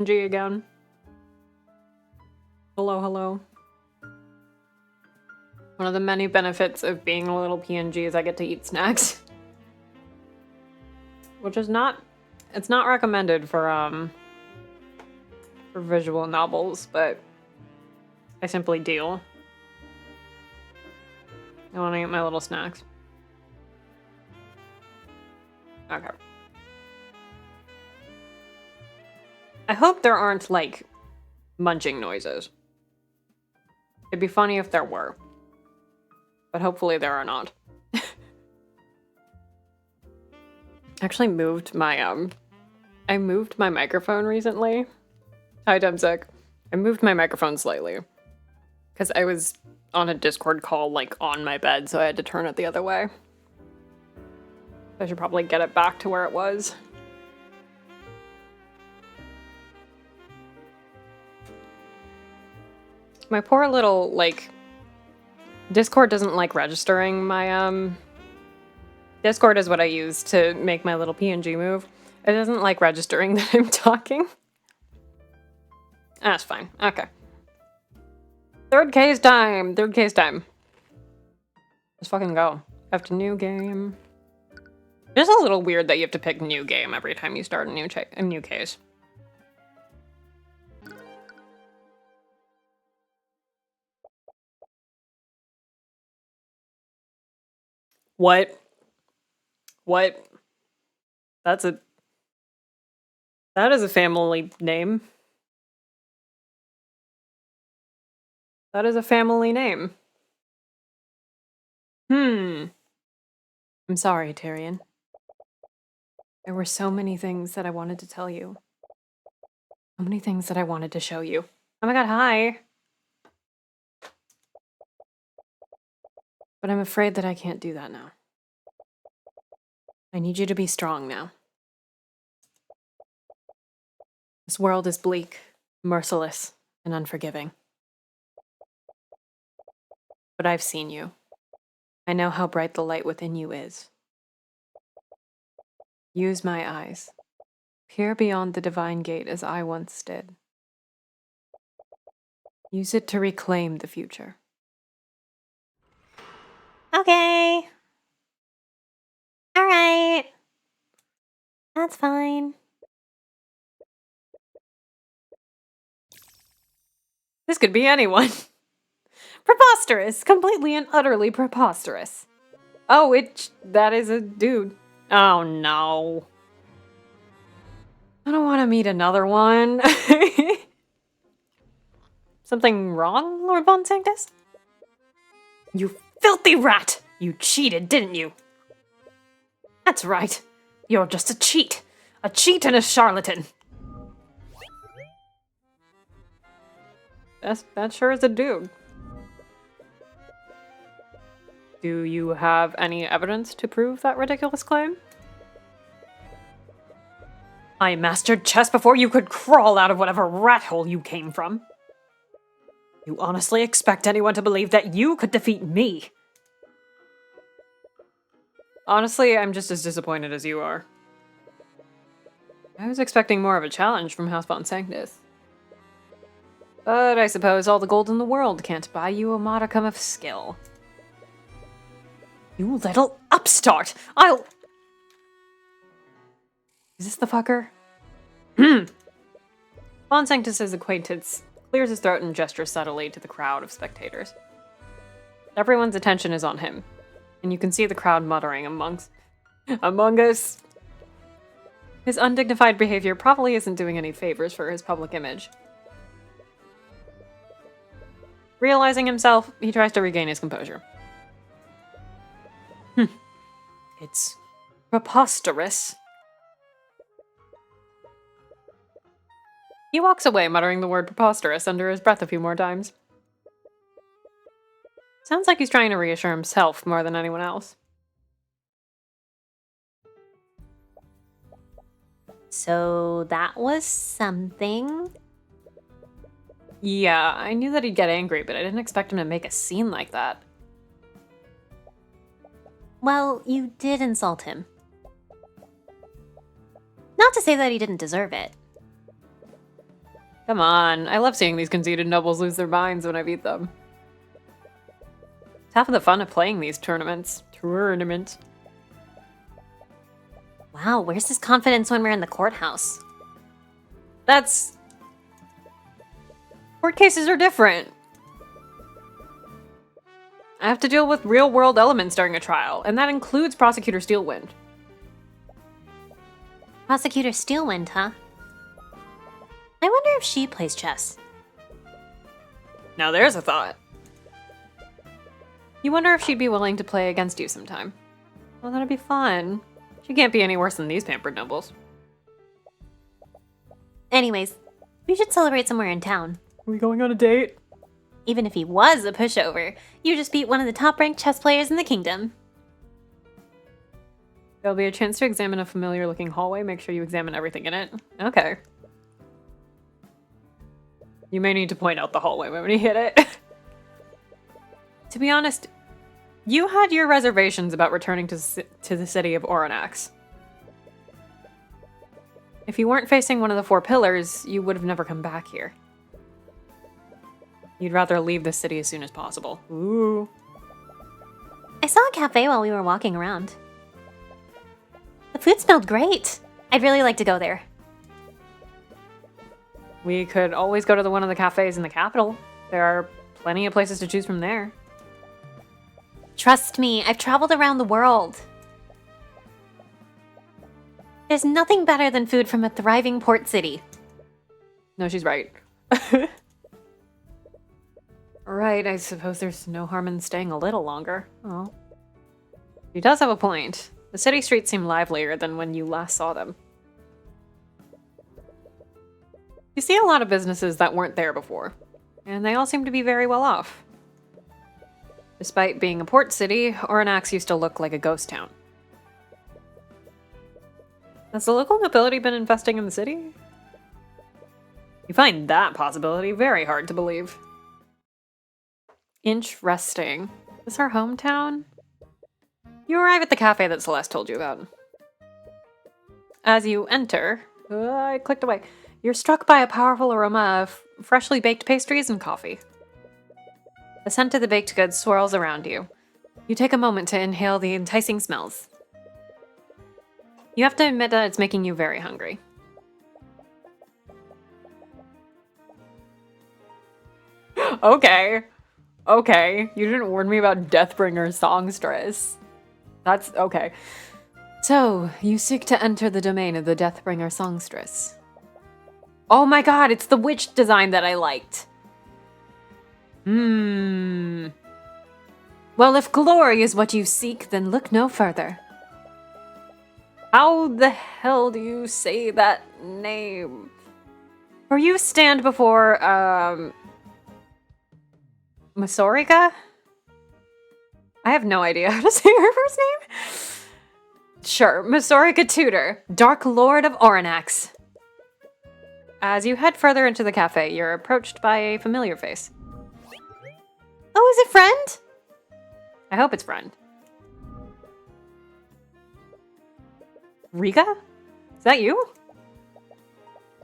PNG again. Hello, hello. One of the many benefits of being a little PNG is I get to eat snacks. Which is not... It's not recommended for visual novels, but I simply do. I want to eat my little snacks. Okay. I hope there aren't, like, munching noises. It'd be funny if there were. But hopefully there are not. Actually moved my, I moved my microphone recently. Hi, Demsic. I moved my microphone slightly. Because I was on a Discord call, like, on my bed, so I had to turn it the other way. I should probably get it back to where it was. My poor little, like... Discord doesn't like registering my, Discord is what I use to make my little PNG move. It doesn't like registering that I'm talking. That's fine. Okay. Third case time! Third case time. Let's fucking go. After new game. It's a little weird that you have to pick new game every time you start a new case. What? What? That is a family name. That is a family name. I'm sorry, Tyrion. There were so many things that I wanted to tell you. So many things that I wanted to show you. Oh my god, hi! But I'm afraid that I can't do that now. I need you to be strong now. This world is bleak, merciless, and unforgiving. But I've seen you. I know how bright the light within you is. Use my eyes. Peer beyond the divine gate as I once did. Use it to reclaim the future. Okay. Alright. That's fine. This could be anyone. Preposterous! Completely and utterly preposterous. Oh, that is a dude. Oh no. I don't want to meet another one. Something wrong, Lord Von Sanctus? You filthy rat! You cheated, didn't you? That's right. You're just a cheat. A cheat and a charlatan. That sure is a dude. Do you have any evidence to prove that ridiculous claim? I mastered chess before you could crawl out of whatever rat hole you came from. You honestly expect anyone to believe that you could defeat me? Honestly, I'm just as disappointed as you are. I was expecting more of a challenge from House Von Sanctus. But I suppose all the gold in the world can't buy you a modicum of skill. You little upstart! Is this the fucker? Von Sanctus's acquaintance clears his throat and gestures subtly to the crowd of spectators. Everyone's attention is on him, and you can see the crowd muttering among us. His undignified behavior probably isn't doing any favors for his public image. Realizing himself, he tries to regain his composure. It's preposterous. He walks away, muttering the word preposterous under his breath a few more times. Sounds like he's trying to reassure himself more than anyone else. So that was something. Yeah, I knew that he'd get angry, but I didn't expect him to make a scene like that. Well, you did insult him. Not to say that he didn't deserve it. Come on, I love seeing these conceited nobles lose their minds when I beat them. It's half of the fun of playing these tournaments. Wow, where's this confidence when we're in the courthouse? That's... Court cases are different. I have to deal with real-world elements during a trial, and that includes Prosecutor Steelwind. Prosecutor Steelwind, huh? I wonder if she plays chess. Now there's a thought. You wonder if she'd be willing to play against you sometime. Well, that'd be fun. She can't be any worse than these pampered nobles. Anyways, we should celebrate somewhere in town. Are we going on a date? Even if he was a pushover, you just beat one of the top-ranked chess players in the kingdom. There'll be a chance to examine a familiar-looking hallway. Make sure you examine everything in it. Okay. You may need to point out the hallway when you hit it. To be honest, you had your reservations about returning to the city of Oranax. If you weren't facing one of the 4 pillars, you would have never come back here. You'd rather leave the city as soon as possible. Ooh. I saw a cafe while we were walking around. The food smelled great. I'd really like to go there. We could always go to one of the cafes in the capital. There are plenty of places to choose from there. Trust me, I've traveled around the world. There's nothing better than food from a thriving port city. No, she's right. Right, I suppose there's no harm in staying a little longer. Oh. She does have a point. The city streets seem livelier than when you last saw them. You see a lot of businesses that weren't there before, and they all seem to be very well off. Despite being a port city, Oranax used to look like a ghost town. Has the local nobility been investing in the city? You find that possibility very hard to believe. Interesting. Is this our hometown? You arrive at the cafe that Celeste told you about. As you enter, I clicked away. You're struck by a powerful aroma of freshly baked pastries and coffee. The scent of the baked goods swirls around you. You take a moment to inhale the enticing smells. You have to admit that it's making you very hungry. Okay. Okay. You didn't warn me about Deathbringer songstress. That's okay. So, you seek to enter the domain of the Deathbringer songstress. Oh my god, it's the witch design that I liked. Well, if glory is what you seek, then look no further. How the hell do you say that name? For you stand before, Masorika? I have no idea how to say her first name. Sure, Masorika Tudor, Dark Lord of Oranax. As you head further into the cafe, you're approached by a familiar face. Oh, is it friend? I hope it's friend. Rika? Is that you?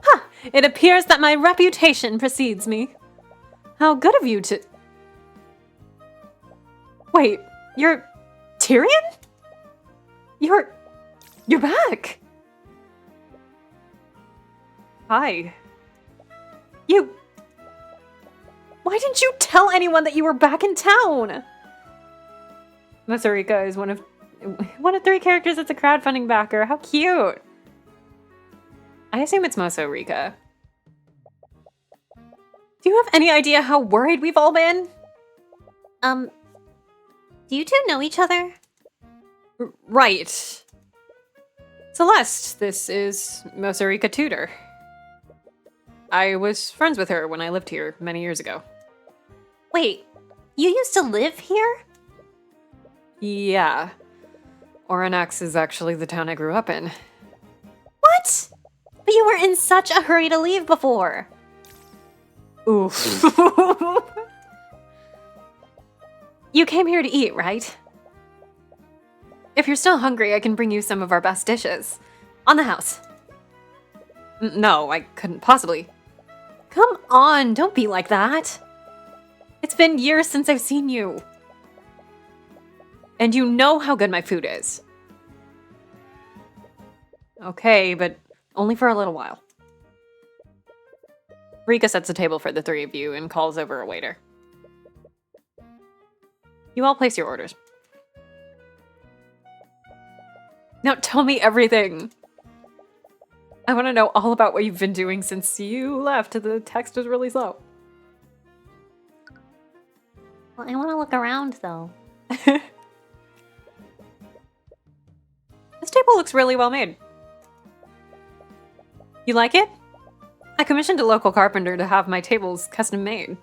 Huh, it appears that my reputation precedes me. How good of you to... Wait, you're... Tyrion? You're back! Hi. Why didn't you tell anyone that you were back in town? Masorika is one of 3 characters that's a crowdfunding backer. How cute. I assume it's Masorika. Do you have any idea how worried we've all been? Do you two know each other? Right. Celeste, this is Masorika Tudor. I was friends with her when I lived here many years ago. Wait, you used to live here? Yeah. Oranax is actually the town I grew up in. What? But you were in such a hurry to leave before. Oof. You came here to eat, right? If you're still hungry, I can bring you some of our best dishes. On the house. No, I couldn't possibly. Come on, don't be like that. It's been years since I've seen you. And you know how good my food is. Okay, but only for a little while. Rika sets a table for the three of you and calls over a waiter. You all place your orders. Now tell me everything. I want to know all about what you've been doing since you left. The text is really slow. Well, I want to look around, though. This table looks really well made. You like it? I commissioned a local carpenter to have my tables custom made.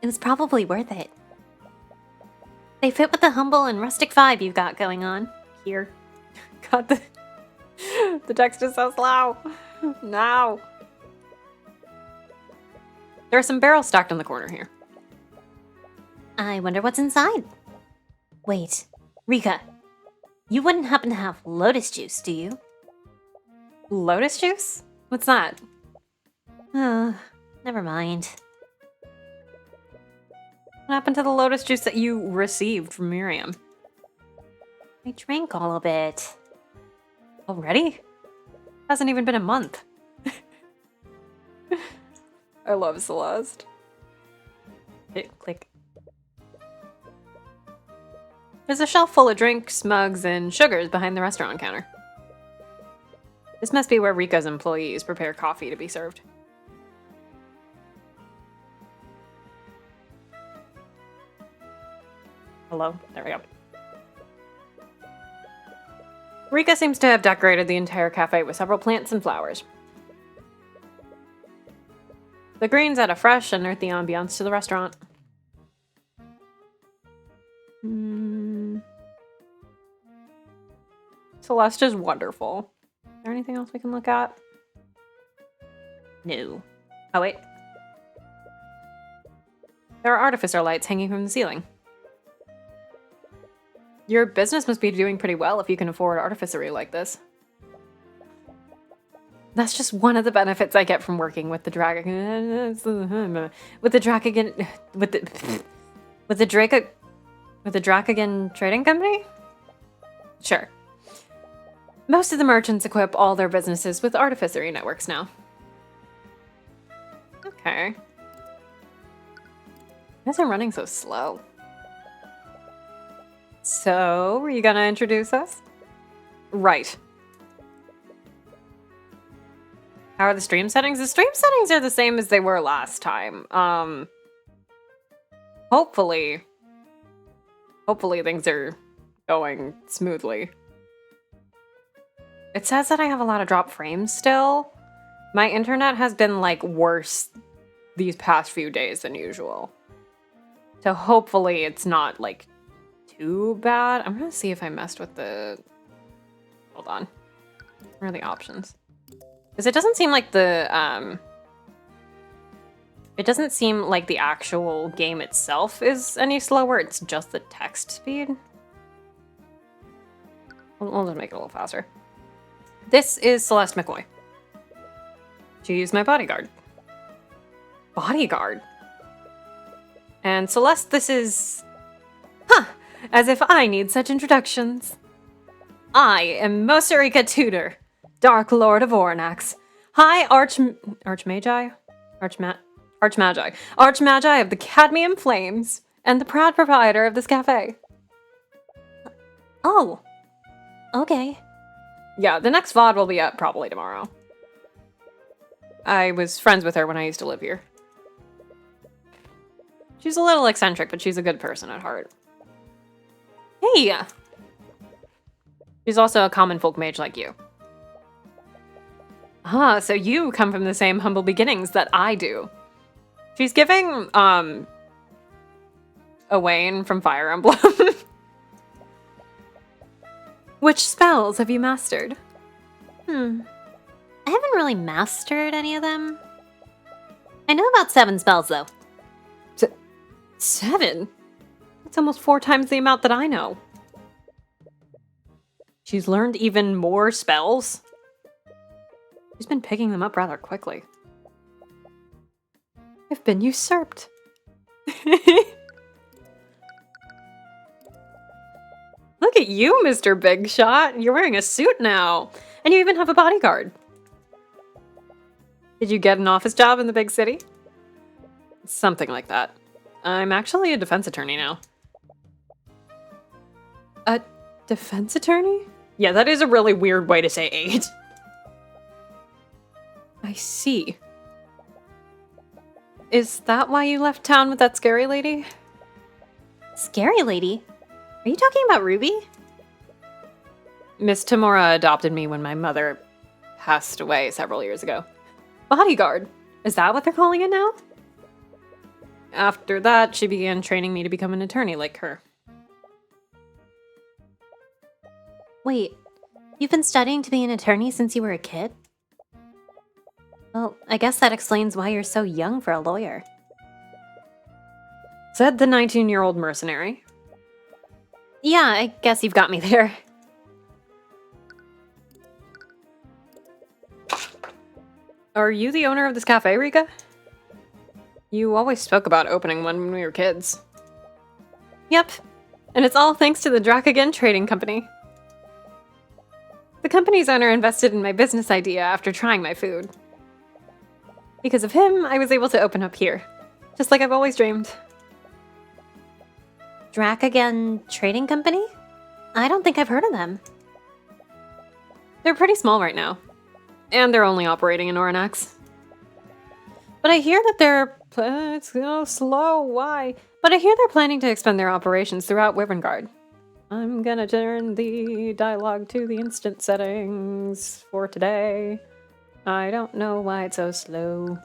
It was probably worth it. They fit with the humble and rustic vibe you've got going on here. God, the text is so slow. No. There are some barrels stacked in the corner here. I wonder what's inside. Wait, Rika, you wouldn't happen to have lotus juice, do you? Lotus juice? What's that? Never mind. What happened to the lotus juice that you received from Miriam? I drank all of it. Already? Hasn't even been a month. I love Celeste. Click. There's a shelf full of drinks, mugs, and sugars behind the restaurant counter. This must be where Rika's employees prepare coffee to be served. Hello? There we go. Rika seems to have decorated the entire cafe with several plants and flowers. The greens add a fresh and earthy ambiance to the restaurant. Celeste is wonderful. Is there anything else we can look at? No. Oh, wait. There are artificer lights hanging from the ceiling. Your business must be doing pretty well if you can afford artificery like this. That's just one of the benefits I get from working with the Dragon... With the Dracagan Trading Company? Sure. Most of the merchants equip all their businesses with artificery networks now. Okay. Why is it running so slow? So, were you gonna introduce us? Right. How are the stream settings? The stream settings are the same as they were last time. Hopefully things are going smoothly. It says that I have a lot of drop frames still. My internet has been, like, worse these past few days than usual. So hopefully it's not, like, too bad. I'm gonna see if I messed with the... Hold on. Where are the options? Because it doesn't seem like the, It doesn't seem like the actual game itself is any slower. It's just the text speed. We'll just make it a little faster. This is Celeste McCoy. She's my bodyguard. Bodyguard? And Celeste, this is... Huh! As if I need such introductions. I am Mosarika Tudor, Dark Lord of Ornax, High Archmagi of the Cadmium Flames, and the proud proprietor of this cafe. Oh. Okay. Yeah, the next VOD will be up probably tomorrow. I was friends with her when I used to live here. She's a little eccentric, but she's a good person at heart. Hey! She's also a common folk mage like you. Ah, so you come from the same humble beginnings that I do. She's giving, Owain from Fire Emblem. Which spells have you mastered? I haven't really mastered any of them. I know about 7 spells, though. 7? That's almost 4 times the amount that I know. She's learned even more spells? She's been picking them up rather quickly. I've been usurped. Look at you, Mr. Big Shot. You're wearing a suit now. And you even have a bodyguard. Did you get an office job in the big city? Something like that. I'm actually a defense attorney now. A defense attorney? Yeah, that is a really weird way to say aide. I see. Is that why you left town with that scary lady? Scary lady? Are you talking about Ruby? Miss Tamora adopted me when my mother passed away several years ago. Bodyguard. Is that what they're calling it now? After that, she began training me to become an attorney like her. Wait, you've been studying to be an attorney since you were a kid? Well, I guess that explains why you're so young for a lawyer. Said the 19-year-old mercenary. Yeah, I guess you've got me there. Are you the owner of this cafe, Rika? You always spoke about opening one when we were kids. Yep, and it's all thanks to the Drakagen Trading Company. The company's owner invested in my business idea after trying my food. Because of him, I was able to open up here, just like I've always dreamed. Drakagen Trading Company? I don't think I've heard of them. They're pretty small right now, and they're only operating in Oranax. But I hear that they're... It's so slow, why? But I hear they're planning to expand their operations throughout Wyverngard. I'm gonna turn the dialogue to the instant settings for today. I don't know why it's so slow.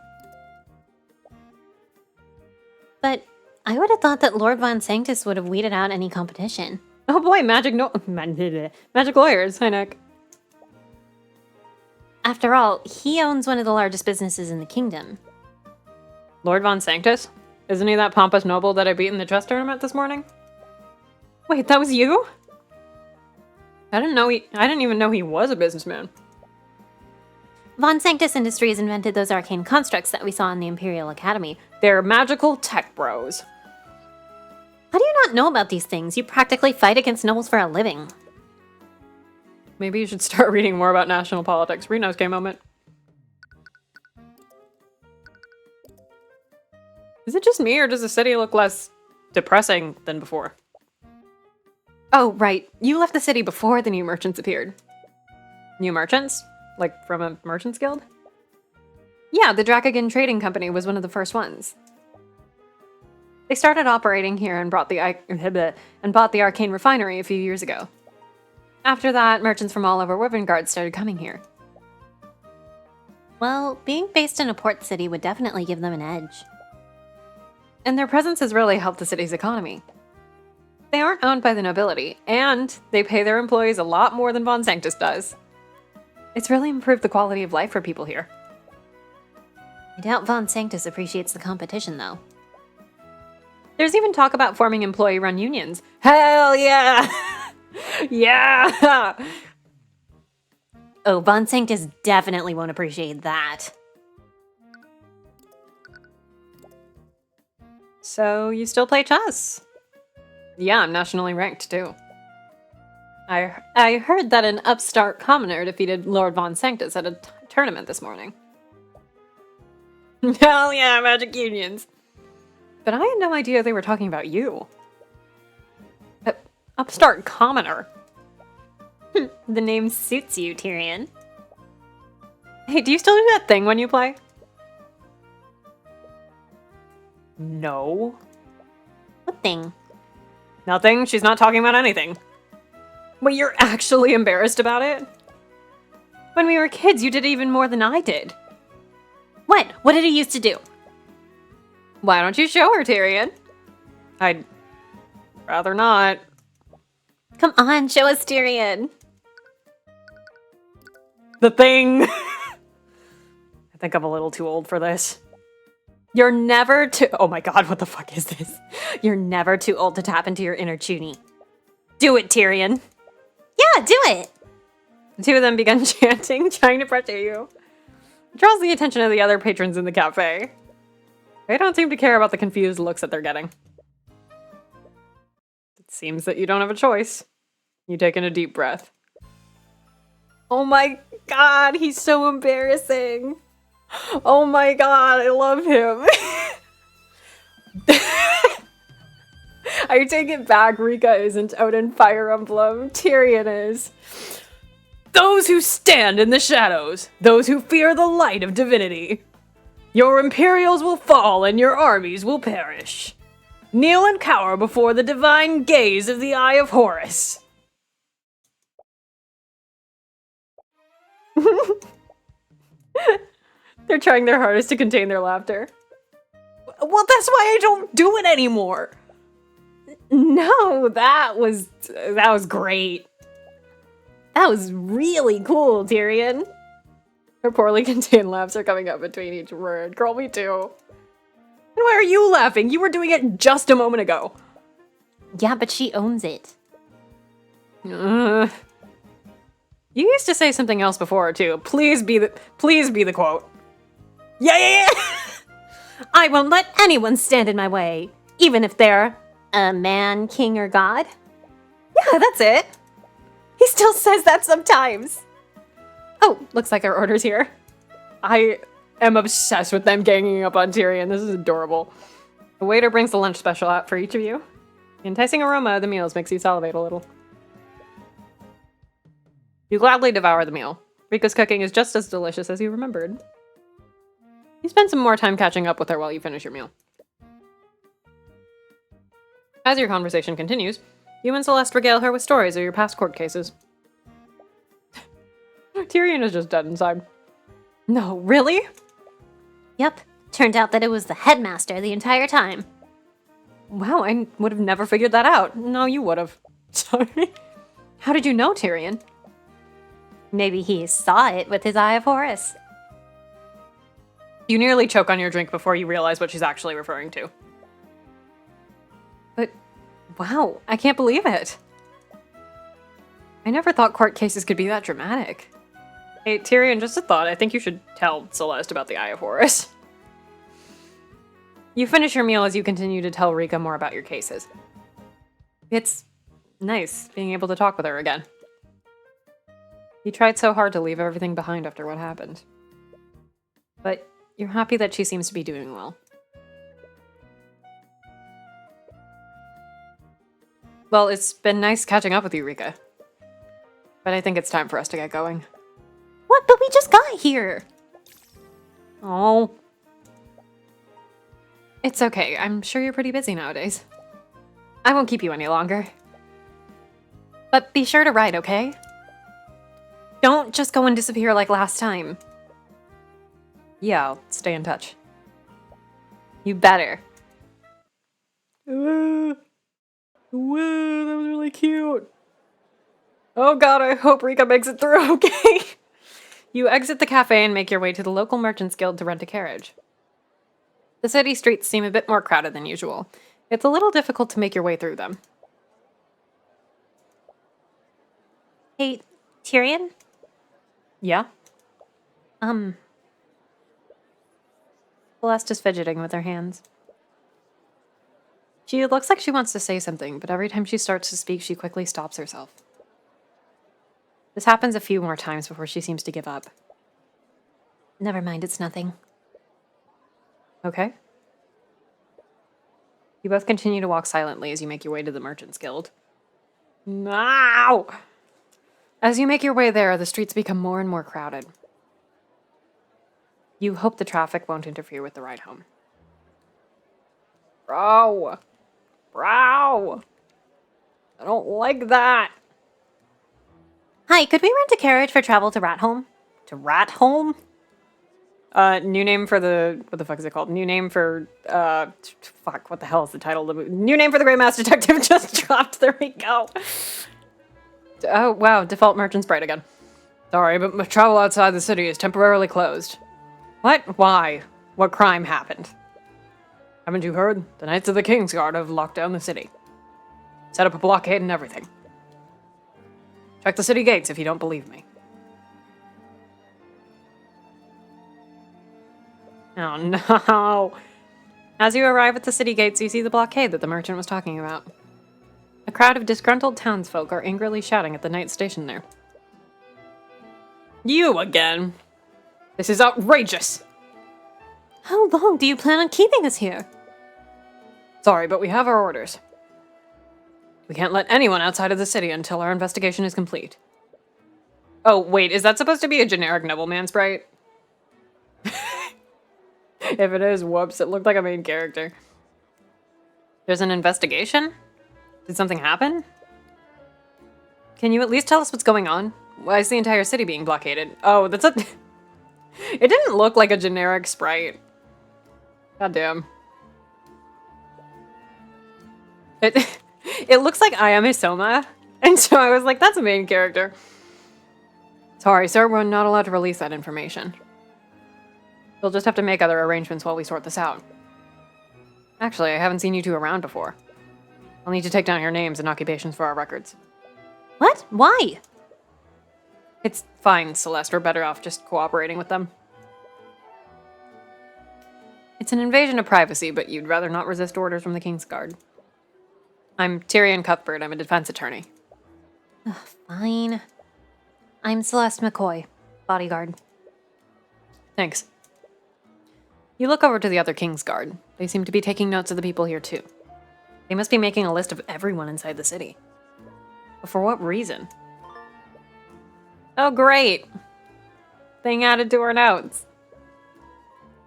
But I would have thought that Lord Von Sanctus would have weeded out any competition. Oh boy, magic lawyers, hi Nick. After all, he owns one of the largest businesses in the kingdom. Lord Von Sanctus? Isn't he that pompous noble that I beat in the chess tournament this morning? Wait, that was you? I didn't even know he was a businessman. Von Sanctus Industries invented those arcane constructs that we saw in the Imperial Academy. They're magical tech bros. How do you not know about these things? You practically fight against nobles for a living. Maybe you should start reading more about national politics. Renosuke moment. Is it just me, or does the city look less depressing than before? Oh, right. You left the city before the new merchants appeared. New merchants? Like from a merchant's guild? Yeah, the Drakagen Trading Company was one of the first ones. They started operating here and bought the Arcane Refinery a few years ago. After that, merchants from all over Wyverngard started coming here. Well, being based in a port city would definitely give them an edge. And their presence has really helped the city's economy. They aren't owned by the nobility, and they pay their employees a lot more than Von Sanctus does. It's really improved the quality of life for people here. I doubt Von Sanctus appreciates the competition, though. There's even talk about forming employee-run unions. Hell yeah! Yeah! Oh, Von Sanctus definitely won't appreciate that. So, you still play chess? Yeah, I'm nationally ranked, too. I heard that an upstart commoner defeated Lord Von Sanctus at a tournament this morning. Hell yeah, magic unions! But I had no idea they were talking about you. Upstart commoner. The name suits you, Tyrion. Hey, do you still do that thing when you play? No. What thing? Nothing. She's not talking about anything. Wait, you're actually embarrassed about it? When we were kids, you did even more than I did. What? What did he used to do? Why don't you show her, Tyrion? I'd rather not. Come on, show us Tyrion. The thing. I think I'm a little too old for this. You're never too... Oh my god, what the fuck is this? You're never too old to tap into your inner Chuny. Do it, Tyrion. Yeah, do it. The two of them began chanting, trying to pressure you. It draws the attention of the other patrons in the cafe. They don't seem to care about the confused looks that they're getting. It seems that you don't have a choice. You take in a deep breath. Oh my god, he's so embarrassing. Oh my god, I love him. I take it back, Rika isn't out in Fire Emblem. Tyrion is. Those who stand in the shadows, those who fear the light of divinity. Your Imperials will fall and your armies will perish. Kneel and cower before the divine gaze of the Eye of Horus. They're trying their hardest to contain their laughter. Well, that's why I don't do it anymore. No, that was great. That was really cool, Tyrion. Her poorly contained laughs are coming up between each word. Girl, me too. And why are you laughing? You were doing it just a moment ago. Yeah, but she owns it. You used to say something else before, too. Please be the quote. Yeah. I won't let anyone stand in my way, even if they're a man, king, or god. Yeah, that's it. He still says that sometimes. Oh, looks like our order's here. I am obsessed with them ganging up on Tyrion. This is adorable. The waiter brings the lunch special out for each of you. The enticing aroma of the meals makes you salivate a little. You gladly devour the meal. Rika's cooking is just as delicious as you remembered. You spend some more time catching up with her while you finish your meal. As your conversation continues, you and Celeste regale her with stories of your past court cases. Tyrion is just dead inside. No, really? Yep. Turned out that it was the headmaster the entire time. Wow, I would have never figured that out. No, you would have. Sorry. How did you know, Tyrion? Maybe he saw it with his Eye of Horus. You nearly choke on your drink before you realize what she's actually referring to. But, wow, I can't believe it. I never thought court cases could be that dramatic. Hey, Tyrion, just a thought. I think you should tell Celeste about the Eye of Horus. You finish your meal as you continue to tell Rika more about your cases. It's nice being able to talk with her again. You tried so hard to leave everything behind after what happened. But you're happy that she seems to be doing well. Well, it's been nice catching up with you, Rika. But I think it's time for us to get going. What? But we just got here. Oh. It's okay. I'm sure you're pretty busy nowadays. I won't keep you any longer. But be sure to write, okay? Don't just go and disappear like last time. Yeah, I'll stay in touch. You better. That was really cute. Oh god, I hope Rika makes it through okay. You exit the cafe and make your way to the local Merchants Guild to rent a carriage. The city streets seem a bit more crowded than usual. It's a little difficult to make your way through them. Hey, Tyrion? Yeah? Celeste is fidgeting with her hands. She looks like she wants to say something, but every time she starts to speak, she quickly stops herself. This happens a few more times before she seems to give up. Never mind, it's nothing. Okay. You both continue to walk silently as you make your way to the Merchants Guild. Now! As you make your way there, the streets become more and more crowded. You hope the traffic won't interfere with the ride home. Bro! I don't like that! Hi, could we rent a carriage for travel to Ratholm? To Rat Home? New name for the... What the fuck is it called? New name for... Fuck, what the hell is the title of the movie? New name for the Grey Mass Detective just dropped. There we go. Oh, wow. Default Merchant's Bright again. Sorry, but my travel outside the city is temporarily closed. What? Why? What crime happened? Haven't you heard? The Knights of the Kingsguard have locked down the city. Set up a blockade and everything. Check the city gates if you don't believe me. Oh no! As you arrive at the city gates, you see the blockade that the merchant was talking about. A crowd of disgruntled townsfolk are angrily shouting at the knights stationed there. You again! This is outrageous! How long do you plan on keeping us here? Sorry, but we have our orders. We can't let anyone outside of the city until our investigation is complete. Oh, wait, is that supposed to be a generic nobleman sprite? If it is, whoops, it looked like a main character. There's an investigation? Did something happen? Can you at least tell us what's going on? Why is the entire city being blockaded? Oh, that's a... It didn't look like a generic sprite. God damn. It looks like I am Isoma, and so I was like, that's a main character. Sorry, sir, we're not allowed to release that information. We'll just have to make other arrangements while we sort this out. Actually, I haven't seen you two around before. I'll need to take down your names and occupations for our records. What? Why? It's fine, Celeste. We're better off just cooperating with them. It's an invasion of privacy, but you'd rather not resist orders from the King's Guard. I'm Tyrion Cuthbert. I'm a defense attorney. Fine. I'm Celeste McCoy, bodyguard. Thanks. You look over to the other King's Guard. They seem to be taking notes of the people here, too. They must be making a list of everyone inside the city. But for what reason? Oh, great! Thing added to our notes.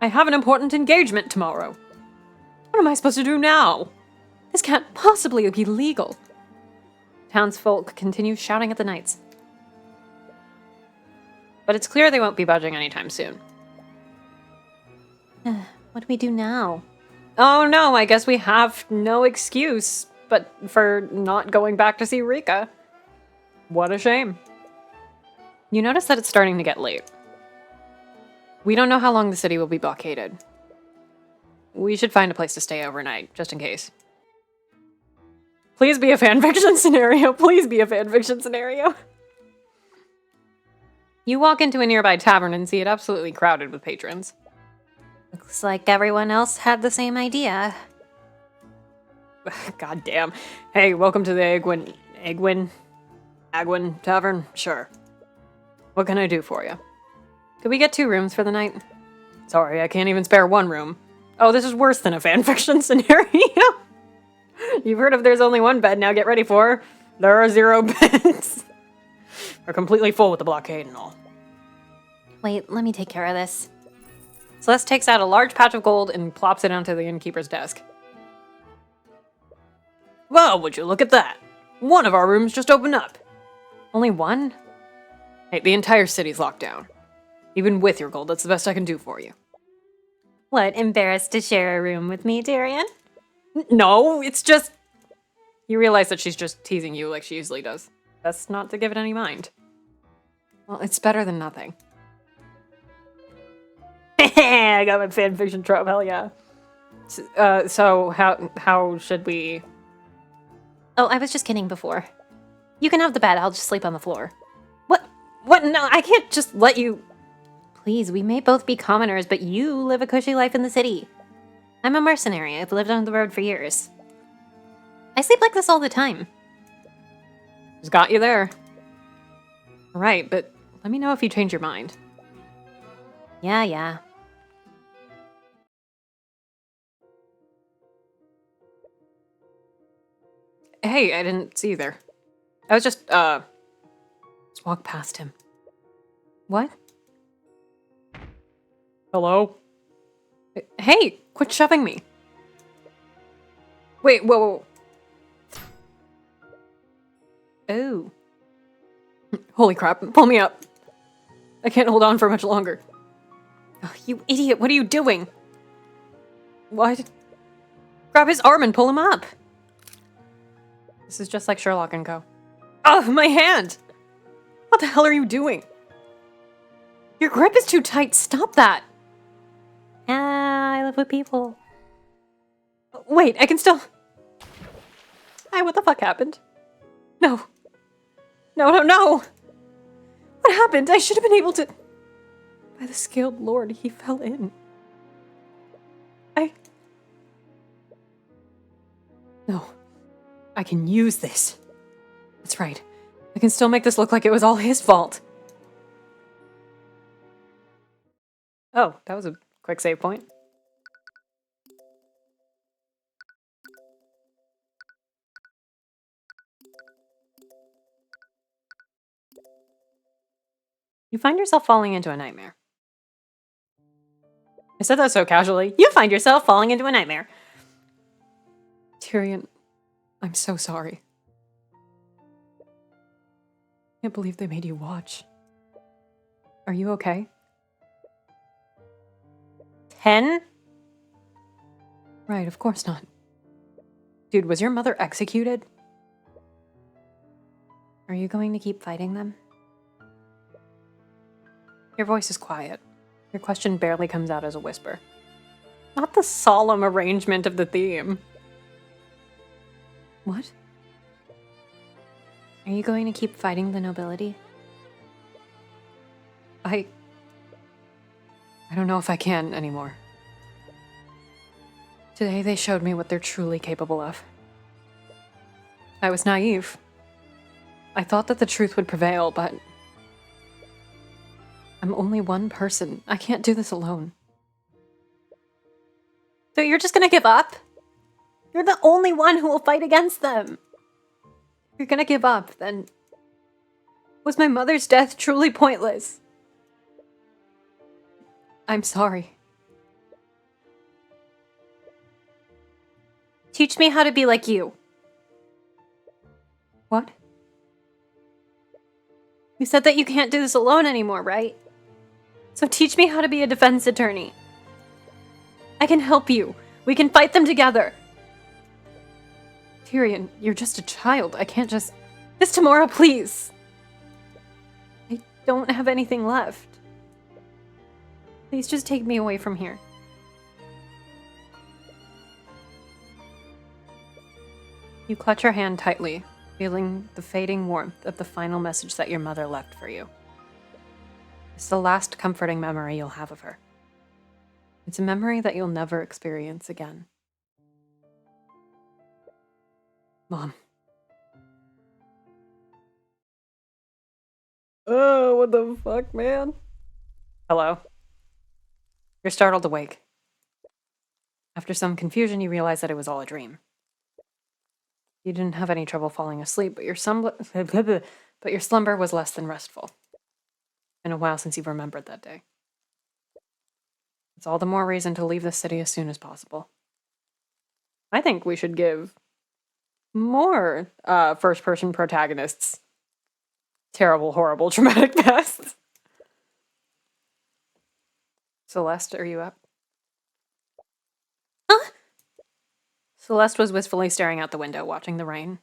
I have an important engagement tomorrow. What am I supposed to do now? This can't possibly be legal. Townsfolk continue shouting at the knights. But it's clear they won't be budging anytime soon. What do we do now? Oh no, I guess we have no excuse but for not going back to see Rika. What a shame. You notice that it's starting to get late. We don't know how long the city will be blockaded. We should find a place to stay overnight, just in case. Please be a fanfiction scenario. Please be a fanfiction scenario. You walk into a nearby tavern and see it absolutely crowded with patrons. Looks like everyone else had the same idea. God damn. Hey, welcome to the Agwin Tavern? Sure. What can I do for you? Could we get 2 rooms for the night? Sorry, I can't even spare 1 room. Oh, this is worse than a fanfiction scenario. You've heard of there's only 1 bed, now get ready for there are 0 beds. We're completely full with the blockade and all. Wait, let me take care of this. Celeste takes out a large patch of gold and plops it onto the innkeeper's desk. Well, would you look at that? 1 of our rooms just opened up. Only 1? Hey, the entire city's locked down. Even with your gold, that's the best I can do for you. What, embarrassed to share a room with me, Tyrion? No, it's just... You realize that she's just teasing you like she usually does. Best not to give it any mind. Well, it's better than nothing. I got my fanfiction trope, hell yeah. So how should we... Oh, I was just kidding before. You can have the bed, I'll just sleep on the floor. What? No, I can't just let you... Please, we may both be commoners, but you live a cushy life in the city. I'm a mercenary. I've lived on the road for years. I sleep like this all the time. Just got you there. Right, but let me know if you change your mind. Yeah. Hey, I didn't see you there. I was just walk past him. What? Hello? Hey, quit shoving me. Wait, whoa. Oh. Holy crap, pull me up. I can't hold on for much longer. Oh, you idiot, what are you doing? What? Grab his arm and pull him up. This is just like Sherlock and Co. Oh, my hand! What the hell are you doing? Your grip is too tight, stop that! I live with people. Wait, I can still... Hi, what the fuck happened? No. No! What happened? I should have been able to... By the skilled lord, he fell in. No. I can use this. That's right. I can still make this look like it was all his fault. Oh, that was a quick save point. You find yourself falling into a nightmare. I said that so casually. You find yourself falling into a nightmare. Tyrion, I'm so sorry. I can't believe they made you watch. Are you okay? 10? Right, of course not. Dude, was your mother executed? Are you going to keep fighting them? Your voice is quiet. Your question barely comes out as a whisper. Not the solemn arrangement of the theme. What? Are you going to keep fighting the nobility? I don't know if I can anymore. Today they showed me what they're truly capable of. I was naive. I thought that the truth would prevail, but I'm only one person. I can't do this alone. So you're just gonna give up? You're the only one who will fight against them. If you're gonna give up, then was my mother's death truly pointless? I'm sorry. Teach me how to be like you. What? You said that you can't do this alone anymore, right? So teach me how to be a defense attorney. I can help you. We can fight them together. Tyrion, you're just a child. I can't just... Just tomorrow, please. I don't have anything left. Please just take me away from here. You clutch her hand tightly, feeling the fading warmth of the final message that your mother left for you. It's the last comforting memory you'll have of her. It's a memory that you'll never experience again. Mom. Oh, what the fuck, man? Hello? You're startled awake. After some confusion, you realize that it was all a dream. You didn't have any trouble falling asleep, but your slumber was less than restful. Been a while since you've remembered that day. It's all the more reason to leave the city as soon as possible. I think we should give more first-person protagonists terrible, horrible, traumatic pasts. Celeste, are you up? Huh? Celeste was wistfully staring out the window, watching the rain.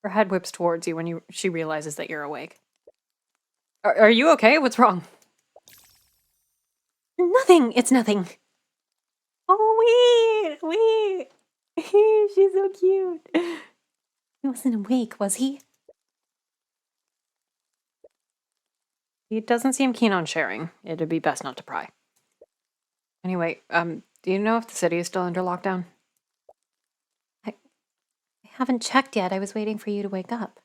Her head whips towards you when she realizes that you're awake. Are you okay? What's wrong? Nothing. It's nothing. Oh, wait. She's so cute. He wasn't awake, was he? He doesn't seem keen on sharing. It'd be best not to pry. Anyway, do you know if the city is still under lockdown? I haven't checked yet. I was waiting for you to wake up.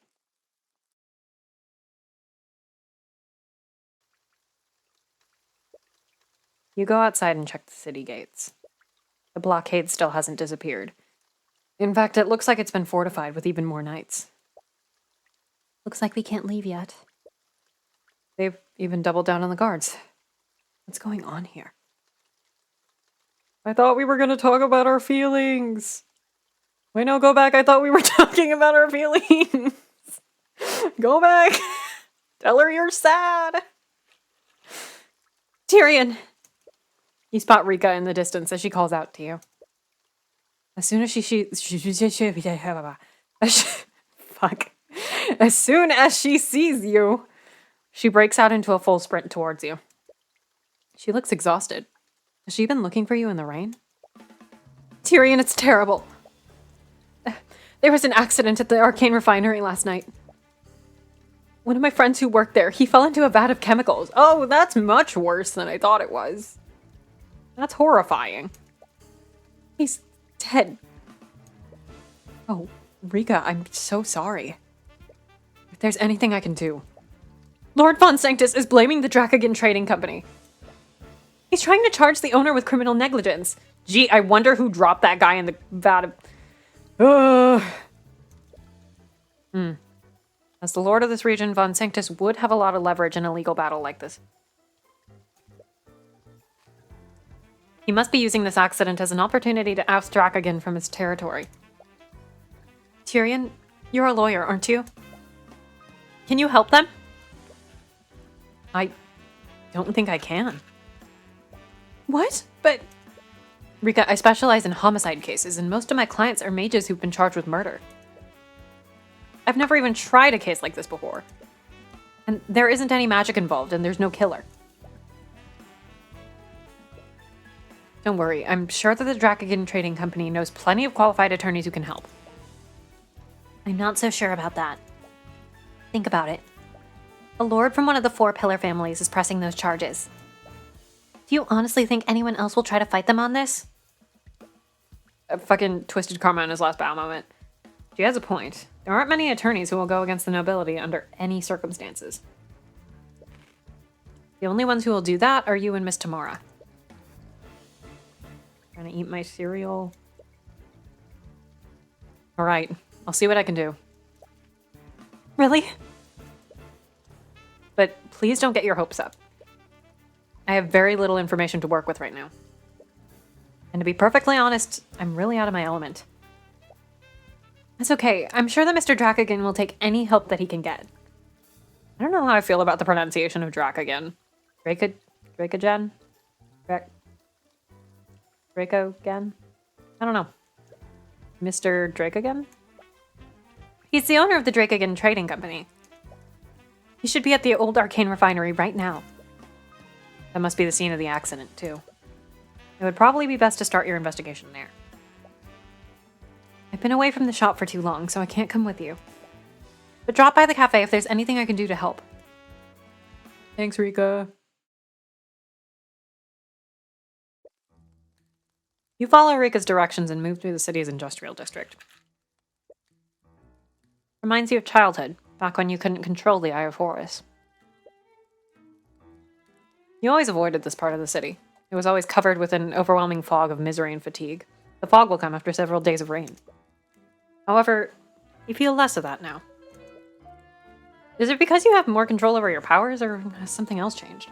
You go outside and check the city gates. The blockade still hasn't disappeared. In fact, it looks like it's been fortified with even more knights. Looks like we can't leave yet. They've even doubled down on the guards. What's going on here? I thought we were going to talk about our feelings. Wait, no, go back. I thought we were talking about our feelings. Go back. Tell her you're sad. Tyrion. You spot Rika in the distance as she calls out to you. As soon as fuck. As soon as she sees you, she breaks out into a full sprint towards you. She looks exhausted. Has she been looking for you in the rain? Tyrion, it's terrible. There was an accident at the Arcane refinery last night. One of my friends who worked there, he fell into a vat of chemicals. Oh, that's much worse than I thought it was. That's horrifying. He's dead. Oh, Rika, I'm so sorry. If there's anything I can do. Lord Von Sanctus is blaming the Dracogen Trading Company. He's trying to charge the owner with criminal negligence. Gee, I wonder who dropped that guy in the vat of... As the lord of this region, Von Sanctus would have a lot of leverage in a legal battle like this. He must be using this accident as an opportunity to oust Dracogen from his territory. Tyrion, you're a lawyer, aren't you? Can you help them? I don't think I can. What? But... Rika, I specialize in homicide cases, and most of my clients are mages who've been charged with murder. I've never even tried a case like this before. And there isn't any magic involved, and there's no killer. Don't worry, I'm sure that the Dracogen Trading Company knows plenty of qualified attorneys who can help. I'm not so sure about that. Think about it. A lord from one of the 4 pillar families is pressing those charges. Do you honestly think anyone else will try to fight them on this? A fucking twisted karma in his last bow moment. She has a point. There aren't many attorneys who will go against the nobility under any circumstances. The only ones who will do that are you and Miss Tamara. Trying to eat my cereal. Alright, I'll see what I can do. Really? But please don't get your hopes up. I have very little information to work with right now. And to be perfectly honest, I'm really out of my element. That's okay. I'm sure that Mr. Dracogen will take any help that he can get. I don't know how I feel about the pronunciation of Dracogen. Dracogen? Dracogen? I don't know. Mr. Dracogen? He's the owner of the Dracogen Trading Company. He should be at the old Arcane refinery right now. That must be the scene of the accident, too. It would probably be best to start your investigation there. I've been away from the shop for too long, so I can't come with you. But drop by the cafe if there's anything I can do to help. Thanks, Rika. You follow Rika's directions and move through the city's industrial district. Reminds you of childhood, back when you couldn't control the Eye of Horus. You always avoided this part of the city. It was always covered with an overwhelming fog of misery and fatigue. The fog will come after several days of rain. However, you feel less of that now. Is it because you have more control over your powers, or has something else changed?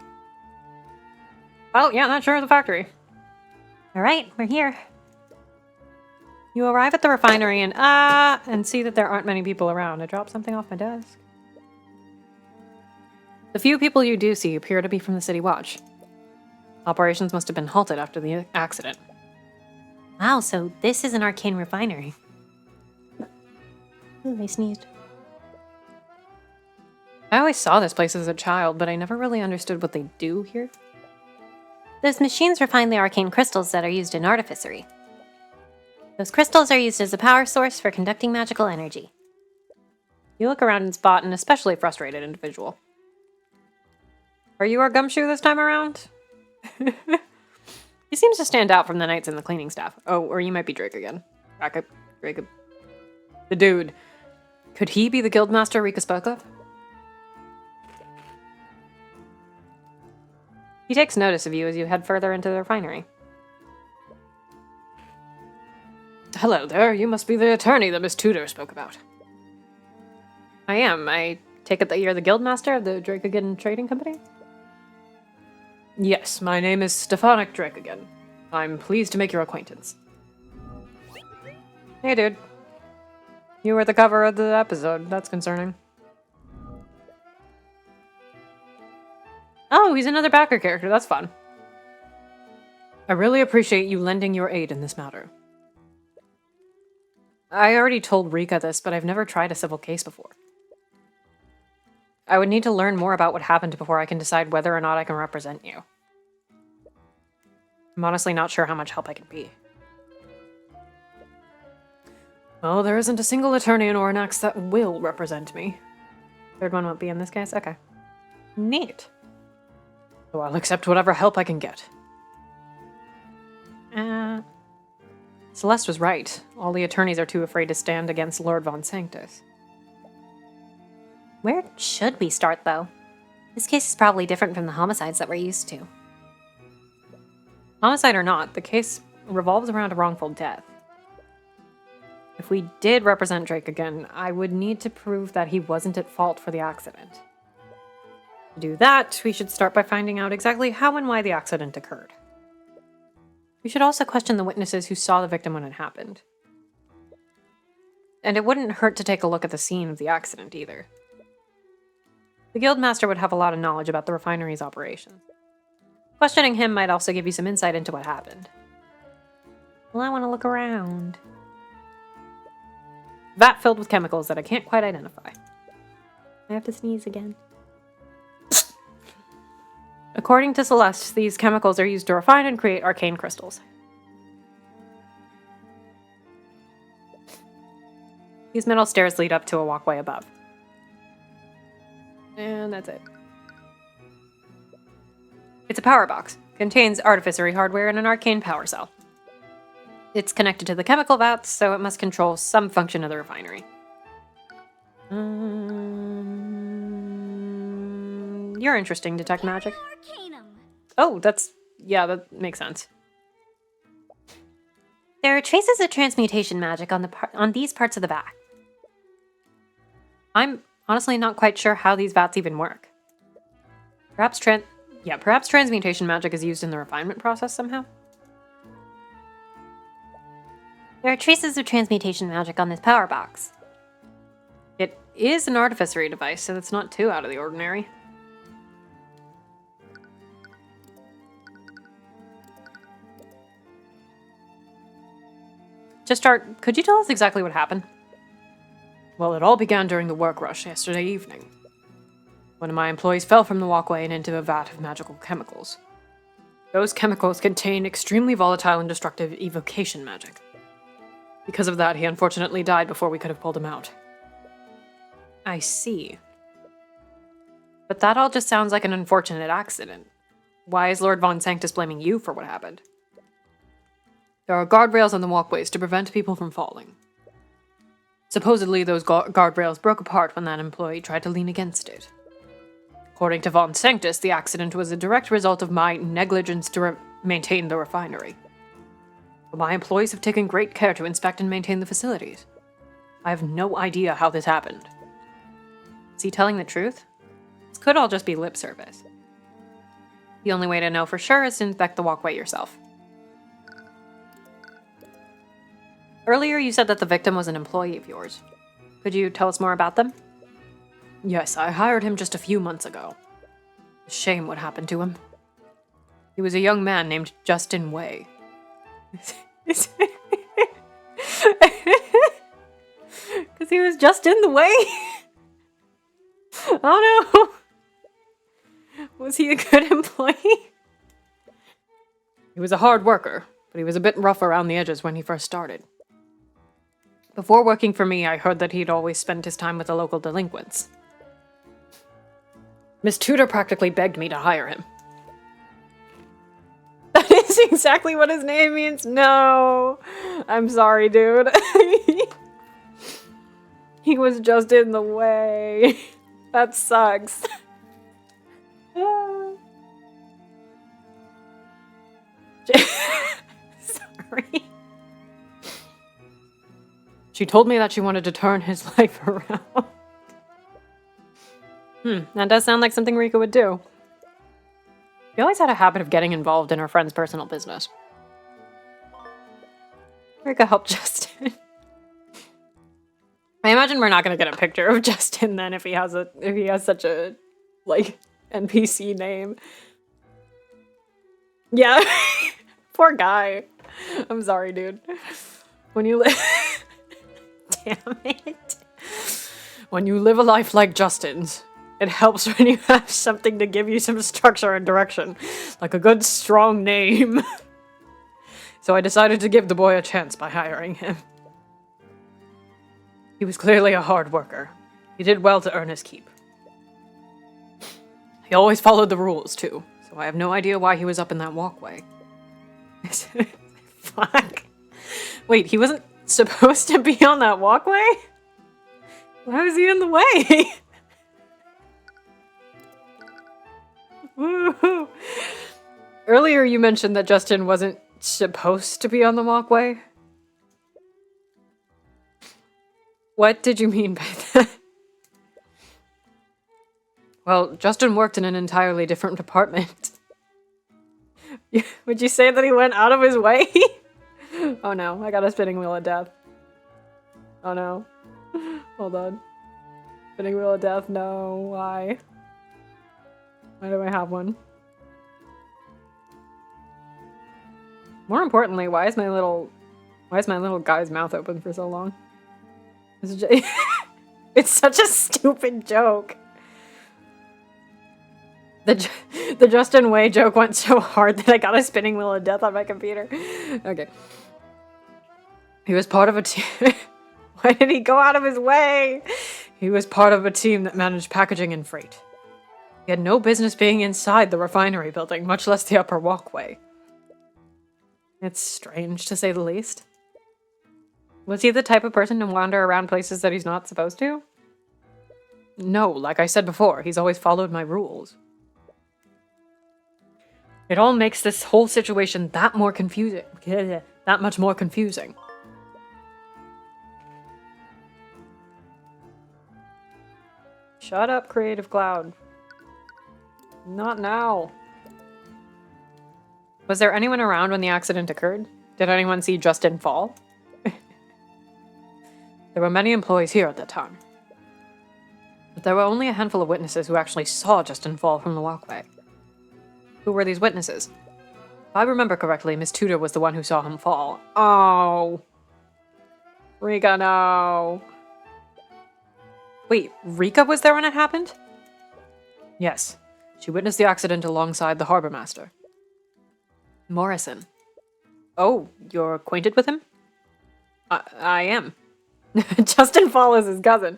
Oh, yeah, that's sure the factory. Alright, we're here. You arrive at the refinery and see that there aren't many people around. I dropped something off my desk. The few people you do see appear to be from the City Watch. Operations must have been halted after the accident. Wow, so this is an Arcane refinery. Ooh, I sneezed. I always saw this place as a child, but I never really understood what they do here. Those machines refine the arcane crystals that are used in artificery. Those crystals are used as a power source for conducting magical energy. You look around and spot an especially frustrated individual. Are you our gumshoe this time around? He seems to stand out from the knights and the cleaning staff. Oh, or you might be Drake again. Drake. The dude. Could he be the guildmaster Rika spoke of? He takes notice of you as you head further into the refinery. Hello there, you must be the attorney that Miss Tudor spoke about. I am. I take it that you're the guildmaster of the Dracogen Trading Company? Yes, my name is Stefanik Dracogen. I'm pleased to make your acquaintance. Hey, dude. You were the cover of the episode. That's concerning. Oh, he's another backer character. That's fun. I really appreciate you lending your aid in this matter. I already told Rika this, but I've never tried a civil case before. I would need to learn more about what happened before I can decide whether or not I can represent you. I'm honestly not sure how much help I can be. Well, there isn't a single attorney in Ornax that will represent me. Third one won't be in this case? Okay. Neat. So I'll accept whatever help I can get. Celeste was right. All the attorneys are too afraid to stand against Lord Von Sanctus. Where should we start, though? This case is probably different from the homicides that we're used to. Homicide or not, the case revolves around a wrongful death. If we did represent Drake again, I would need to prove that he wasn't at fault for the accident. To do that, we should start by finding out exactly how and why the accident occurred. We should also question the witnesses who saw the victim when it happened. And it wouldn't hurt to take a look at the scene of the accident either. The Guildmaster would have a lot of knowledge about the refinery's operations. Questioning him might also give you some insight into what happened. Well, I want to look around. Vat filled with chemicals that I can't quite identify. I have to sneeze again. According to Celeste, these chemicals are used to refine and create arcane crystals. These metal stairs lead up to a walkway above. And that's it. It's a power box. Contains artificery hardware and an arcane power cell. It's connected to the chemical vats, so it must control some function of the refinery. You're interesting, Detect Magic. Oh, yeah, that makes sense. There are traces of transmutation magic on these parts of the vat. I'm honestly not quite sure how these vats even work. Perhaps transmutation magic is used in the refinement process somehow? There are traces of transmutation magic on this power box. It is an artificery device, so it's not too out of the ordinary. To start, could you tell us exactly what happened? Well, it all began during the work rush yesterday evening. One of my employees fell from the walkway and into a vat of magical chemicals. Those chemicals contain extremely volatile and destructive evocation magic. Because of that, he unfortunately died before we could have pulled him out. I see. But that all just sounds like an unfortunate accident. Why is Lord Von Sanctus blaming you for what happened? There are guardrails on the walkways to prevent people from falling. Supposedly, those guardrails broke apart when that employee tried to lean against it. According to Von Sanctus, the accident was a direct result of my negligence to maintain the refinery. But my employees have taken great care to inspect and maintain the facilities. I have no idea how this happened. Is he telling the truth? This could all just be lip service. The only way to know for sure is to inspect the walkway yourself. Earlier, you said that the victim was an employee of yours. Could you tell us more about them? Yes, I hired him just a few months ago. A shame what happened to him. He was a young man named Justin Way. Because he was just in the way? Oh no! Was he a good employee? He was a hard worker, but he was a bit rough around the edges when he first started. Before working for me, I heard that he'd always spent his time with the local delinquents. Miss Tudor practically begged me to hire him. That is exactly what his name means? No. I'm sorry, dude. He was just in the way. That sucks. Sorry. She told me that she wanted to turn his life around. That does sound like something Rika would do. We always had a habit of getting involved in our friend's personal business. Rika helped Justin. I imagine we're not gonna get a picture of Justin then if he has such a NPC name. Yeah. Poor guy. I'm sorry, dude. When you Damn it. When you live a life like Justin's, it helps when you have something to give you some structure and direction, like a good, strong name. So I decided to give the boy a chance by hiring him. He was clearly a hard worker. He did well to earn his keep. He always followed the rules, too, so I have no idea why he was up in that walkway. Fuck. Wait, he wasn't supposed to be on that walkway? Why was he in the way? Woohoo! Earlier you mentioned that Justin wasn't supposed to be on the walkway. What did you mean by that? Well, Justin worked in an entirely different department. Would you say that he went out of his way? Oh no, I got a spinning wheel of death. Oh no. Hold on. Spinning wheel of death, no, why? Why do I have one? More importantly, why is my little guy's mouth open for so long? It's such a stupid joke. The Justin Way joke went so hard that I got a spinning wheel of death on my computer. Okay. He was part of a team. Why did he go out of his way? He was part of a team that managed packaging and freight. He had no business being inside the refinery building, much less the upper walkway. It's strange, to say the least. Was he the type of person to wander around places that he's not supposed to? No, like I said before, he's always followed my rules. It all makes this whole situation that more confusing. That much more confusing. Shut up, Creative Cloud. Not now. Was there anyone around when the accident occurred? Did anyone see Justin fall? There were many employees here at that time. But there were only a handful of witnesses who actually saw Justin fall from the walkway. Who were these witnesses? If I remember correctly, Miss Tudor was the one who saw him fall. Oh. Rika, no. Wait, Rika was there when it happened? Yes. She witnessed the accident alongside the harbor master. Morrison. Oh, you're acquainted with him? I am. Justin Fall is his cousin.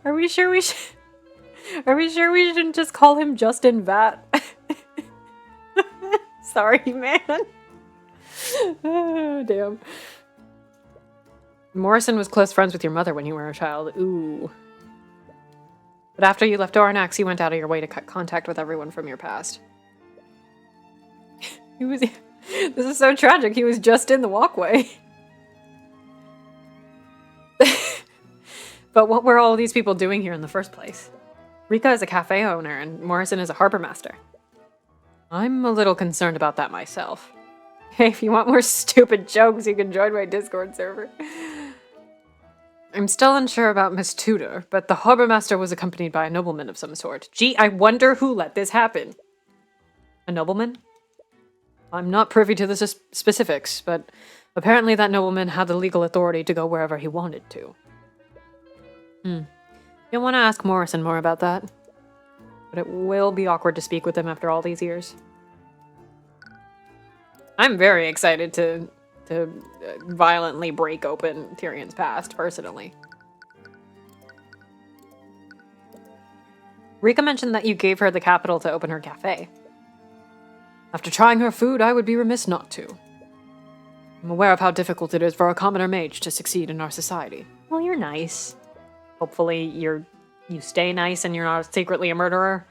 Are we sure we shouldn't just call him Justin Vat? Sorry, man. Oh, damn. Morrison was close friends with your mother when you were a child. Ooh. But after you left Oranax, you went out of your way to cut contact with everyone from your past. This is so tragic. He was just in the walkway. But what were all these people doing here in the first place? Rika is a cafe owner and Morrison is a harbor master. I'm a little concerned about that myself. Hey, if you want more stupid jokes, you can join my Discord server. I'm still unsure about Miss Tudor, but the harbor master was accompanied by a nobleman of some sort. Gee, I wonder who let this happen. A nobleman? I'm not privy to the specifics, but apparently that nobleman had the legal authority to go wherever he wanted to. You'll want to ask Morrison more about that. But it will be awkward to speak with him after all these years. I'm very excited to violently break open Tyrion's past, personally. Rika mentioned that you gave her the capital to open her cafe. After trying her food, I would be remiss not to. I'm aware of how difficult it is for a commoner mage to succeed in our society. Well, you're nice. Hopefully you stay nice and you're not secretly a murderer.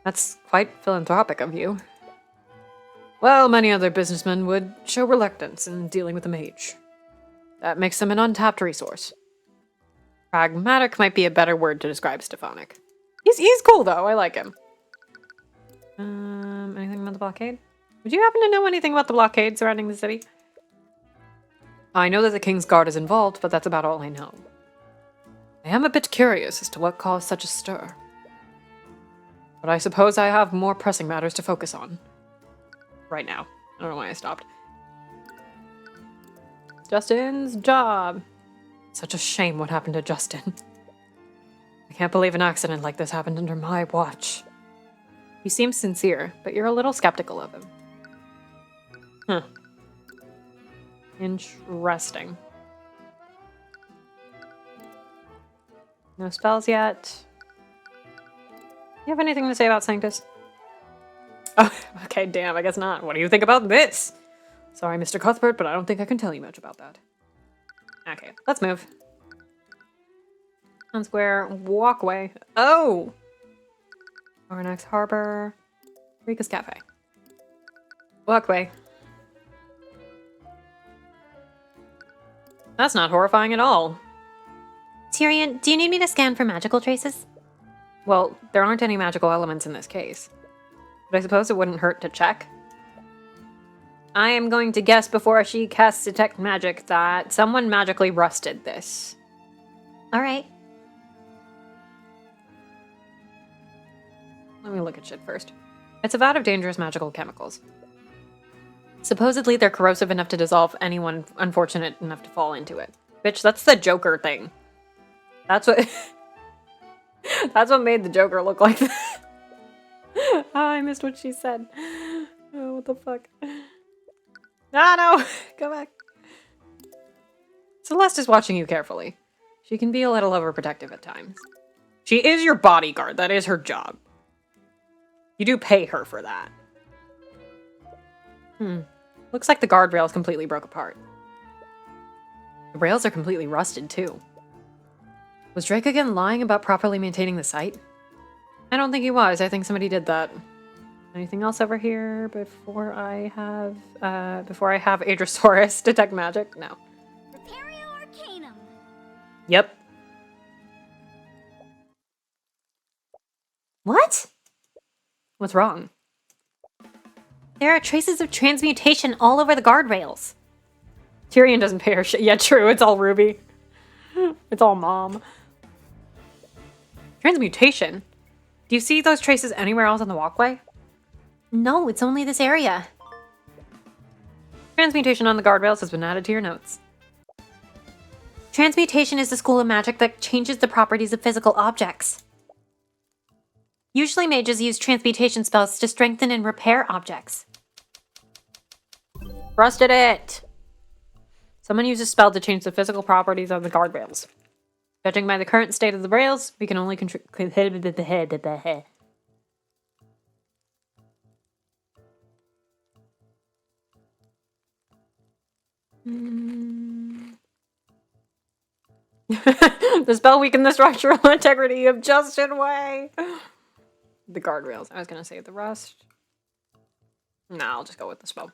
That's quite philanthropic of you. Well, many other businessmen would show reluctance in dealing with a mage. That makes them an untapped resource. Pragmatic might be a better word to describe Stefanik. He's cool, though. I like him. Anything about the blockade? Would you happen to know anything about the blockade surrounding the city? I know that the King's Guard is involved, but that's about all I know. I am a bit curious as to what caused such a stir. But I suppose I have more pressing matters to focus on. Right now. I don't know why I stopped. Justin's job. Such a shame what happened to Justin. I can't believe an accident like this happened under my watch. He seems sincere, but you're a little skeptical of him. Huh. Interesting. No spells yet. You have anything to say about Sanctus? Oh, okay, damn, I guess not. What do you think about this? Sorry, Mr. Cuthbert, but I don't think I can tell you much about that. Okay, let's move. Town Square, walkway. Oh! Ornax Harbor, Rika's Cafe. Walkway. That's not horrifying at all. Tyrion, do you need me to scan for magical traces? Well, there aren't any magical elements in this case. But I suppose it wouldn't hurt to check. I am going to guess before she casts Detect Magic that someone magically rusted this. Alright. Let me look at shit first. It's a vat of dangerous magical chemicals. Supposedly they're corrosive enough to dissolve anyone unfortunate enough to fall into it. Bitch, that's the Joker thing. That's what... that's what made the Joker look like that. Oh, I missed what she said. Oh, what the fuck? Ah, no! Go back. Celeste is watching you carefully. She can be a little overprotective at times. She is your bodyguard. That is her job. You do pay her for that. Looks like the guardrails completely broke apart. The rails are completely rusted, too. Was Drake again lying about properly maintaining the site? I don't think he was. I think somebody did that. Anything else over here before I have Adrosaurus detect magic? No. Repario Arcanum. Yep. What? What's wrong? There are traces of transmutation all over the guardrails. Tyrion doesn't pay her shit. Yeah, true. It's all Ruby. It's all Mom. Transmutation? Do you see those traces anywhere else on the walkway? No, it's only this area. Transmutation on the guardrails has been added to your notes. Transmutation is the school of magic that changes the properties of physical objects. Usually mages use transmutation spells to strengthen and repair objects. Rusted it! Someone used a spell to change the physical properties of the guardrails. Judging by the current state of the rails, we can only the spell weakened the structural integrity of Justin Way. The guardrails. I was gonna say the rust. Nah, I'll just go with the spell.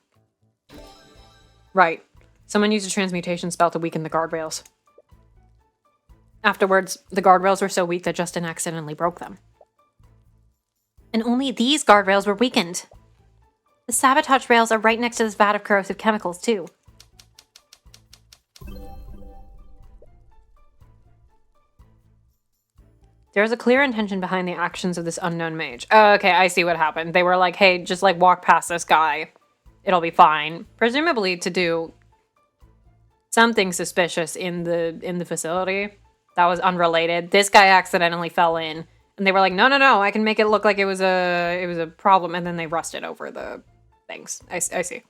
Right. Someone used a transmutation spell to weaken the guardrails. Afterwards, the guardrails were so weak that Justin accidentally broke them. And only these guardrails were weakened. The sabotage rails are right next to this vat of corrosive chemicals, too. There's a clear intention behind the actions of this unknown mage. Oh, okay, I see what happened. They were like, hey, just like walk past this guy. It'll be fine. Presumably to do something suspicious in the facility that was unrelated. This guy accidentally fell in, and they were like, no, I can make it look like it was a problem, and then they rusted over the things. I see.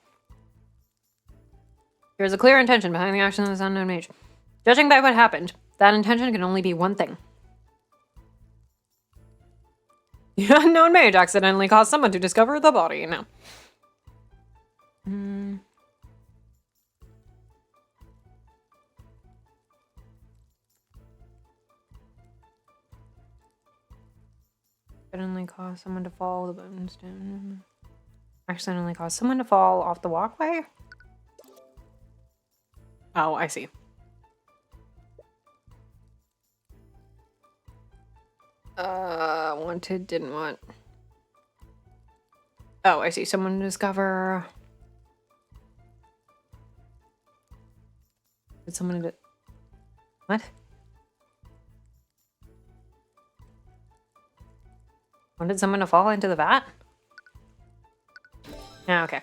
There's a clear intention behind the actions of this unknown mage. Judging by what happened, that intention can only be one thing. The unknown mage accidentally caused someone to discover the body. No. Accidentally caused someone to fall. Accidentally caused someone to fall off the walkway? Oh, I see. Wanted, didn't want. Oh, I see. Someone to discover. Did someone do... What? Wanted someone to fall into the vat? Yeah, okay.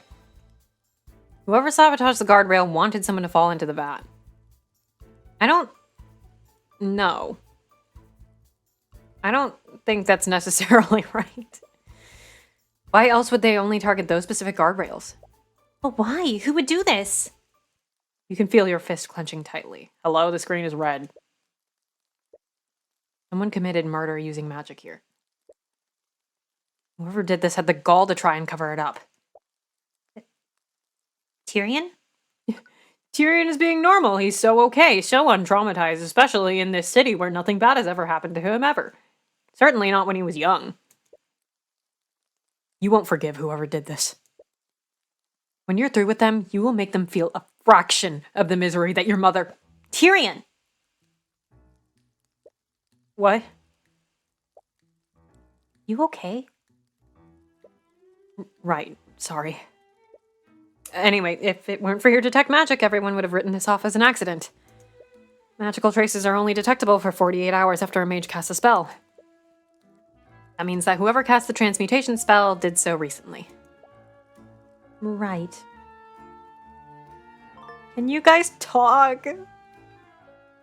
Whoever sabotaged the guardrail wanted someone to fall into the vat. I don't know. I don't think that's necessarily right. Why else would they only target those specific guardrails? But why? Who would do this? You can feel your fist clenching tightly. Hello, the screen is red. Someone committed murder using magic here. Whoever did this had the gall to try and cover it up. Tyrion? Tyrion is being normal. He's so okay, so untraumatized, especially in this city where nothing bad has ever happened to him ever. Certainly not when he was young. You won't forgive whoever did this. When you're through with them, you will make them feel a fraction of the misery that your mother... Tyrion! What? You okay? Right, sorry. Anyway, if it weren't for your detect magic, everyone would have written this off as an accident. Magical traces are only detectable for 48 hours after a mage casts a spell. That means that whoever cast the transmutation spell did so recently. Right. Can you guys talk?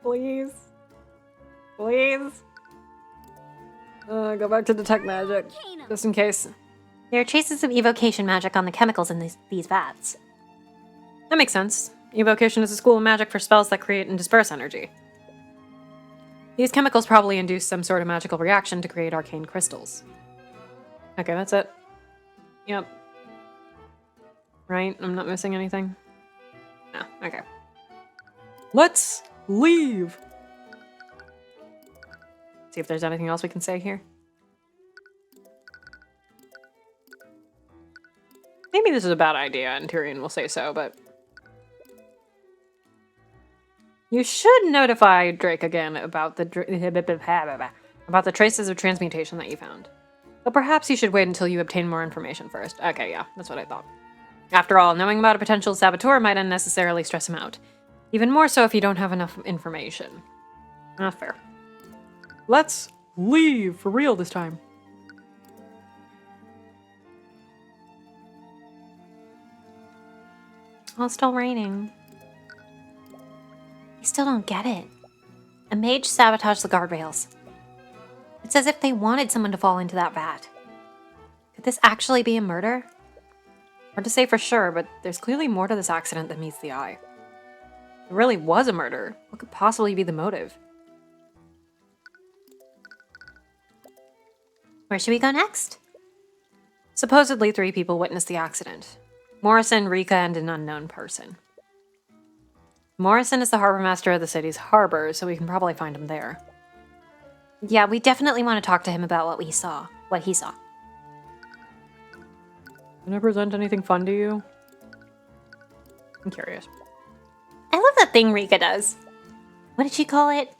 Please? Please? Go back to detect magic, Arcanum. just in case. There are traces of evocation magic on the chemicals in these vats. That makes sense. Evocation is a school of magic for spells that create and disperse energy. These chemicals probably induce some sort of magical reaction to create arcane crystals. Okay, that's it. Yep. Right? I'm not missing anything? No, okay. Let's leave! See if there's anything else we can say here. Maybe this is a bad idea, and Tyrion will say so, but... You should notify Drake again about the traces of transmutation that you found. But perhaps you should wait until you obtain more information first. Okay, yeah, that's what I thought. After all, knowing about a potential saboteur might unnecessarily stress him out. Even more so if you don't have enough information. Not fair. Let's leave for real this time. Oh, it's still raining. I still don't get it. A mage sabotaged the guardrails. It's as if they wanted someone to fall into that vat. Could this actually be a murder? Hard to say for sure, but there's clearly more to this accident than meets the eye. If it really was a murder, what could possibly be the motive? Where should we go next? Supposedly 3 people witnessed the accident. Morrison, Rika, and an unknown person. Morrison is the harbor master of the city's harbor, so we can probably find him there. Yeah, we definitely want to talk to him about what he saw. Can I present anything fun to you? I'm curious. I love that thing Rika does. What did she call it?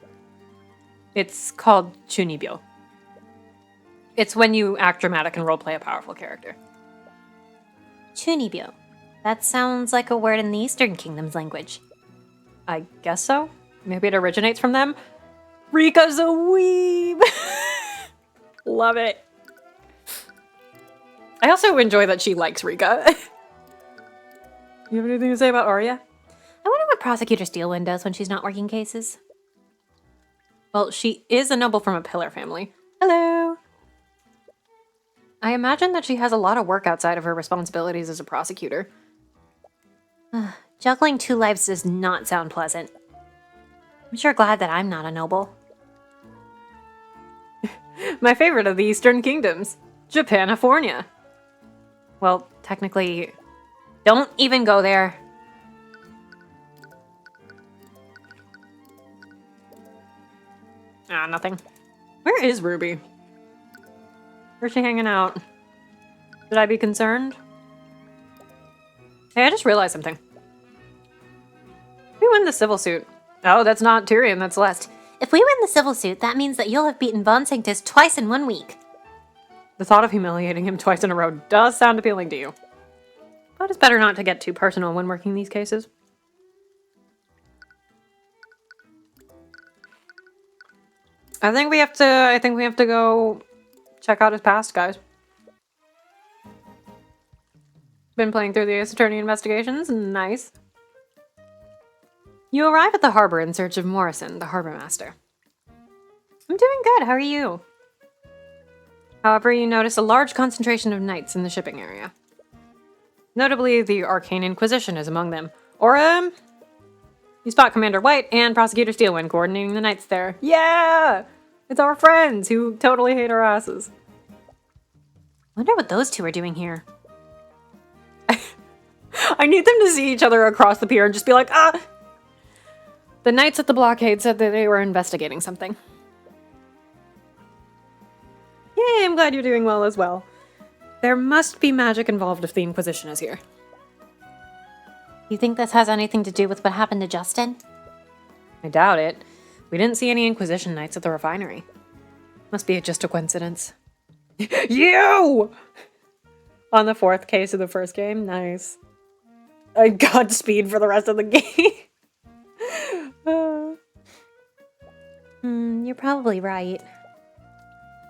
It's called chunibyo. It's when you act dramatic and roleplay a powerful character. Chunibyo. That sounds like a word in the Eastern Kingdom's language. I guess so. Maybe it originates from them. Rika's a weeb! Love it. I also enjoy that she likes Rika. You have anything to say about Arya? I wonder what Prosecutor Steelwind does when she's not working cases. Well, she is a noble from a pillar family. Hello! I imagine that she has a lot of work outside of her responsibilities as a prosecutor. Juggling 2 lives does not sound pleasant. I'm sure glad that I'm not a noble. My favorite of the Eastern Kingdoms, Japanifornia. Well, technically, Don't even go there. nothing. Where is Ruby? Where's she hanging out? Should I be concerned? Hey, I just realized something. We win the civil suit. Oh, that's not Tyrion, that's Celeste. If we win the civil suit, that means that you'll have beaten Von Sanctus twice in 1 week. The thought of humiliating him twice in a row does sound appealing to you. But it's better not to get too personal when working these cases. I think we have to go check out his past, guys. Been playing through the Ace Attorney investigations. Nice. You arrive at the harbor in search of Morrison, the harbor master. I'm doing good. How are you? However, you notice a large concentration of knights in the shipping area. Notably, the Arcane Inquisition is among them. Or, you spot Commander White and Prosecutor Steelwind coordinating the knights there. Yeah! It's our friends who totally hate our asses. Wonder what those two are doing here. I need them to see each other across the pier and just be like, ah! The knights at the blockade said that they were investigating something. Yay, I'm glad you're doing well as well. There must be magic involved if the Inquisition is here. You think this has anything to do with what happened to Justin? I doubt it. We didn't see any Inquisition knights at the refinery. Must be just a coincidence. You! On the 4th case of the first game? Nice. Godspeed for the rest of the game. You're probably right.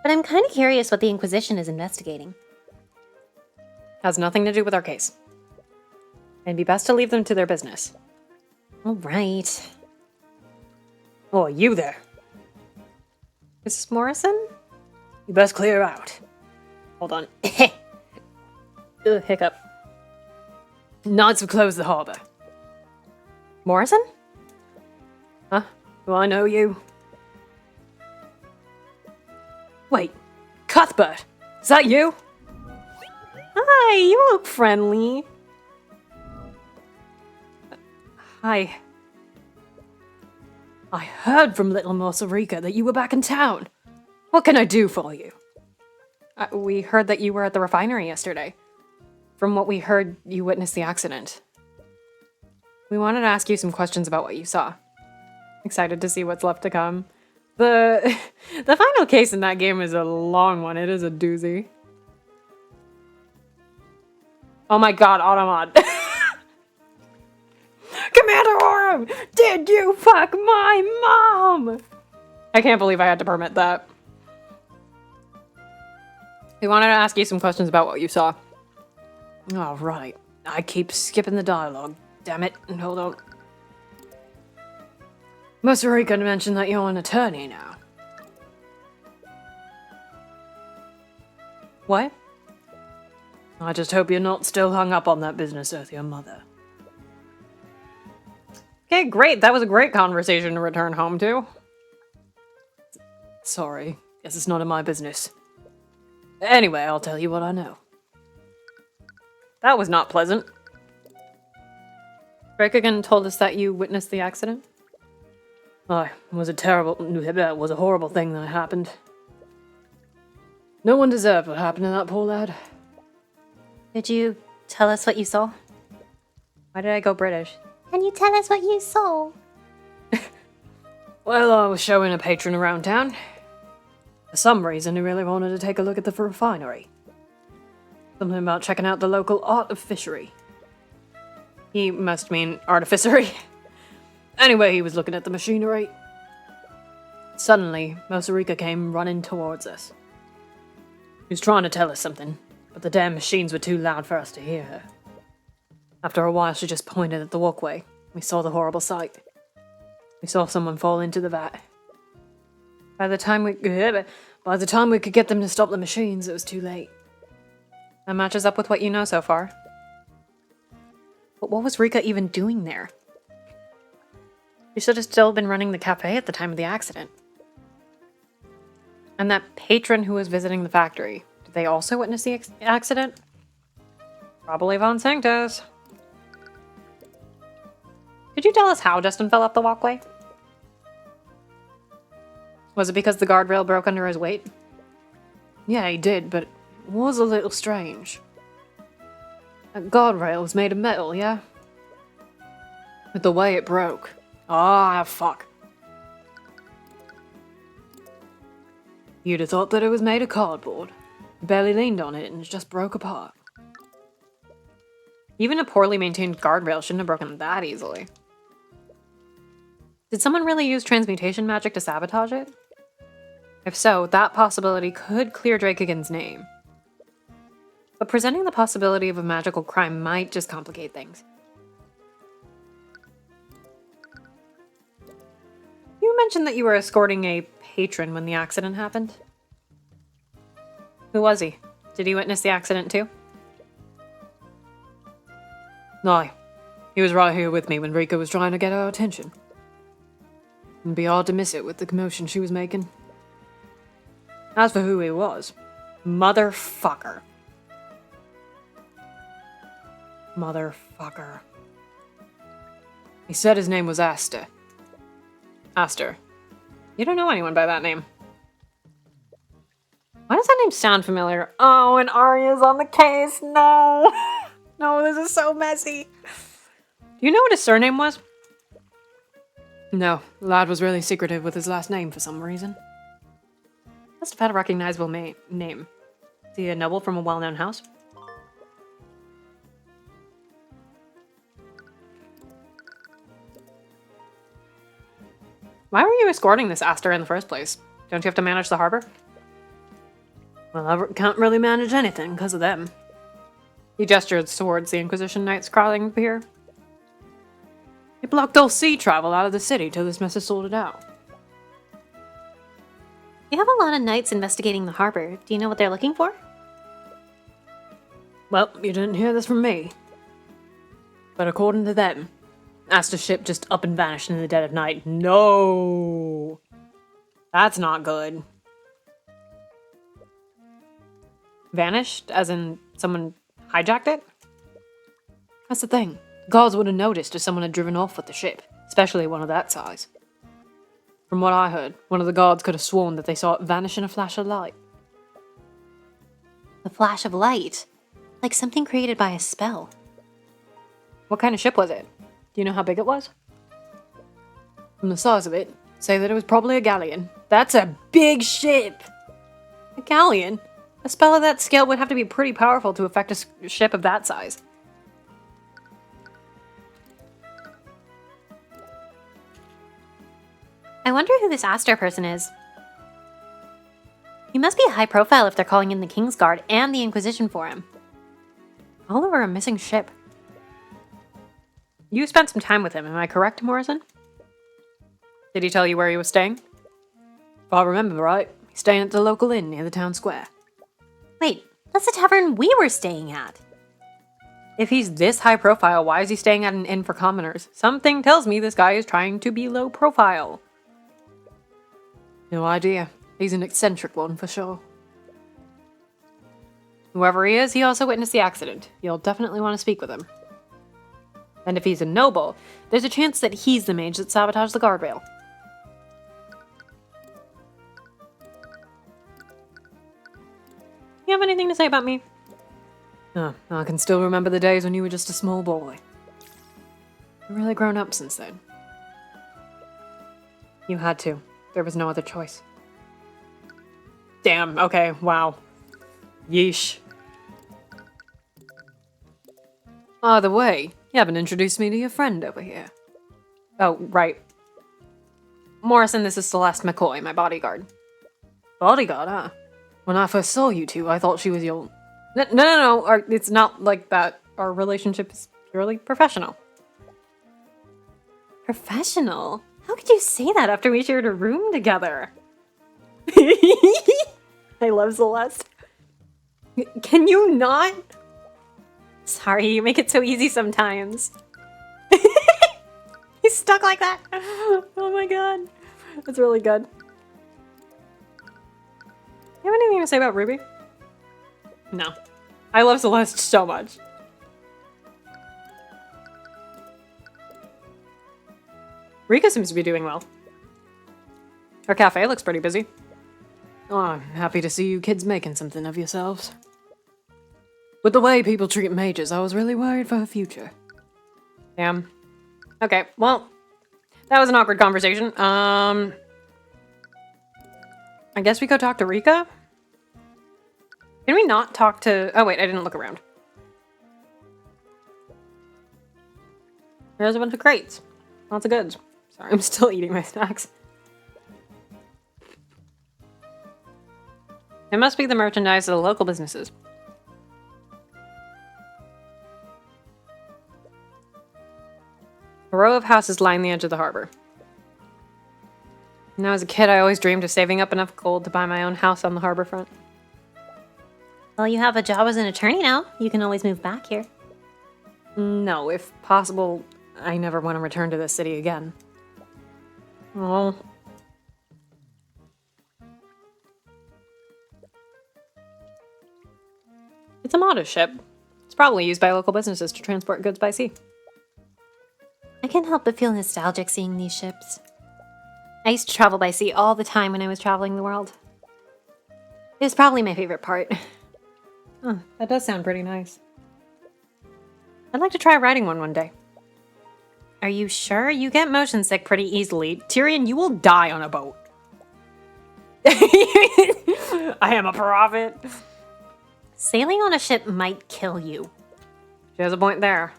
But I'm kind of curious what the Inquisition is investigating. Has nothing to do with our case. It'd be best to leave them to their business. All right. Oh, you there. Mrs. Morrison? You best clear out. Hold on. Hiccup. Knights have closed the harbor. Morrison? Huh? Do I know you? Wait, Cuthbert! Is that you? Hi, you look friendly. Hi. I heard from little Morsarica that you were back in town. What can I do for you? We heard that you were at the refinery yesterday. From what we heard, you witnessed the accident. We wanted to ask you some questions about what you saw. Excited to see what's left to come. The final case in that game is a long one. It is a doozy. Oh my god, Automod. Commander Orem! Did you fuck my mom? I can't believe I had to permit that. We wanted to ask you some questions about what you saw. All right. I keep skipping the dialogue. Damn it. Hold on. Morsarica mentioned that you're an attorney now. What? I just hope you're not still hung up on that business with your mother. Okay, great. That was a great conversation to return home to. Sorry. Guess it's none of my business. Anyway, I'll tell you what I know. That was not pleasant. Reikagan told us that you witnessed the accident. Oh, it was a horrible thing that happened. No one deserved what happened to that poor lad. Did you tell us what you saw? Why did I go British? Can you tell us what you saw? Well, I was showing a patron around town. For some reason, he really wanted to take a look at the refinery. Something about checking out the local art of fishery. He must mean artificery. Anyway, he was looking at the machinery. Suddenly, Morsarica came running towards us. She was trying to tell us something, but the damn machines were too loud for us to hear her. After a while, she just pointed at the walkway. We saw the horrible sight. We saw someone fall into the vat. By the time we could get them to stop the machines, it was too late. That matches up with what you know so far. But what was Rika even doing there? She should have still been running the cafe at the time of the accident. And that patron who was visiting the factory, did they also witness the accident? Probably Von Sanctus. Could you tell us how Justin fell off the walkway? Was it because the guardrail broke under his weight? Yeah, he did, but it was a little strange. That guardrail was made of metal, yeah? But the way it broke. Ah, fuck. You'd have thought that it was made of cardboard. You barely leaned on it and it just broke apart. Even a poorly maintained guardrail shouldn't have broken that easily. Did someone really use transmutation magic to sabotage it? If so, that possibility could clear Drakegan's name. But presenting the possibility of a magical crime might just complicate things. You mentioned that you were escorting a patron when the accident happened. Who was he? Did he witness the accident too? No. He was right here with me when Rika was trying to get our attention. It'd be hard to miss it with the commotion she was making. As for who he was, motherfucker. Motherfucker. He said his name was Aster. Aster. You don't know anyone by that name. Why does that name sound familiar? Oh, and Arya's on the case. No. No, this is so messy. Do you know what his surname was? No, the lad was really secretive with his last name for some reason. Must have had a recognizable name. Is he a noble from a well-known house? Why were you escorting this Aster in the first place? Don't you have to manage the harbor? Well, I can't really manage anything because of them. He gestured towards the Inquisition Knights crawling up here. He blocked all sea travel out of the city till this mess is sorted out. You have a lot of knights investigating the harbor. Do you know what they're looking for? Well, you didn't hear this from me. But according to them, Aster's ship just up and vanished in the dead of night. No! That's not good. Vanished? As in someone hijacked it? That's the thing. Guards would have noticed if someone had driven off with the ship, especially one of that size. From what I heard, one of the guards could have sworn that they saw it vanish in a flash of light. A flash of light? Like something created by a spell. What kind of ship was it? Do you know how big it was? From the size of it, say that it was probably a galleon. That's a big ship! A galleon? A spell of that scale would have to be pretty powerful to affect a ship of that size. I wonder who this Aster person is. He must be high profile if they're calling in the King's Guard and the Inquisition for him. All over a missing ship. You spent some time with him, am I correct, Morrison? Did he tell you where he was staying? If I remember right, he's staying at the local inn near the town square. Wait, that's the tavern we were staying at. If he's this high profile, why is he staying at an inn for commoners? Something tells me this guy is trying to be low profile. No idea. He's an eccentric one for sure. Whoever he is, he also witnessed the accident. You'll definitely want to speak with him. And if he's a noble, there's a chance that he's the mage that sabotaged the guardrail. You have anything to say about me? Oh, I can still remember the days when you were just a small boy. You've really grown up since then. You had to. There was no other choice. Damn, okay, wow. Yeesh. By the way, you haven't introduced me to your friend over here. Oh, right. Morrison, this is Celeste McCoy, my bodyguard. Bodyguard, huh? When I first saw you two, I thought she was your... No. It's not like that. Our relationship is purely professional. Professional? How could you say that after we shared a room together? I love Celeste. Can you not? Sorry, you make it so easy sometimes. He's stuck like that. Oh my god. That's really good. You have anything to say about Ruby? No. I love Celeste so much. Rika seems to be doing well. Our cafe looks pretty busy. Oh, I'm happy to see you kids making something of yourselves. With the way people treat mages, I was really worried for her future. Damn. Okay, well, that was an awkward conversation. I guess we go talk to Rika? Can we not talk to... Oh wait, I didn't look around. There's a bunch of crates. Lots of goods. Sorry, I'm still eating my snacks. It must be the merchandise of the local businesses. A row of houses line the edge of the harbor. When I was a kid, I always dreamed of saving up enough gold to buy my own house on the harbor front. Well, you have a job as an attorney now. You can always move back here. No, if possible, I never want to return to this city again. Oh. It's a modest ship. It's probably used by local businesses to transport goods by sea. I can't help but feel nostalgic seeing these ships. I used to travel by sea all the time when I was traveling the world. It was probably my favorite part. Oh, that does sound pretty nice. I'd like to try riding one day. Are you sure? You get motion sick pretty easily. Tyrion, you will die on a boat. I am a prophet. Sailing on a ship might kill you. She has a point there.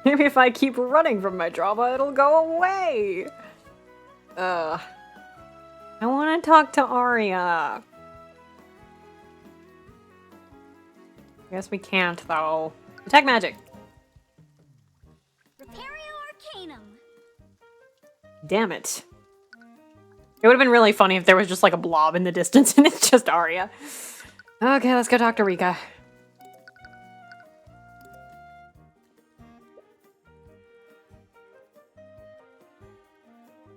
Maybe if I keep running from my trauma, it'll go away. I want to talk to Arya. Guess we can't, though. Detect magic. Repario Arcanum. Damn it. It would have been really funny if there was just like a blob in the distance and it's just Arya. Okay, let's go talk to Rika.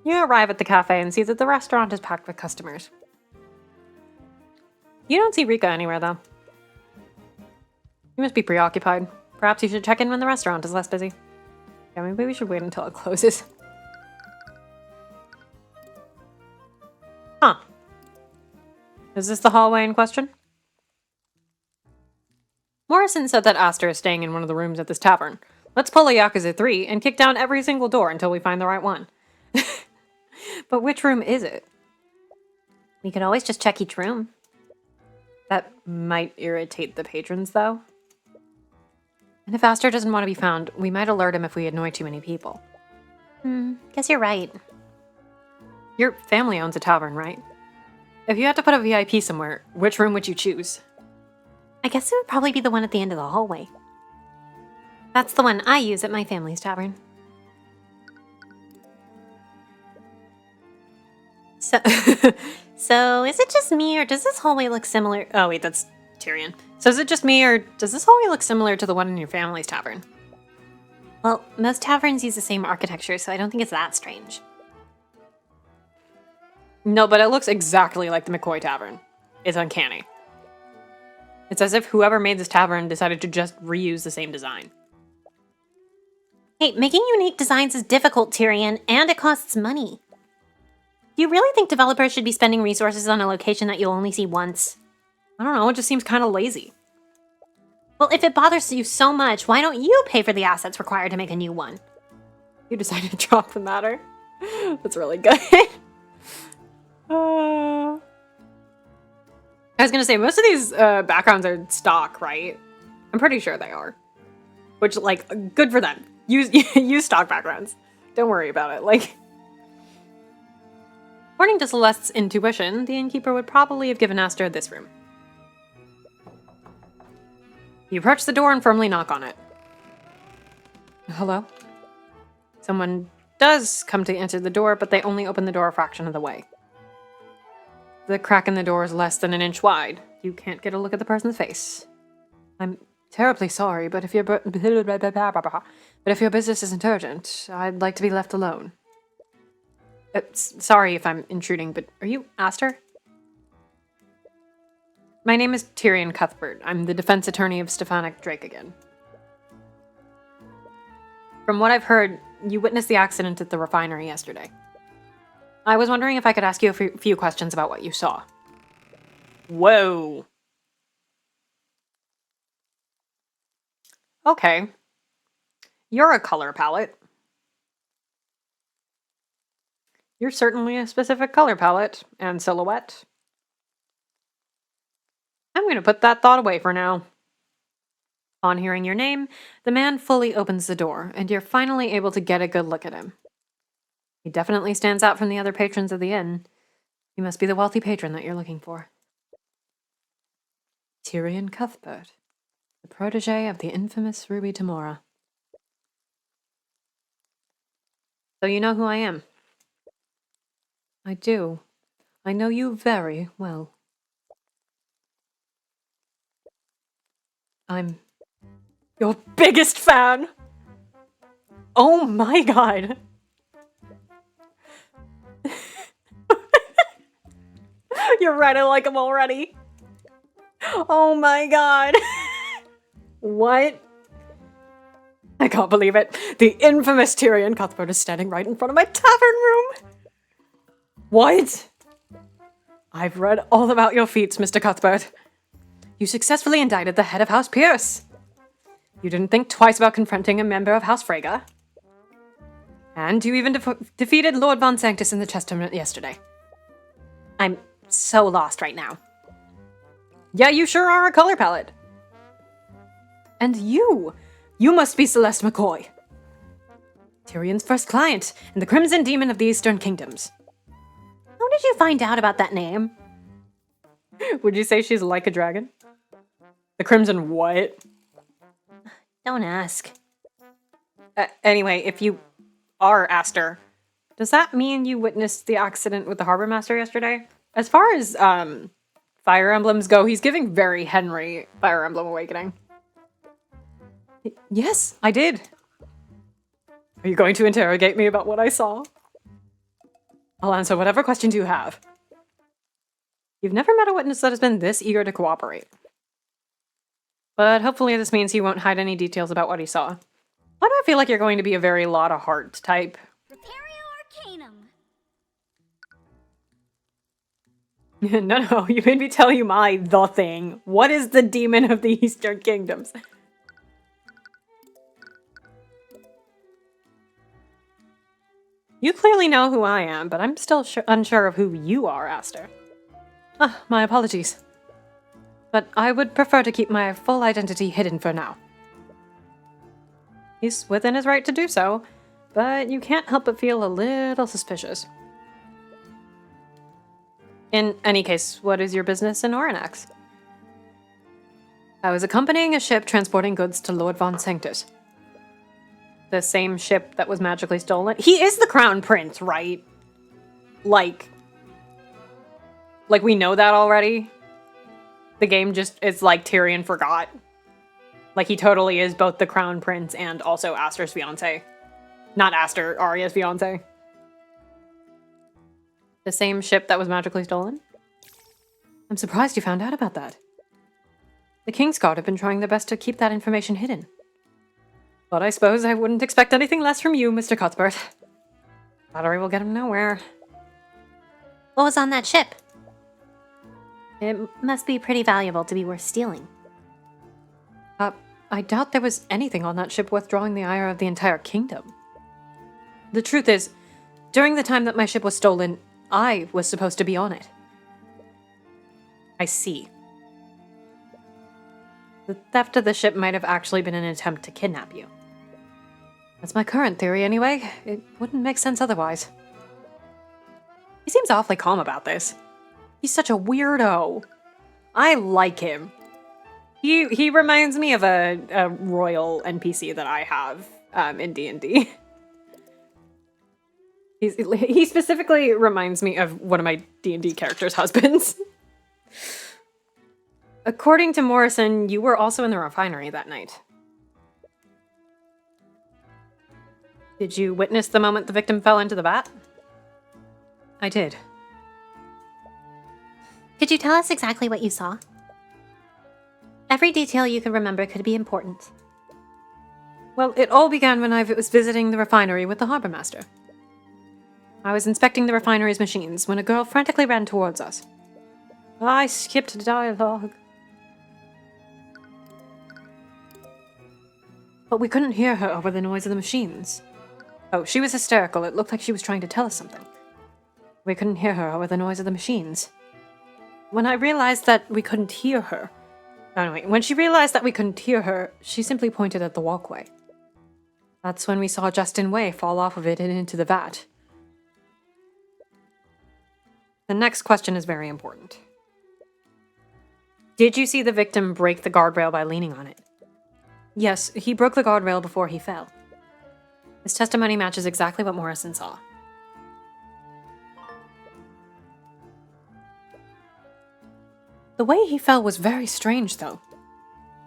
You arrive at the cafe and see that the restaurant is packed with customers. You don't see Rika anywhere, though. You must be preoccupied. Perhaps you should check in when the restaurant is less busy. Yeah, maybe we should wait until it closes. Huh. Is this the hallway in question? Morrison said that Aster is staying in one of the rooms at this tavern. Let's pull a Yakuza 3 and kick down every single door until we find the right one. But which room is it? We could always just check each room. That might irritate the patrons, though. And if Aster doesn't want to be found, we might alert him if we annoy too many people. Guess you're right. Your family owns a tavern, right? If you had to put a VIP somewhere, which room would you choose? I guess it would probably be the one at the end of the hallway. That's the one I use at my family's tavern. So is it just me, or does this hallway look similar? Oh wait, that's Tyrion. So is it just me, or does this hallway look similar to the one in your family's tavern? Well, most taverns use the same architecture, so I don't think it's that strange. No, but it looks exactly like the McCoy Tavern. It's uncanny. It's as if whoever made this tavern decided to just reuse the same design. Hey, making unique designs is difficult, Tyrion, and it costs money. Do you really think developers should be spending resources on a location that you'll only see once? I don't know, it just seems kind of lazy. Well, if it bothers you so much, why don't you pay for the assets required to make a new one? You decided to drop the matter? That's really good. I was gonna say, most of these backgrounds are stock, right? I'm pretty sure they are. Which, like, good for them. Use stock backgrounds. Don't worry about it. Like, according to Celeste's intuition, the innkeeper would probably have given Aster this room. You approach the door and firmly knock on it. Hello? Someone does come to answer the door, but they only open the door a fraction of the way. The crack in the door is less than an inch wide. You can't get a look at the person's face. I'm terribly sorry, but if your business isn't urgent, I'd like to be left alone. Sorry if I'm intruding, but are you Aster? My name is Tyrion Cuthbert. I'm the defense attorney of Stefanik Drake again. From what I've heard, you witnessed the accident at the refinery yesterday. I was wondering if I could ask you a few questions about what you saw. Whoa. Okay. You're a color palette. You're certainly a specific color palette and silhouette. I'm going to put that thought away for now. On hearing your name, the man fully opens the door, and you're finally able to get a good look at him. He definitely stands out from the other patrons of the inn. He must be the wealthy patron that you're looking for. Tyrion Cuthbert, the protege of the infamous Ruby Tamora. So you know who I am? I do. I know you very well. I'm your biggest fan! Oh my god! You're right, I like him already. Oh my god. What? I can't believe it. The infamous Tyrion Cuthbert is standing right in front of my tavern room. What? I've read all about your feats, Mr. Cuthbert. You successfully indicted the head of House Pierce. You didn't think twice about confronting a member of House Freyga. And you even defeated Lord Von Sanctus in the chess tournament yesterday. I'm so lost right now. Yeah, you sure are a color palette. And you must be Celeste McCoy. Tyrion's first client and the Crimson Demon of the Eastern Kingdoms. How did you find out about that name? Would you say she's like a dragon? The Crimson what? Don't ask. Anyway, if you are Aster, does that mean you witnessed the accident with the Harbor Master yesterday? As far as Fire Emblems go, he's giving very Henry Fire Emblem Awakening. Yes, I did. Are you going to interrogate me about what I saw? I'll answer whatever questions you have. You've never met a witness that has been this eager to cooperate. But hopefully this means he won't hide any details about what he saw. Why do I feel like you're going to be a very lot of heart type? Prepario Arcanum. No, you made me tell you the thing. What is the demon of the Eastern Kingdoms? You clearly know who I am, but I'm still unsure of who you are, Aster. Ah, my apologies. But I would prefer to keep my full identity hidden for now. He's within his right to do so, but you can't help but feel a little suspicious. In any case, what is your business in Oranax? I was accompanying a ship transporting goods to Lord Von Sanctus. The same ship that was magically stolen? He is the Crown Prince, right? Like we know that already? The game just is like Tyrion forgot. Like he totally is both the Crown Prince and also Aster's fiance. Not Aster, Arya's fiance. The same ship that was magically stolen? I'm surprised you found out about that. The Kingsguard have been trying their best to keep that information hidden. But I suppose I wouldn't expect anything less from you, Mr. Cuthbert. Flattery will get him nowhere. What was on that ship? It must be pretty valuable to be worth stealing. I doubt there was anything on that ship worth drawing the ire of the entire kingdom. The truth is, during the time that my ship was stolen, I was supposed to be on it. I see. The theft of the ship might have actually been an attempt to kidnap you. That's my current theory anyway. It wouldn't make sense otherwise. He seems awfully calm about this. He's such a weirdo. I like him. He reminds me of a royal NPC that I have in D&D. He specifically reminds me of one of my D&D characters' husbands. According to Morrison, you were also in the refinery that night. Did you witness the moment the victim fell into the vat? I did. Could you tell us exactly what you saw? Every detail you could remember could be important. Well, it all began when I was visiting the refinery with the harbor master. I was inspecting the refinery's machines when a girl frantically ran towards us. I skipped dialogue. But we couldn't hear her over the noise of the machines. Oh, she was hysterical. It looked like she was trying to tell us something. We couldn't hear her over the noise of the machines. When I realized that we couldn't hear her... when she realized that we couldn't hear her, she simply pointed at the walkway. That's when we saw Justin Way fall off of it and into the vat. The next question is very important. Did you see the victim break the guardrail by leaning on it? Yes, he broke the guardrail before he fell. His testimony matches exactly what Morrison saw. The way he fell was very strange, though.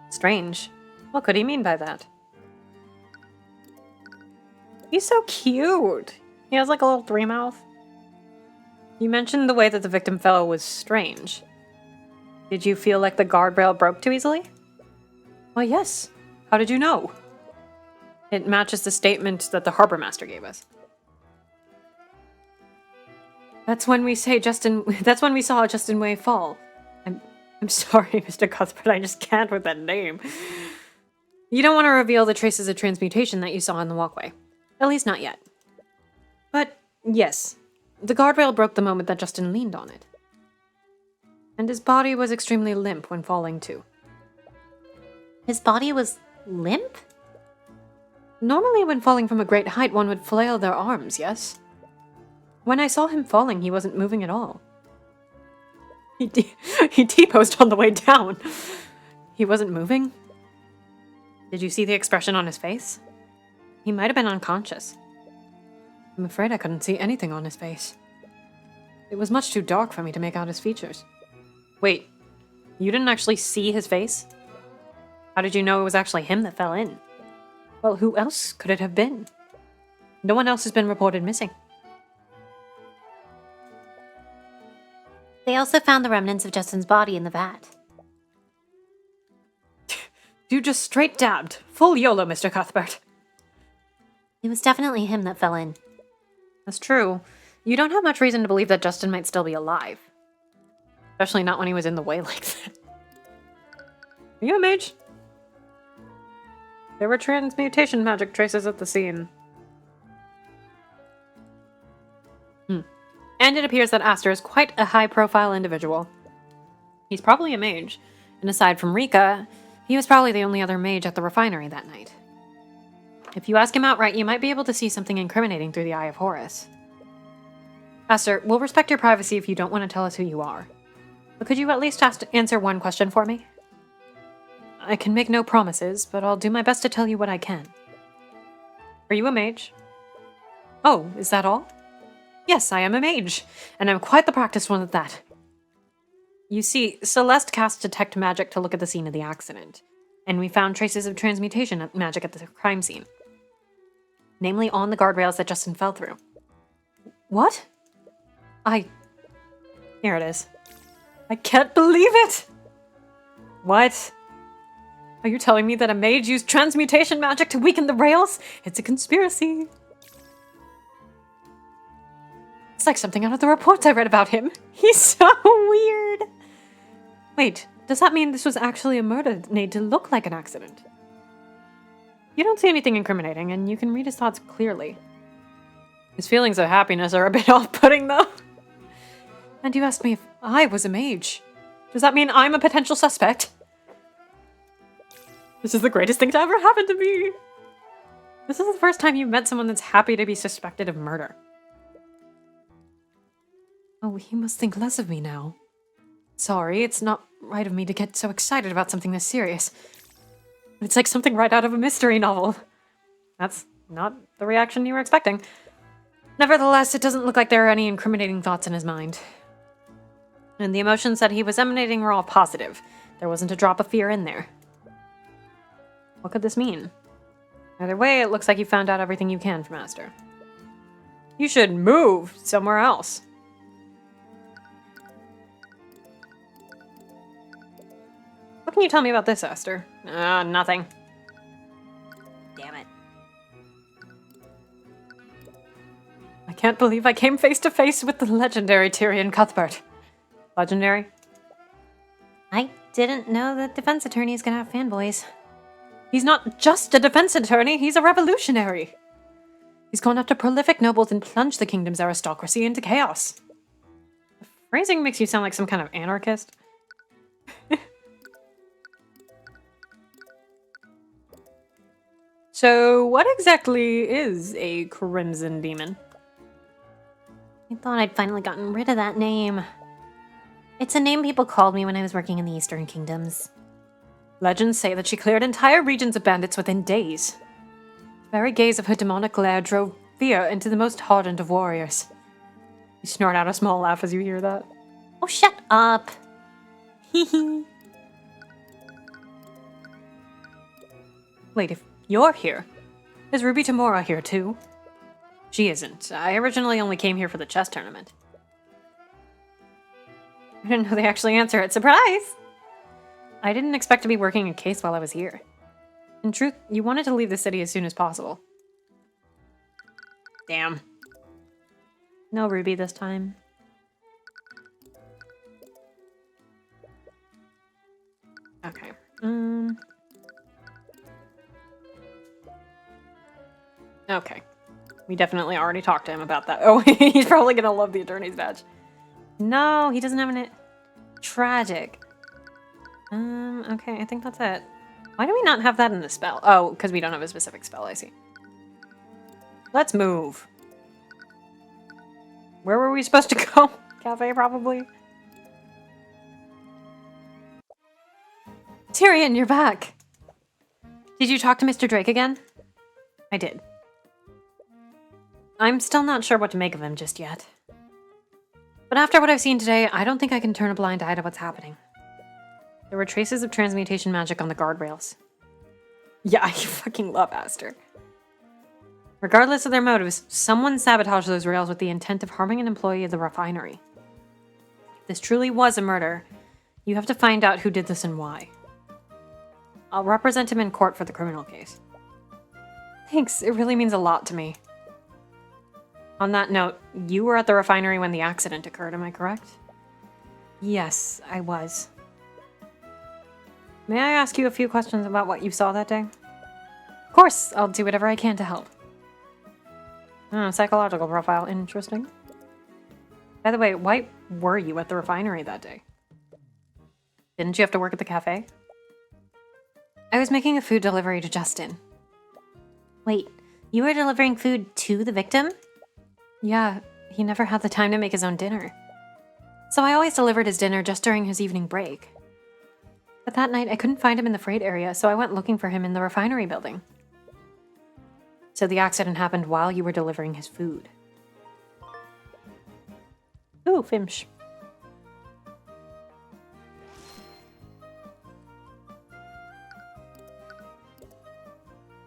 Strange? What could he mean by that? He's so cute! He has like a little three mouth. You mentioned the way that the victim fell was strange. Did you feel like the guardrail broke too easily? Why, yes. How did you know? It matches the statement that the harbor master gave us. That's when we saw Justin Way fall. I'm sorry, Mr. Cuthbert, I just can't with that name. You don't want to reveal the traces of transmutation that you saw in the walkway. At least not yet. But, yes, the guardrail broke the moment that Justin leaned on it. And his body was extremely limp when falling too. His body was limp? Normally when falling from a great height, one would flail their arms, yes? When I saw him falling, he wasn't moving at all. He T-posed on the way down. He wasn't moving? Did you see the expression on his face? He might have been unconscious. I'm afraid I couldn't see anything on his face. It was much too dark for me to make out his features. Wait, you didn't actually see his face? How did you know it was actually him that fell in? Well, who else could it have been? No one else has been reported missing. They also found the remnants of Justin's body in the vat. You just straight dabbed. Full YOLO, Mr. Cuthbert. It was definitely him that fell in. That's true. You don't have much reason to believe that Justin might still be alive. Especially not when he was in the way like that. Are you a mage? There were transmutation magic traces at the scene. And it appears that Aster is quite a high-profile individual. He's probably a mage, and aside from Rika, he was probably the only other mage at the refinery that night. If you ask him outright, you might be able to see something incriminating through the Eye of Horus. Aster, we'll respect your privacy if you don't want to tell us who you are. But could you at least answer one question for me? I can make no promises, but I'll do my best to tell you what I can. Are you a mage? Oh, is that all? Yes, I am a mage, and I'm quite the practiced one at that. You see, Celeste cast Detect Magic to look at the scene of the accident, and we found traces of transmutation magic at the crime scene. Namely on the guardrails that Justin fell through. What? Here it is. I can't believe it! What? Are you telling me that a mage used transmutation magic to weaken the rails? It's a conspiracy. It's like something out of the reports I read about him. He's so weird. Wait, does that mean this was actually a murder made to look like an accident? You don't see anything incriminating, and you can read his thoughts clearly. His feelings of happiness are a bit off-putting, though. And you asked me if I was a mage. Does that mean I'm a potential suspect? This is the greatest thing to ever happen to me. This is the first time you've met someone that's happy to be suspected of murder. Oh, he must think less of me now. Sorry, it's not right of me to get so excited about something this serious. But it's like something right out of a mystery novel. That's not the reaction you were expecting. Nevertheless, it doesn't look like there are any incriminating thoughts in his mind. And the emotions that he was emanating were all positive. There wasn't a drop of fear in there. What could this mean? Either way, it looks like you found out everything you can from Aster. You should move somewhere else. What can you tell me about this, Aster? Nothing. Damn it. I can't believe I came face to face with the legendary Tyrion Cuthbert. Legendary? I didn't know that defense attorneys could have fanboys. He's not just a defense attorney, he's a revolutionary. He's gone after prolific nobles and plunged the kingdom's aristocracy into chaos. The phrasing makes you sound like some kind of anarchist. So, what exactly is a Crimson Demon? I thought I'd finally gotten rid of that name. It's a name people called me when I was working in the Eastern Kingdoms. Legends say that she cleared entire regions of bandits within days. The very gaze of her demonic glare drove fear into the most hardened of warriors. You snort out a small laugh as you hear that. Oh, shut up. Hee. Wait, if you're here, is Ruby Tamora here too? She isn't. I originally only came here for the chess tournament. I didn't know they actually answer it. Surprise! I didn't expect to be working a case while I was here. In truth, you wanted to leave the city as soon as possible. Damn. No Ruby this time. Okay. Okay. We definitely already talked to him about that. Oh, he's probably gonna love the attorney's badge. No, he doesn't have an... Tragic. Okay, I think that's it. Why do we not have that in the spell? Oh, because we don't have a specific spell, I see. Let's move. Where were we supposed to go? Cafe, probably? Tyrion, you're back! Did you talk to Mr. Drake again? I did. I'm still not sure what to make of him just yet. But after what I've seen today, I don't think I can turn a blind eye to what's happening. There were traces of transmutation magic on the guardrails. Yeah, I fucking love Aster. Regardless of their motives, someone sabotaged those rails with the intent of harming an employee of the refinery. If this truly was a murder, you have to find out who did this and why. I'll represent him in court for the criminal case. Thanks, it really means a lot to me. On that note, you were at the refinery when the accident occurred, am I correct? Yes, I was. May I ask you a few questions about what you saw that day? Of course, I'll do whatever I can to help. Oh, psychological profile, interesting. By the way, why were you at the refinery that day? Didn't you have to work at the cafe? I was making a food delivery to Justin. Wait, you were delivering food to the victim? Yeah, he never had the time to make his own dinner. So I always delivered his dinner just during his evening break. But that night I couldn't find him in the freight area, so I went looking for him in the refinery building. So the accident happened while you were delivering his food. Ooh, Fimsh.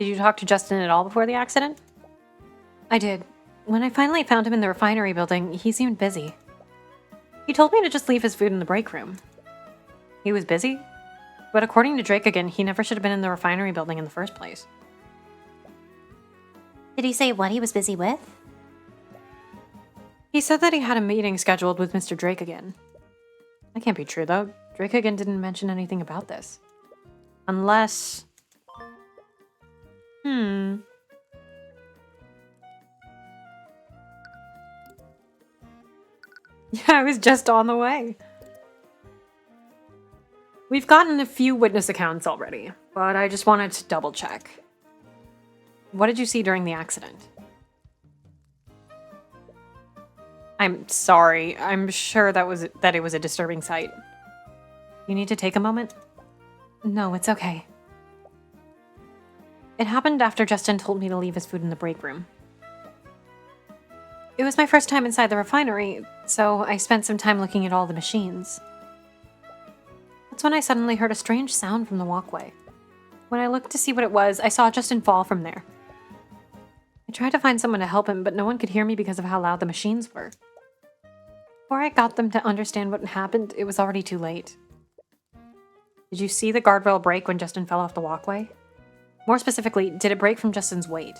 Did you talk to Justin at all before the accident? I did. When I finally found him in the refinery building, he seemed busy. He told me to just leave his food in the break room. He was busy? But according to Drake again, he never should have been in the refinery building in the first place. Did he say what he was busy with? He said that he had a meeting scheduled with Mr. Drake again. That can't be true, though. Drake again didn't mention anything about this. Unless... Yeah, I was just on the way. We've gotten a few witness accounts already, but I just wanted to double check. What did you see during the accident? I'm sorry. I'm sure that it was a disturbing sight. You need to take a moment? No, it's okay. It happened after Justin told me to leave his food in the break room. It was my first time inside the refinery, so I spent some time looking at all the machines. That's when I suddenly heard a strange sound from the walkway. When I looked to see what it was, I saw Justin fall from there. I tried to find someone to help him, but no one could hear me because of how loud the machines were. Before I got them to understand what happened, it was already too late. Did you see the guardrail break when Justin fell off the walkway? More specifically, did it break from Justin's weight?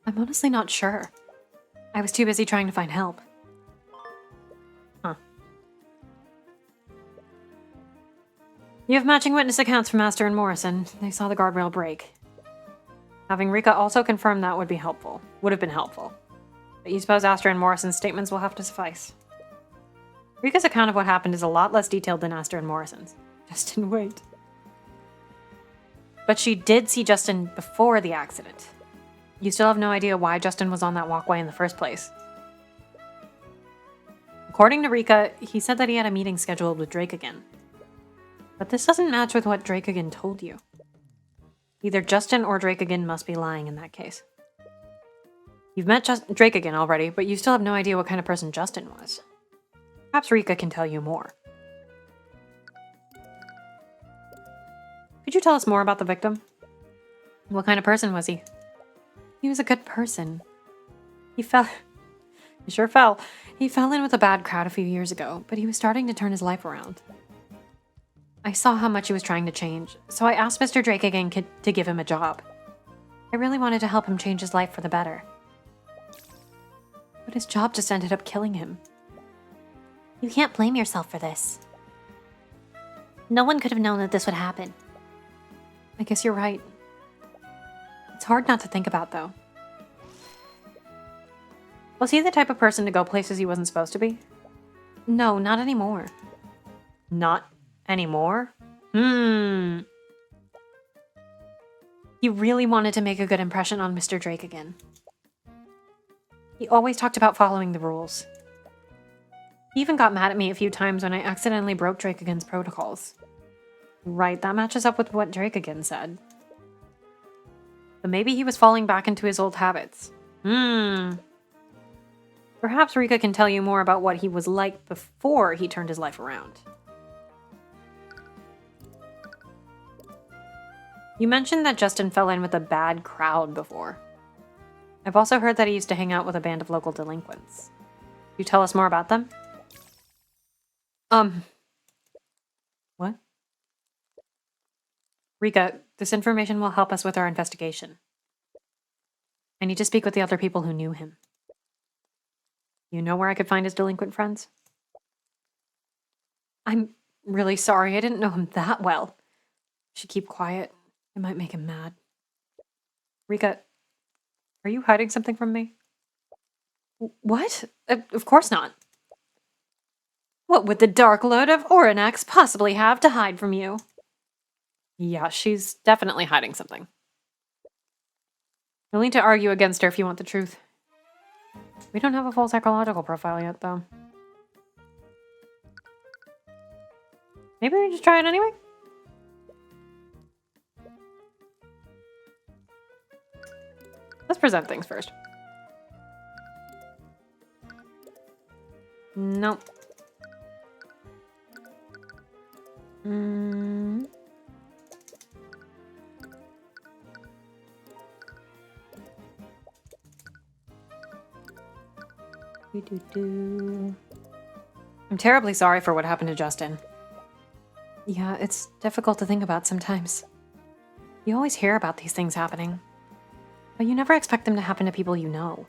I'm honestly not sure. I was too busy trying to find help. Huh. You have matching witness accounts from Aster and Morrison. They saw the guardrail break. Having Rika also confirm that would have been helpful. But you suppose Aster and Morrison's statements will have to suffice. Rika's account of what happened is a lot less detailed than Aster and Morrison's. Justin, wait. But she did see Justin before the accident. You still have no idea why Justin was on that walkway in the first place. According to Rika, he said that he had a meeting scheduled with Drake again. But this doesn't match with what Drake again told you. Either Justin or Drake again must be lying in that case. You've met Drake again already, but you still have no idea what kind of person Justin was. Perhaps Rika can tell you more. Could you tell us more about the victim? What kind of person was he? He was a good person. He sure fell. He fell in with a bad crowd a few years ago, but he was starting to turn his life around. I saw how much he was trying to change, so I asked Mr. Drake again to give him a job. I really wanted to help him change his life for the better. But his job just ended up killing him. You can't blame yourself for this. No one could have known that this would happen. I guess you're right. It's hard not to think about, though. Was he the type of person to go places he wasn't supposed to be? No, not anymore. Not anymore? He really wanted to make a good impression on Mr. Drake again. He always talked about following the rules. He even got mad at me a few times when I accidentally broke Drake again's protocols. Right, that matches up with what Drake again said. But maybe he was falling back into his old habits. Perhaps Rika can tell you more about what he was like before he turned his life around. You mentioned that Justin fell in with a bad crowd before. I've also heard that he used to hang out with a band of local delinquents. Can you tell us more about them? What? Rika, this information will help us with our investigation. I need to speak with the other people who knew him. You know where I could find his delinquent friends? I'm really sorry, I didn't know him that well. I should keep quiet. It might make him mad. Rika, are you hiding something from me? What? Of course not. What would the Dark Lord of Oranax possibly have to hide from you? Yeah, she's definitely hiding something. You'll need to argue against her if you want the truth. We don't have a full psychological profile yet, though. Maybe we just try it anyway? Let's present things first. Nope. I'm terribly sorry for what happened to Justin. Yeah, it's difficult to think about sometimes. You always hear about these things happening, but you never expect them to happen to people you know.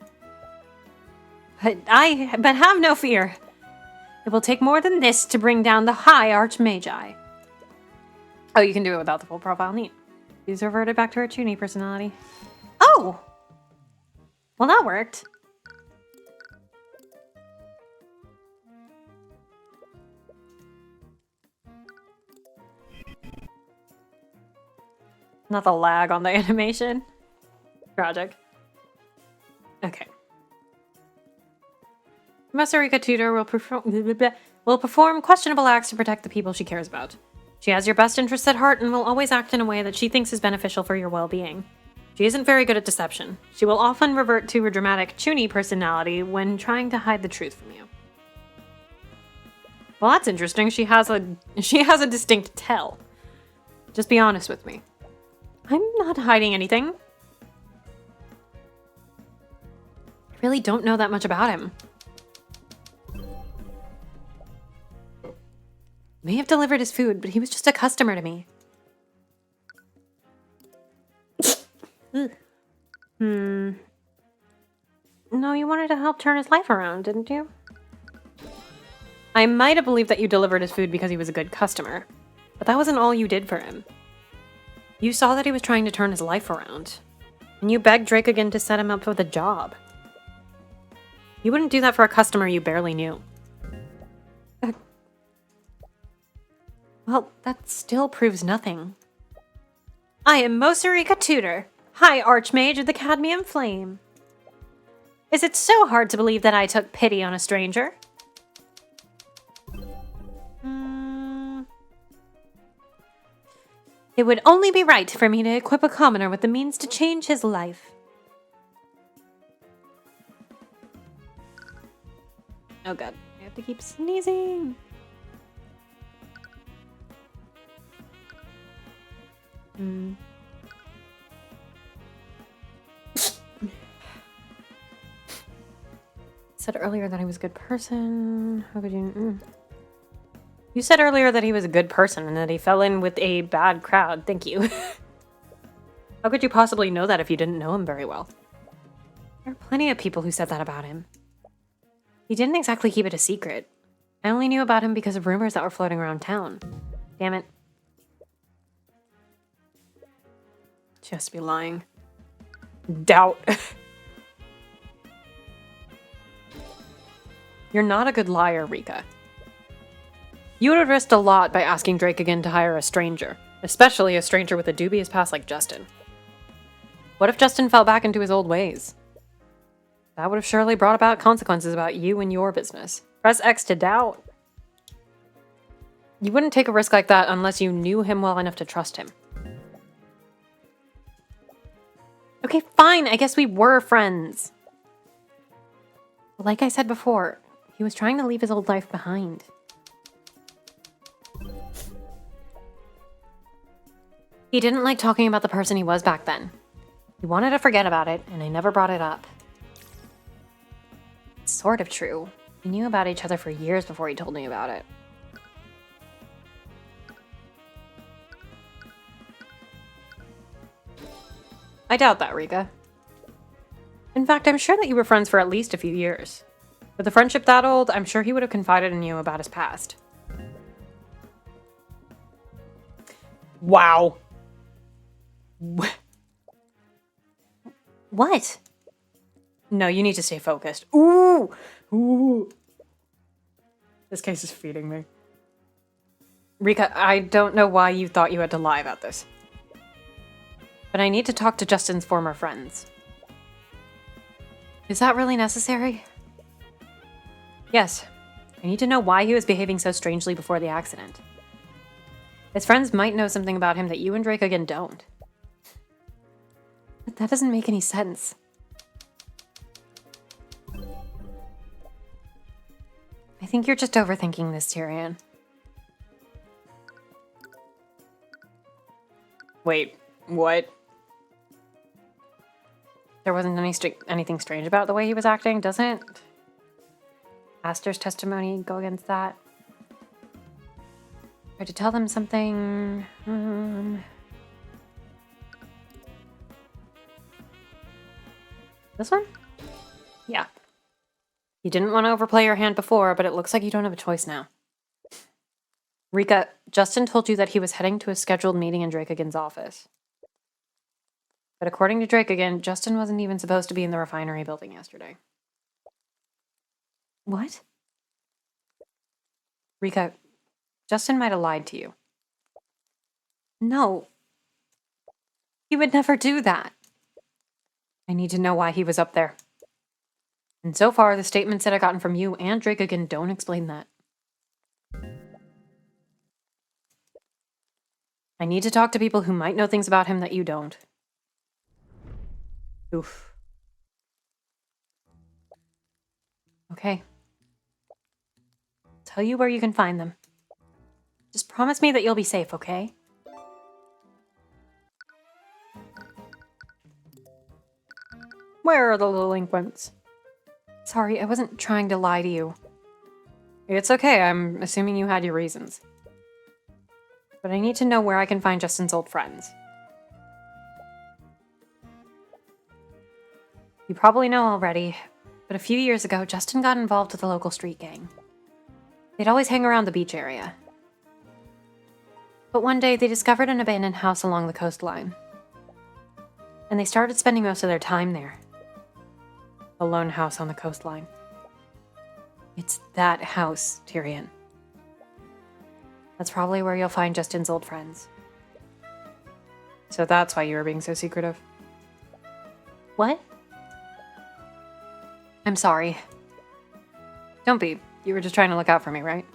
But have no fear. It will take more than this to bring down the High Archmagi. Oh, you can do it without the full profile. Neat. She's reverted back to her Chuny personality. Oh! Well, that worked. Not the lag on the animation. Tragic. Okay. Masarika Tutor will perform questionable acts to protect the people she cares about. She has your best interests at heart and will always act in a way that she thinks is beneficial for your well-being. She isn't very good at deception. She will often revert to her dramatic Chuny personality when trying to hide the truth from you. Well, that's interesting. She has a distinct tell. Just be honest with me. I'm not hiding anything. I really don't know that much about him. May have delivered his food, but he was just a customer to me. No, you wanted to help turn his life around, didn't you? I might have believed that you delivered his food because he was a good customer, but that wasn't all you did for him. You saw that he was trying to turn his life around, and you begged Drake again to set him up with a job. You wouldn't do that for a customer you barely knew. Well, that still proves nothing. I am Mosarika Tutor, High Archmage of the Cadmium Flame. Is it so hard to believe that I took pity on a stranger? It would only be right for me to equip a commoner with the means to change his life. Oh god, I have to keep sneezing. Said earlier that I was a good person. How could you? You said earlier that he was a good person and that he fell in with a bad crowd. Thank you. How could you possibly know that if you didn't know him very well? There are plenty of people who said that about him. He didn't exactly keep it a secret. I only knew about him because of rumors that were floating around town. Damn it. She has to be lying. Doubt. You're not a good liar, Rika. You would have risked a lot by asking Drake again to hire a stranger, especially a stranger with a dubious past like Justin. What if Justin fell back into his old ways? That would have surely brought about consequences about you and your business. Press X to doubt. You wouldn't take a risk like that unless you knew him well enough to trust him. Okay, fine, I guess we were friends. But like I said before, he was trying to leave his old life behind. He didn't like talking about the person he was back then. He wanted to forget about it, and I never brought it up. It's sort of true. We knew about each other for years before he told me about it. I doubt that, Rika. In fact, I'm sure that you were friends for at least a few years. With a friendship that old, I'm sure he would have confided in you about his past. Wow. What? No, you need to stay focused. Ooh! Ooh! This case is feeding me. Rika, I don't know why you thought you had to lie about this. But I need to talk to Justin's former friends. Is that really necessary? Yes. I need to know why he was behaving so strangely before the accident. His friends might know something about him that you and Drake again don't. But that doesn't make any sense. I think you're just overthinking this, Tyrion. Wait, what? There wasn't anything strange about the way he was acting, doesn't Aster's testimony go against that? Tried to tell them something. This one? Yeah. You didn't want to overplay your hand before, but it looks like you don't have a choice now. Rika, Justin told you that he was heading to a scheduled meeting in Drake Again's office. But according to Drake again, Justin wasn't even supposed to be in the refinery building yesterday. What? Rika, Justin might have lied to you. No. He would never do that. I need to know why he was up there. And so far, the statements that I've gotten from you and Drake again don't explain that. I need to talk to people who might know things about him that you don't. Oof. Okay. Tell you where you can find them. Just promise me that you'll be safe, okay? Where are the delinquents? Sorry, I wasn't trying to lie to you. It's okay, I'm assuming you had your reasons. But I need to know where I can find Justin's old friends. You probably know already, but a few years ago, Justin got involved with a local street gang. They'd always hang around the beach area. But one day, they discovered an abandoned house along the coastline. And they started spending most of their time there. A lone house on the coastline. It's that house, Tyrion. That's probably where you'll find Justin's old friends. So that's why you were being so secretive. What? I'm sorry. Don't be. You were just trying to look out for me, right?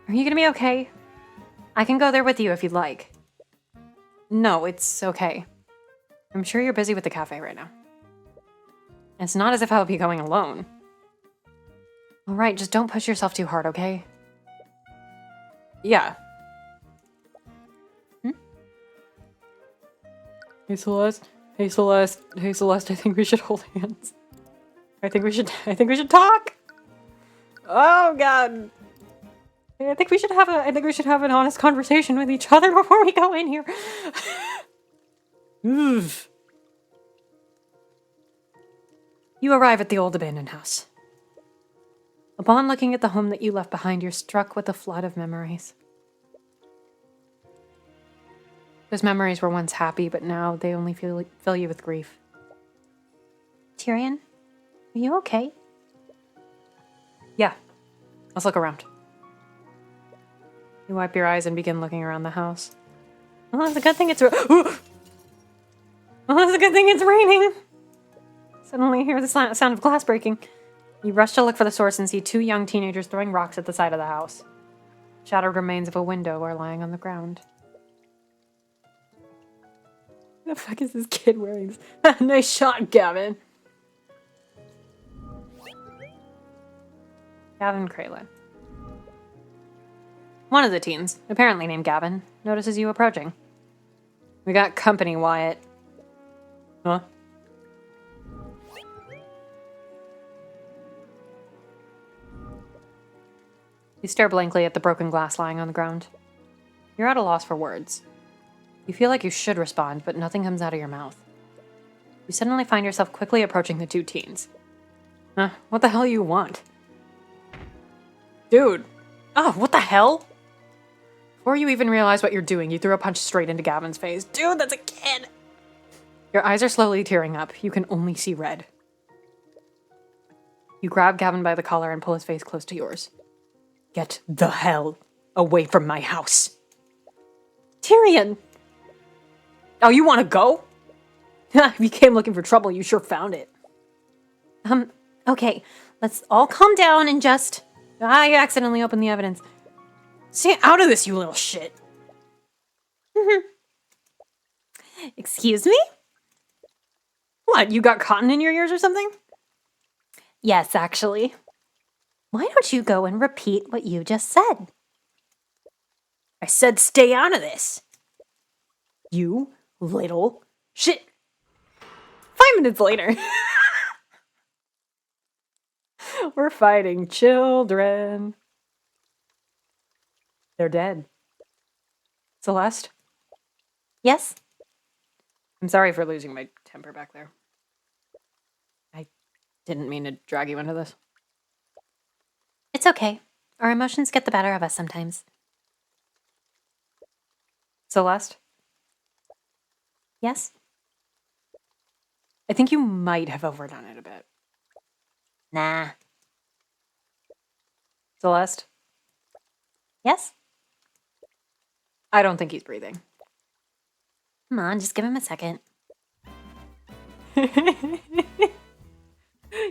Are you gonna be okay? I can go there with you if you'd like. No, it's okay. I'm sure you're busy with the cafe right now. It's not as if I'll be going alone. Alright, just don't push yourself too hard, okay? Yeah. Hey Celeste. Hey Celeste. Hey Celeste, I think we should hold hands. I think we should talk! Oh god! I think we should have an honest conversation with each other before we go in here. Oof. You arrive at the old abandoned house. Upon looking at the home that you left behind, you're struck with a flood of memories. Those memories were once happy, but now they only fill you with grief. Tyrion, are you okay? Yeah. Let's look around. You wipe your eyes and begin looking around the house. Well, it's a good thing it's raining. Suddenly you hear the sound of glass breaking. You rush to look for the source and see two young teenagers throwing rocks at the side of the house. Shattered remains of a window are lying on the ground. What the fuck is this kid wearing? Nice shot, Gavin. Gavin Kraylin. One of the teens, apparently named Gavin, notices you approaching. We got company, Wyatt. Huh? You stare blankly at the broken glass lying on the ground. You're at a loss for words. You feel like you should respond, but nothing comes out of your mouth. You suddenly find yourself quickly approaching the two teens. What the hell you want? Dude. Oh, what the hell? Before you even realize what you're doing, you threw a punch straight into Gavin's face. Dude, that's a kid! Your eyes are slowly tearing up. You can only see red. You grab Gavin by the collar and pull his face close to yours. Get the hell away from my house. Tyrion! Oh, you want to go? If you came looking for trouble, you sure found it. Okay, let's all calm down and just... I accidentally opened the evidence. Stay out of this, you little shit. Excuse me? What, you got cotton in your ears or something? Yes, actually. Why don't you go and repeat what you just said? I said stay out of this. You little shit. 5 minutes later. We're fighting children. They're dead. Celeste? Yes? I'm sorry for losing my temper back there. I didn't mean to drag you into this. It's okay. Our emotions get the better of us sometimes. Celeste? Yes? I think you might have overdone it a bit. Nah. Celeste? Yes? I don't think he's breathing. Come on, just give him a second.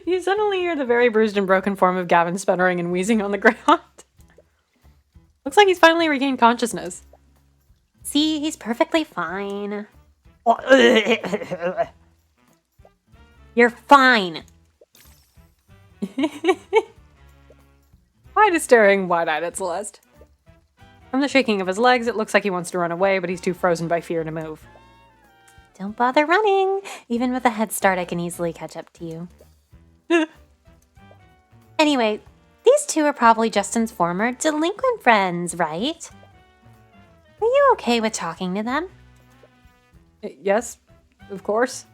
You suddenly hear the very bruised and broken form of Gavin sputtering and wheezing on the ground. Looks like he's finally regained consciousness. See, he's perfectly fine. You're fine. Hyde is staring wide-eyed at Celeste. From the shaking of his legs, it looks like he wants to run away, but he's too frozen by fear to move. Don't bother running. Even with a head start, I can easily catch up to you. Anyway, these two are probably Justin's former delinquent friends, right? Are you okay with talking to them? Yes, of course.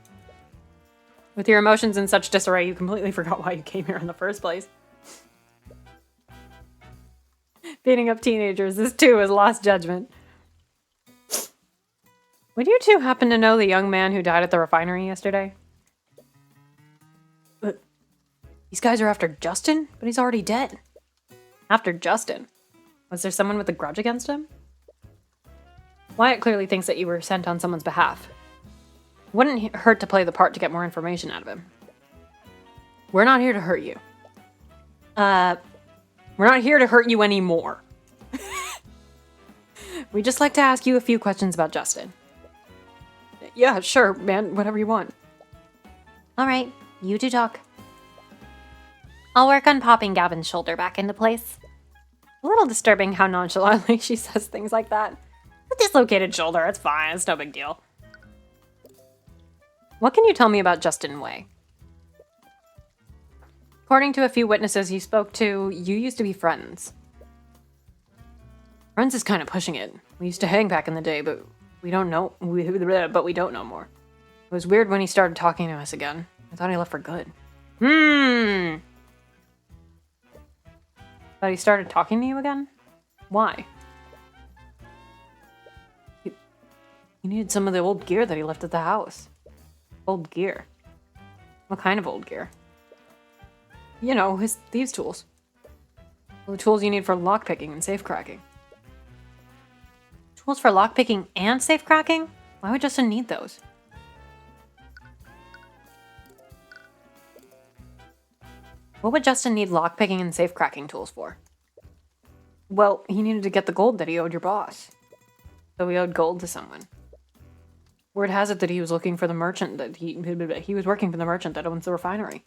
With your emotions in such disarray, you completely forgot why you came here in the first place. Beating up teenagers, this too has lost judgment. Would you two happen to know the young man who died at the refinery yesterday? But these guys are after Justin, but he's already dead. After Justin? Was there someone with a grudge against him? Wyatt clearly thinks that you were sent on someone's behalf. Wouldn't hurt to play the part to get more information out of him. We're not here to hurt you. We're not here to hurt you anymore. We'd just like to ask you a few questions about Justin. Yeah, sure, man. Whatever you want. All right, you two talk. I'll work on popping Gavin's shoulder back into place. A little disturbing how nonchalantly she says things like that. A dislocated shoulder, it's fine. It's no big deal. What can you tell me about Justin Way? According to a few witnesses you spoke to, you used to be friends. Friends is kind of pushing it. We used to hang back in the day, but we don't know. But we don't know more. It was weird when he started talking to us again. I thought he left for good. But he started talking to you again? Why? He needed some of the old gear that he left at the house. Old gear. What kind of old gear? You know, his thieves' tools. Well, the tools you need for lockpicking and safecracking. Tools for lockpicking and safecracking? Why would Justin need those? What would Justin need lockpicking and safecracking tools for? Well, he needed to get the gold that he owed your boss. So he owed gold to someone. Word has it that he was looking for the merchant that he was working for the merchant that owns the refinery.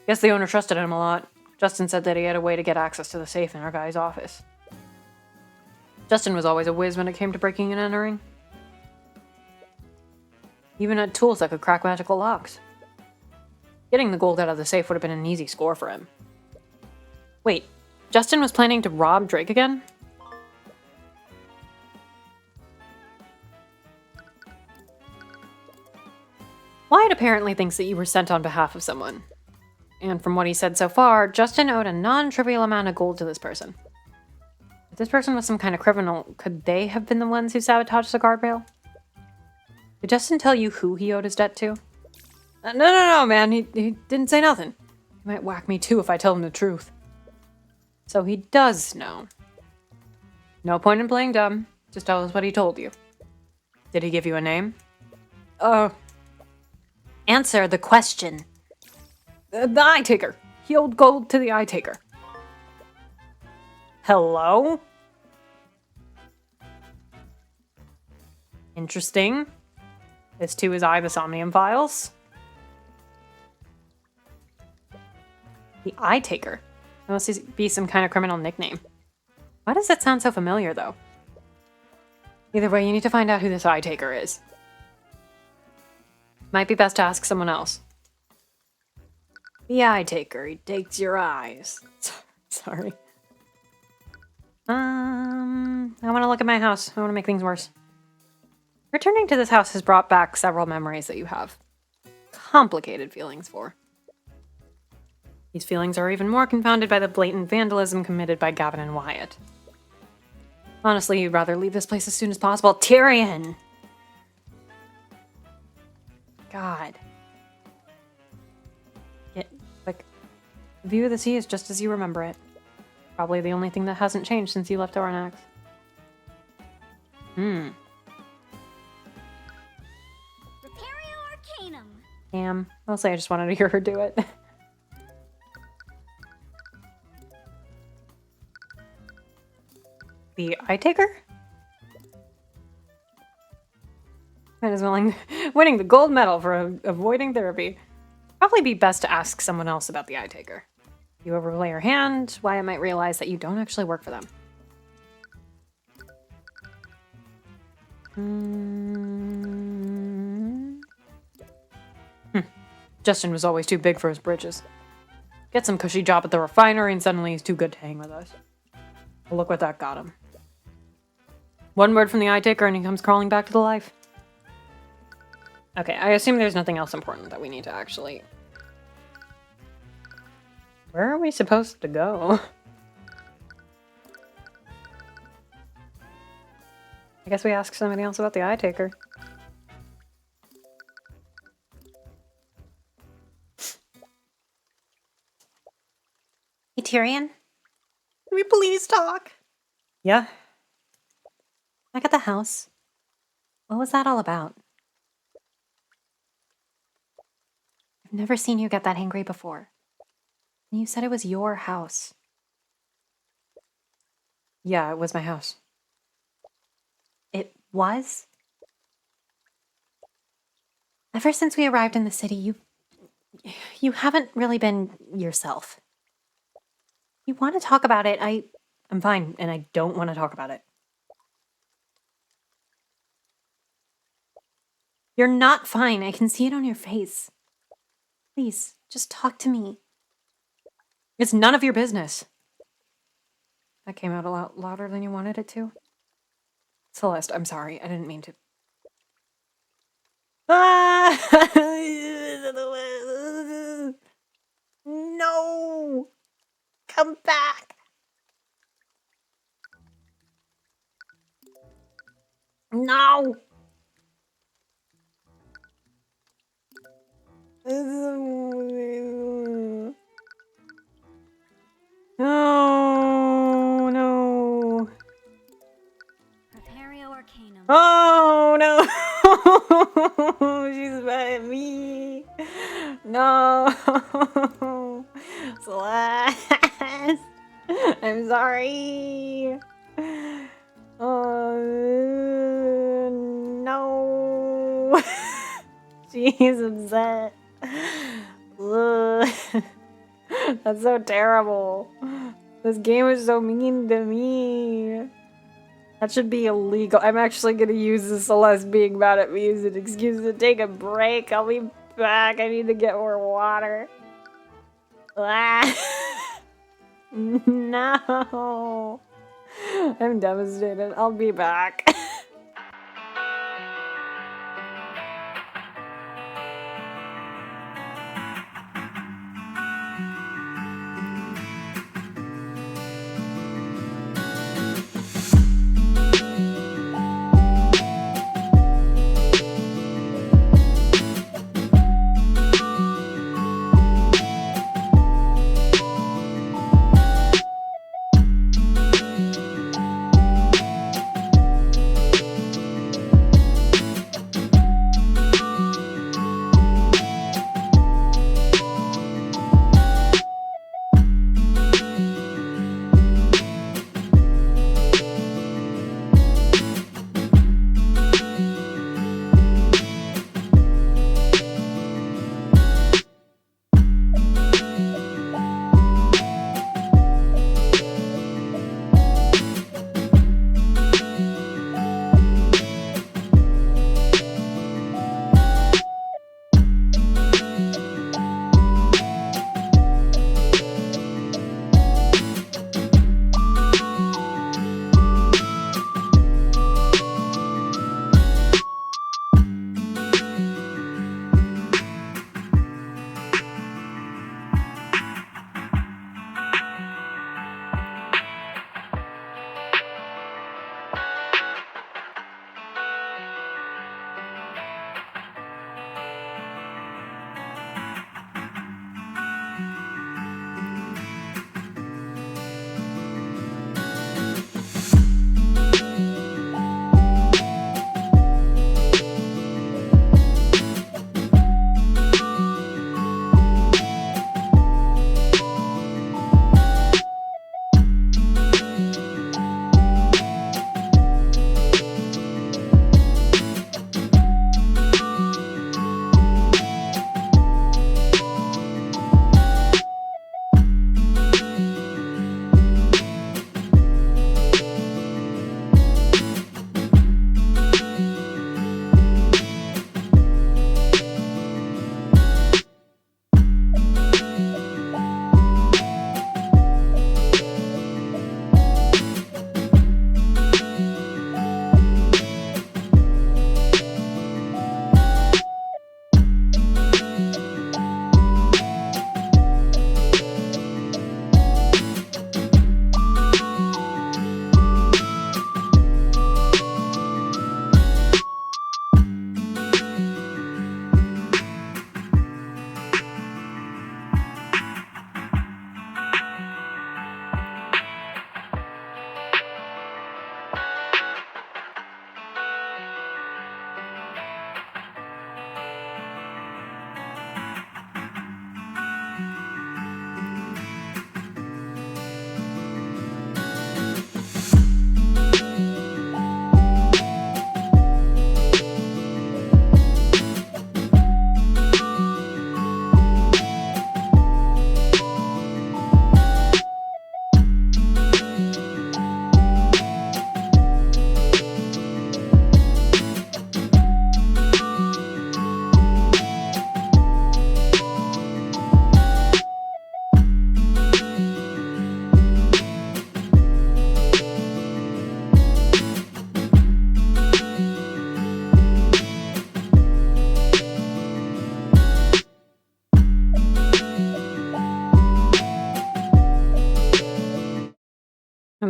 Guess the owner trusted him a lot. Justin said that he had a way to get access to the safe in our guy's office. Justin was always a whiz when it came to breaking and entering. He even had tools that could crack magical locks. Getting the gold out of the safe would have been an easy score for him. Wait, Justin was planning to rob Drake again? Wyatt apparently thinks that you were sent on behalf of someone. And from what he said so far, Justin owed a non-trivial amount of gold to this person. If this person was some kind of criminal, could they have been the ones who sabotaged the guardrail? Did Justin tell you who he owed his debt to? No, man. He didn't say nothing. He might whack me too if I tell him the truth. So he does know. No point in playing dumb. Just tell us what he told you. Did he give you a name? Answer the question. The eye taker. He owed gold to the eye taker. Hello? Interesting. This too is I, the Somnium Files. The eye taker. That must be some kind of criminal nickname. Why does that sound so familiar, though? Either way, you need to find out who this eye taker is. Might be best to ask someone else. The eye taker, he takes your eyes. Sorry. I want to look at my house. I want to make things worse. Returning to this house has brought back several memories that you have complicated feelings for. These feelings are even more confounded by the blatant vandalism committed by Gavin and Wyatt. Honestly, you'd rather leave this place as soon as possible. Tyrion! God. The view of the sea is just as you remember it. Probably the only thing that hasn't changed since you left Ornax. Arcanum. Damn. Mostly I just wanted to hear her do it. The eye taker? Man is winning the gold medal for avoiding therapy. Probably be best to ask someone else about the eye taker. If you overplay your hand, Wyatt might realize that you don't actually work for them. Justin was always too big for his britches. Get some cushy job at the refinery and suddenly he's too good to hang with us. Well, look what that got him. One word from the eye taker and he comes crawling back to the life. Okay, I assume there's nothing else important that we need to actually... Where are we supposed to go? I guess we ask somebody else about the eye taker. Hey, Tyrion? Can we please talk? Yeah? Back at the house. What was that all about? I've never seen you get that angry before. And you said it was your house. Yeah, it was my house. It was? Ever since we arrived in the city, you haven't really been yourself. You want to talk about it, I'm fine, and I don't want to talk about it. You're not fine. I can see it on your face. Please, just talk to me. It's none of your business. That came out a lot louder than you wanted it to. Celeste, I'm sorry. I didn't mean to. Ah! No! Come back! No! Oh no! Prepario Arcanum. Oh no! She's mad at me. No, Celeste. I'm sorry. Oh no! She's upset. Ugh. That's so terrible. This game is so mean to me. That should be illegal. I'm actually gonna use the Celeste being mad at me as an excuse to take a break. I'll be back. I need to get more water. Ah. No. I'm devastated. I'll be back.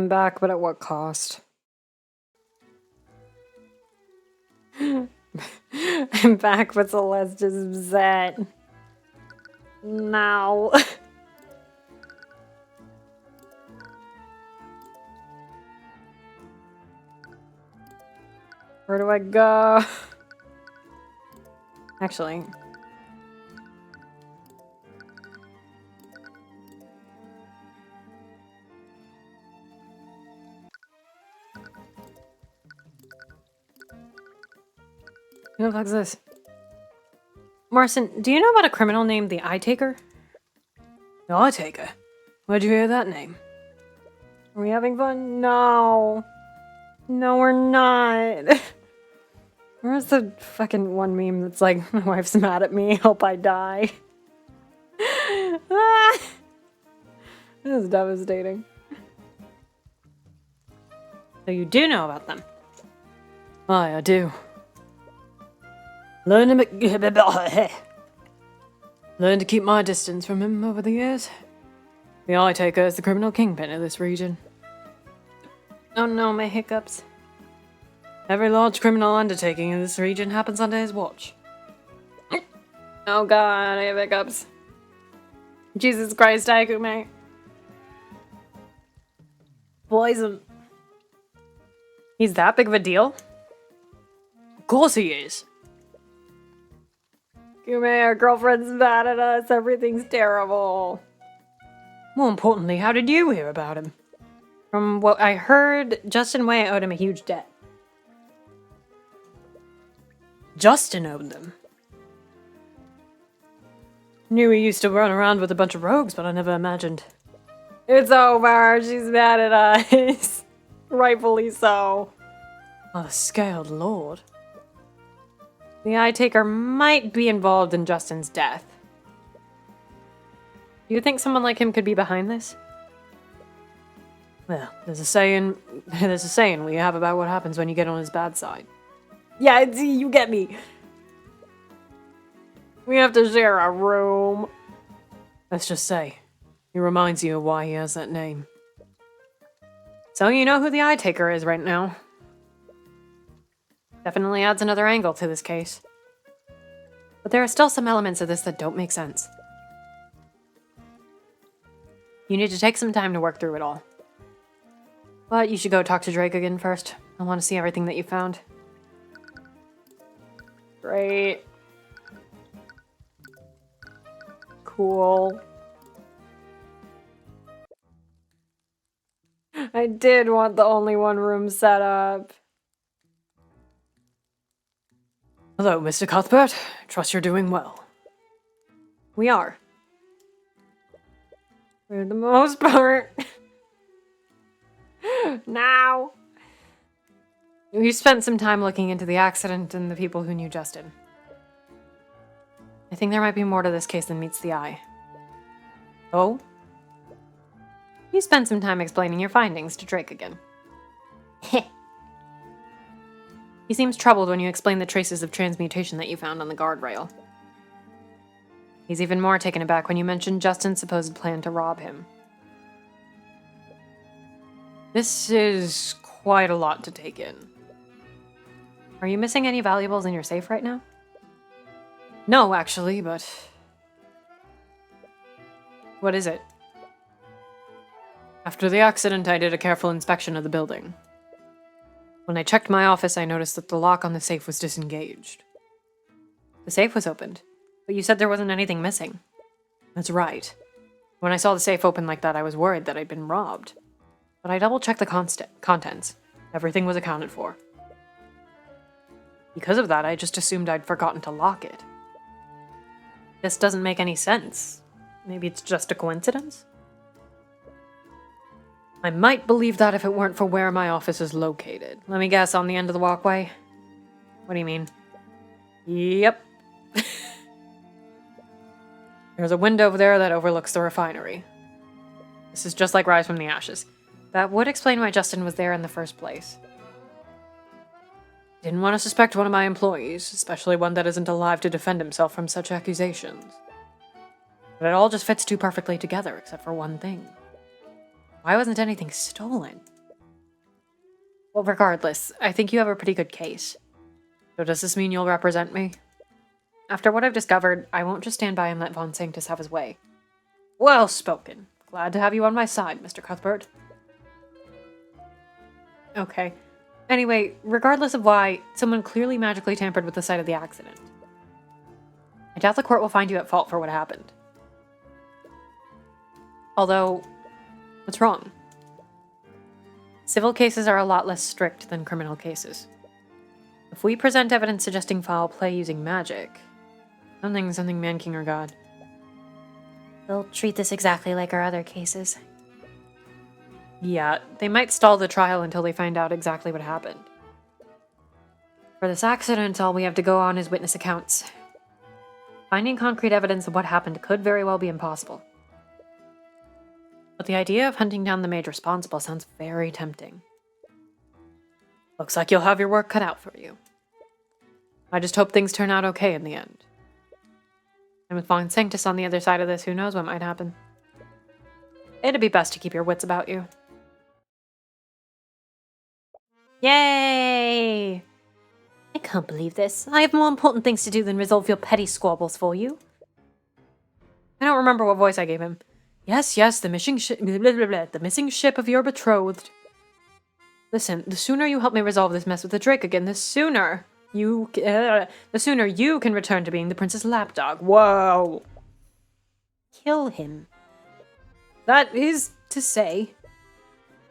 I'm back, but at what cost? I'm back, but Celeste's upset. No. Where do I go? Actually. Who the fuck's this? Marcin, do you know about a criminal named the Eye Taker? The Eye Taker? Where'd you hear that name? Are we having fun? No. No, we're not. Where's the fucking one meme that's like, my wife's mad at me, hope I die? Ah! This is devastating. So you do know about them? Aye, I do. Learn to keep my distance from him over the years. The Eye Taker is the criminal kingpin of this region. Oh no, my hiccups. Every large criminal undertaking in this region happens under his watch. Oh god, I have hiccups. Jesus Christ, Aikume. Poison. He's that big of a deal? Of course he is. Kume, our girlfriend's mad at us. Everything's terrible. More importantly, how did you hear about him? From what I heard, Justin Way owed him a huge debt. Justin owed them? Knew he used to run around with a bunch of rogues, but I never imagined. It's over. She's mad at us. Rightfully so. Oh, the Scaled Lord. The Eye Taker might be involved in Justin's death. Do you think someone like him could be behind this? Well, there's a saying we have about what happens when you get on his bad side. Yeah, you get me. We have to share a room. Let's just say, he reminds you of why he has that name. So you know who the Eye Taker is right now. Definitely adds another angle to this case. But there are still some elements of this that don't make sense. You need to take some time to work through it all. But you should go talk to Drake again first. I want to see everything that you found. Great. Cool. I did want the only one room set up. Hello, Mr. Cuthbert. Trust you're doing well. We are. For the most part. Now. You spent some time looking into the accident and the people who knew Justin. I think there might be more to this case than meets the eye. Oh? You spent some time explaining your findings to Drake again. Heh. He seems troubled when you explain the traces of transmutation that you found on the guardrail. He's even more taken aback when you mention Justin's supposed plan to rob him. This is quite a lot to take in. Are you missing any valuables in your safe right now? No, actually, but... What is it? After the accident, I did a careful inspection of the building. When I checked my office, I noticed that the lock on the safe was disengaged. The safe was opened, but you said there wasn't anything missing. That's right. When I saw the safe open like that, I was worried that I'd been robbed. But I double-checked the contents. Everything was accounted for. Because of that, I just assumed I'd forgotten to lock it. This doesn't make any sense. Maybe it's just a coincidence? I might believe that if it weren't for where my office is located. Let me guess, on the end of the walkway? What do you mean? Yep. There's a window over there that overlooks the refinery. This is just like Rise from the Ashes. That would explain why Justin was there in the first place. Didn't want to suspect one of my employees, especially one that isn't alive to defend himself from such accusations. But it all just fits too perfectly together, except for one thing. Why wasn't anything stolen? Well, regardless, I think you have a pretty good case. So does this mean you'll represent me? After what I've discovered, I won't just stand by and let Von Sanctus have his way. Well spoken. Glad to have you on my side, Mr. Cuthbert. Okay. Anyway, regardless of why, someone clearly magically tampered with the site of the accident. I doubt the court will find you at fault for what happened. Although, what's wrong? Civil cases are a lot less strict than criminal cases. If we present evidence suggesting foul play using magic, something man, king, or god. They'll treat this exactly like our other cases. Yeah, they might stall the trial until they find out exactly what happened. For this accident, all we have to go on is witness accounts. Finding concrete evidence of what happened could very well be impossible. But the idea of hunting down the maid responsible sounds very tempting. Looks like you'll have your work cut out for you. I just hope things turn out okay in the end. And with Von Sanctus on the other side of this, who knows what might happen. It'd be best to keep your wits about you. Yay! I can't believe this. I have more important things to do than resolve your petty squabbles for you. I don't remember what voice I gave him. Yes, the missing the missing ship of your betrothed. Listen, the sooner you help me resolve this mess with the Drake again, the sooner you can return to being the prince's lapdog. Whoa! Kill him. That is to say,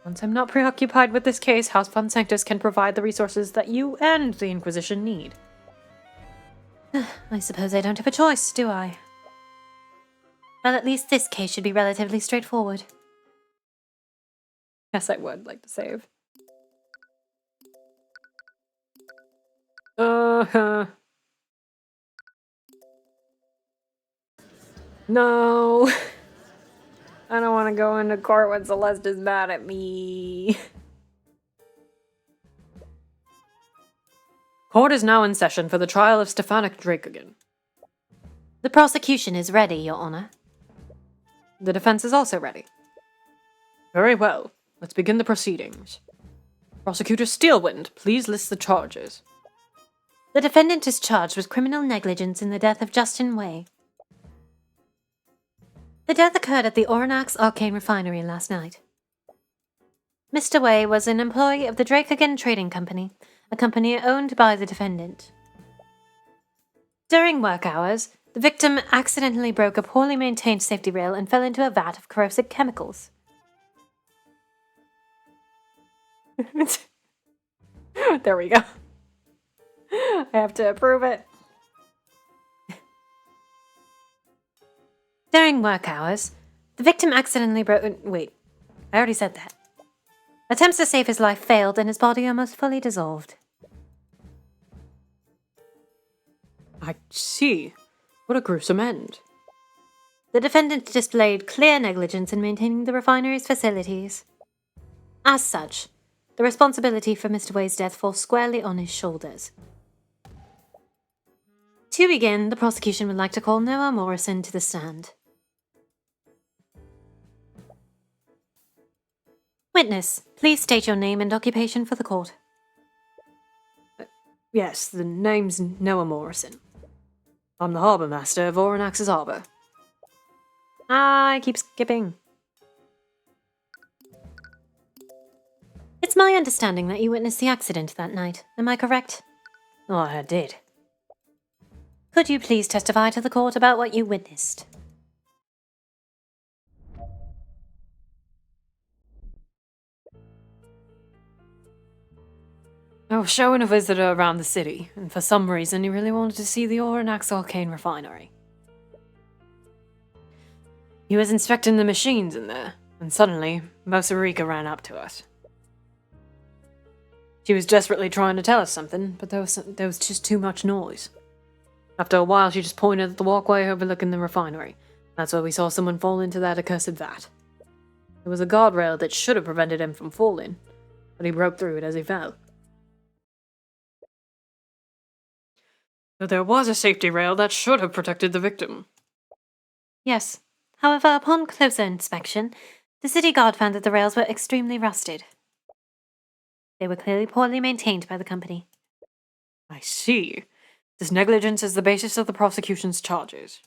once I'm not preoccupied with this case, House Von Sanctus can provide the resources that you and the Inquisition need. I suppose I don't have a choice, do I? Well, at least this case should be relatively straightforward. Yes, I would like to save. No. I don't want to go into court when Celeste is mad at me. Court is now in session for the trial of Stefanik Dracogen. The prosecution is ready, Your Honor. The defense is also ready. Very well. Let's begin the proceedings. Prosecutor Steelwind, please list the charges. The defendant is charged with criminal negligence in the death of Justin Way. The death occurred at the Oranax Arcane refinery last night. Mr. Way was an employee of the Dracogen Trading Company, a company owned by the defendant. During work hours, the victim accidentally broke a poorly maintained safety rail and fell into a vat of corrosive chemicals. There we go. I have to approve it. During work hours, the victim accidentally broke... Wait, I already said that. Attempts to save his life failed and his body almost fully dissolved. I see. What a gruesome end. The defendant displayed clear negligence in maintaining the refinery's facilities. As such, the responsibility for Mr. Way's death falls squarely on his shoulders. To begin, the prosecution would like to call Noah Morrison to the stand. Witness, please state your name and occupation for the court. Yes, the name's Noah Morrison. I'm the harbour master of Oranax's harbour. I keep skipping. It's my understanding that you witnessed the accident that night. Am I correct? Oh, I did. Could you please testify to the court about what you witnessed? I was showing a visitor around the city, and for some reason he really wanted to see the Oranax Arcane refinery. He was inspecting the machines in there, and suddenly, Mosarika ran up to us. She was desperately trying to tell us something, but there was just too much noise. After a while, she just pointed at the walkway overlooking the refinery. That's where we saw someone fall into that accursed vat. There was a guardrail that should have prevented him from falling, but he broke through it as he fell. So there was a safety rail that should have protected the victim. Yes. However, upon closer inspection, the city guard found that the rails were extremely rusted. They were clearly poorly maintained by the company. I see. This negligence is the basis of the prosecution's charges.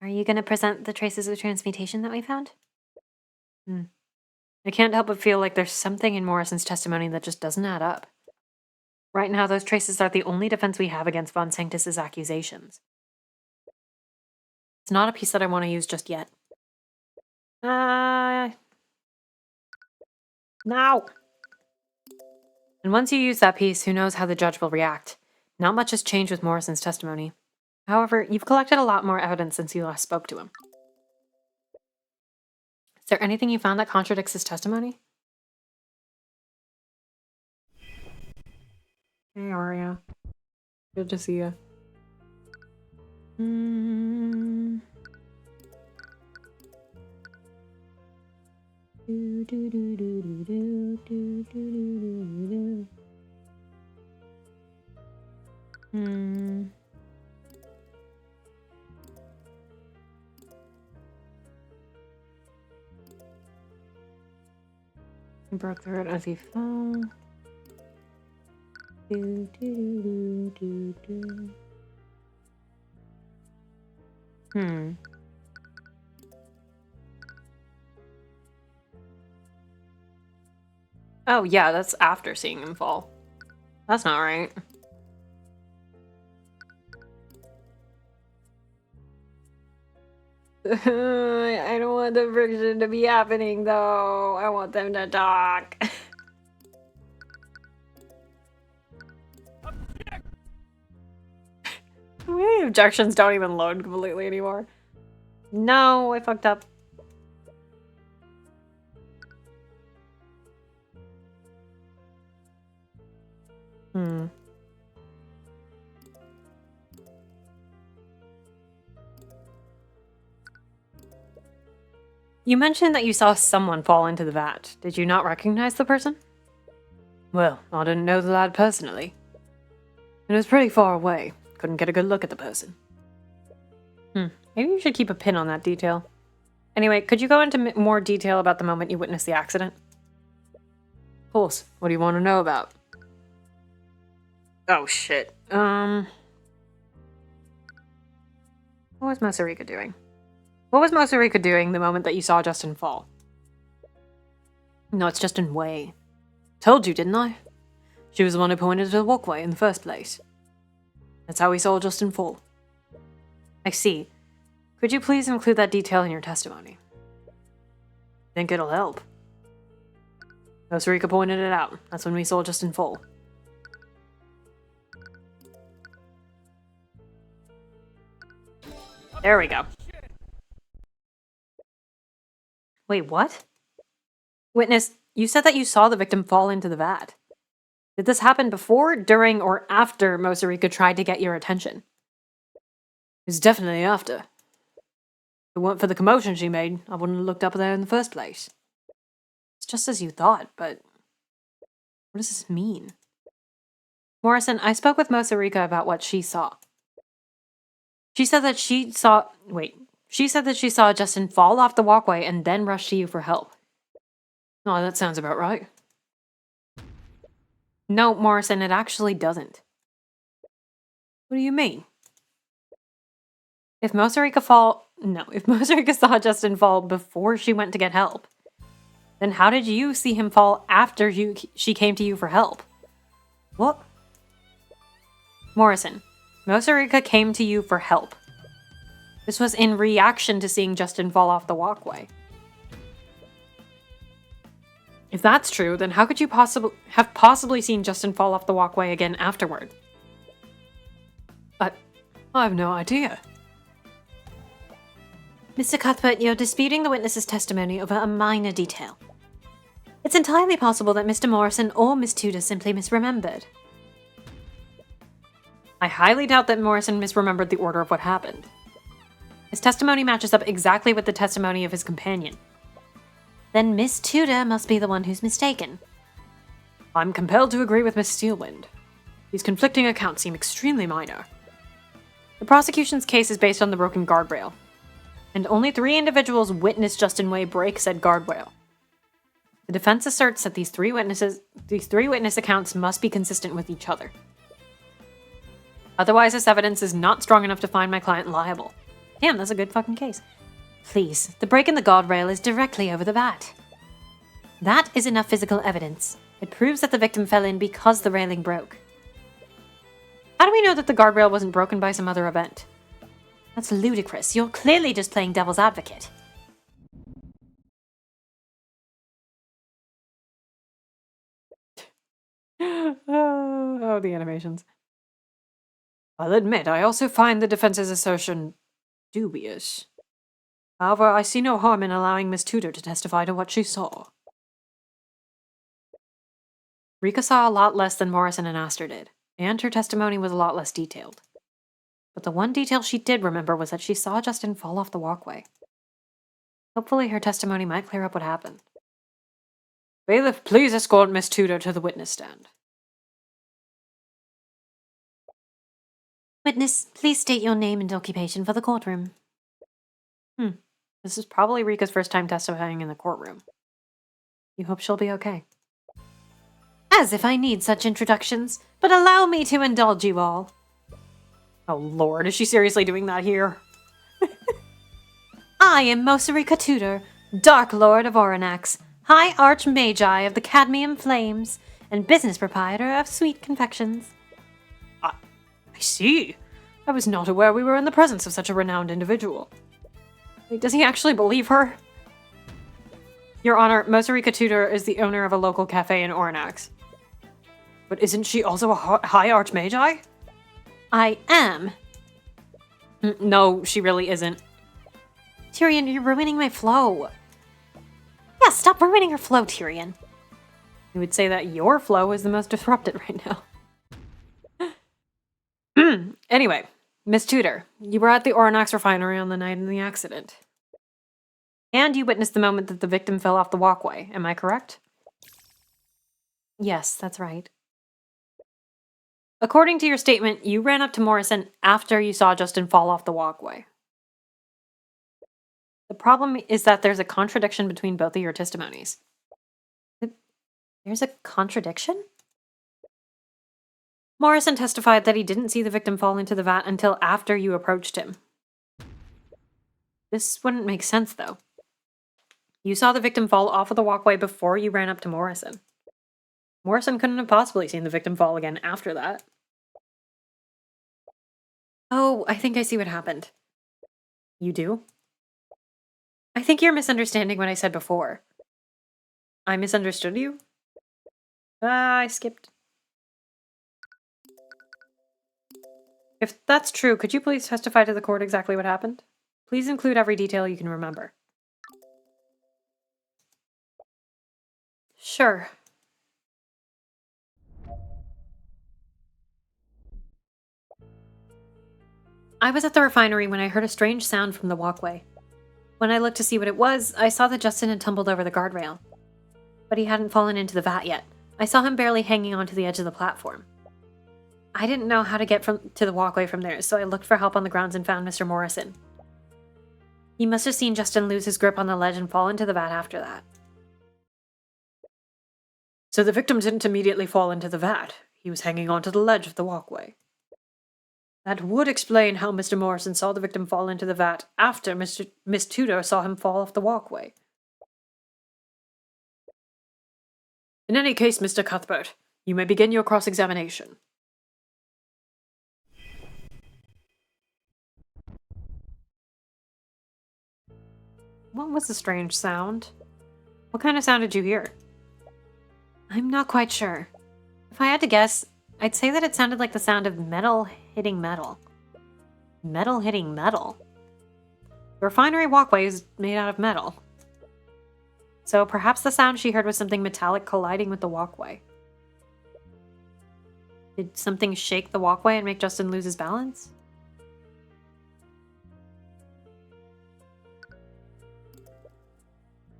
Are you going to present the traces of transmutation that we found? I can't help but feel like there's something in Morrison's testimony that just doesn't add up. Right now, those traces are the only defense we have against Von Sanctus's accusations. It's not a piece that I want to use just yet. No! And once you use that piece, who knows how the judge will react. Not much has changed with Morrison's testimony. However, you've collected a lot more evidence since you last spoke to him. Is there anything you found that contradicts his testimony? Hey, Aria. Good to see you. He broke through it as he fell. Oh, yeah, that's after seeing him fall. That's not right. I don't want the friction to be happening, though. I want them to talk. The objections don't even load completely anymore. No, I fucked up. You mentioned that you saw someone fall into the vat. Did you not recognize the person? Well, I didn't know the lad personally. It was pretty far away. Couldn't get a good look at the person. Maybe you should keep a pin on that detail. Anyway, could you go into more detail about the moment you witnessed the accident? Of course. What do you want to know about? Oh, shit. What was Mosarika doing? What was Mosarika doing the moment that you saw Justin fall? No, it's Justin Way. Told you, didn't I? She was the one who pointed to the walkway in the first place. That's how we saw Justin fall. I see. Could you please include that detail in your testimony? Think it'll help. Mosarika pointed it out. That's when we saw Justin fall. There we go. Wait, what? Witness, you said that you saw the victim fall into the vat. Did this happen before, during, or after Mosarika tried to get your attention? It was definitely after. If it weren't for the commotion she made, I wouldn't have looked up there in the first place. It's just as you thought, but what does this mean? Morrison, I spoke with Mosarika about what she saw. She said that she saw Justin fall off the walkway and then rush to you for help. Oh, that sounds about right. No, Morrison, it actually doesn't. What do you mean? If Mosarika saw Justin fall before she went to get help, then how did you see him fall after she came to you for help? What? Morrison, Mosarika came to you for help. This was in reaction to seeing Justin fall off the walkway. If that's true, then how could you possibly seen Justin fall off the walkway again afterward? I have no idea. Mr. Cuthbert, you're disputing the witness's testimony over a minor detail. It's entirely possible that Mr. Morrison or Miss Tudor simply misremembered. I highly doubt that Morrison misremembered the order of what happened. His testimony matches up exactly with the testimony of his companion. Then Miss Tudor must be the one who's mistaken. I'm compelled to agree with Miss Steelwind. These conflicting accounts seem extremely minor. The prosecution's case is based on the broken guardrail, and only 3 individuals witnessed Justin Way break said guardrail. The defense asserts that these three witness accounts must be consistent with each other. Otherwise, this evidence is not strong enough to find my client liable. Damn, that's a good fucking case. Please, the break in the guardrail is directly over the vat. That is enough physical evidence. It proves that the victim fell in because the railing broke. How do we know that the guardrail wasn't broken by some other event? That's ludicrous. You're clearly just playing devil's advocate. Oh, the animations. I'll admit, I also find the defense's assertion dubious. However, I see no harm in allowing Miss Tudor to testify to what she saw. Rika saw a lot less than Morrison and Astor did, and her testimony was a lot less detailed. But the one detail she did remember was that she saw Justin fall off the walkway. Hopefully her testimony might clear up what happened. Bailiff, please escort Miss Tudor to the witness stand. Witness, please state your name and occupation for the courtroom. This is probably Rika's first time testifying in the courtroom. You hope she'll be okay. As if I need such introductions, but allow me to indulge you all. Oh lord, is she seriously doing that here? I am Mosarika Tudor, Dark Lord of Oranax, High Archmagi of the Cadmium Flames, and business proprietor of Sweet Confections. I see. I was not aware we were in the presence of such a renowned individual. Wait, does he actually believe her? Your Honor, Mosarika Tudor is the owner of a local cafe in Oranax. But isn't she also a high archmagi? I am. No, she really isn't. Tyrion, you're ruining my flow. Yeah, stop ruining her flow, Tyrion. You would say that your flow is the most disrupted right now. Anyway, Miss Tudor, you were at the Oranax refinery on the night of the accident. And you witnessed the moment that the victim fell off the walkway, am I correct? Yes, that's right. According to your statement, you ran up to Morrison after you saw Justin fall off the walkway. The problem is that there's a contradiction between both of your testimonies. There's a contradiction? Morrison testified that he didn't see the victim fall into the vat until after you approached him. This wouldn't make sense, though. You saw the victim fall off of the walkway before you ran up to Morrison. Morrison couldn't have possibly seen the victim fall again after that. Oh, I think I see what happened. You do? I think you're misunderstanding what I said before. I misunderstood you? I skipped. If that's true, could you please testify to the court exactly what happened? Please include every detail you can remember. Sure. I was at the refinery when I heard a strange sound from the walkway. When I looked to see what it was, I saw that Justin had tumbled over the guardrail. But he hadn't fallen into the vat yet. I saw him barely hanging onto the edge of the platform. I didn't know how to get to the walkway from there, so I looked for help on the grounds and found Mr. Morrison. He must have seen Justin lose his grip on the ledge and fall into the vat after that. So the victim didn't immediately fall into the vat. He was hanging onto the ledge of the walkway. That would explain how Mr. Morrison saw the victim fall into the vat after Miss Tudor saw him fall off the walkway. In any case, Mr. Cuthbert, you may begin your cross-examination. What was the strange sound? What kind of sound did you hear? I'm not quite sure. If I had to guess, I'd say that it sounded like the sound of metal hitting metal. Metal hitting metal? The refinery walkway is made out of metal. So perhaps the sound she heard was something metallic colliding with the walkway. Did something shake the walkway and make Justin lose his balance?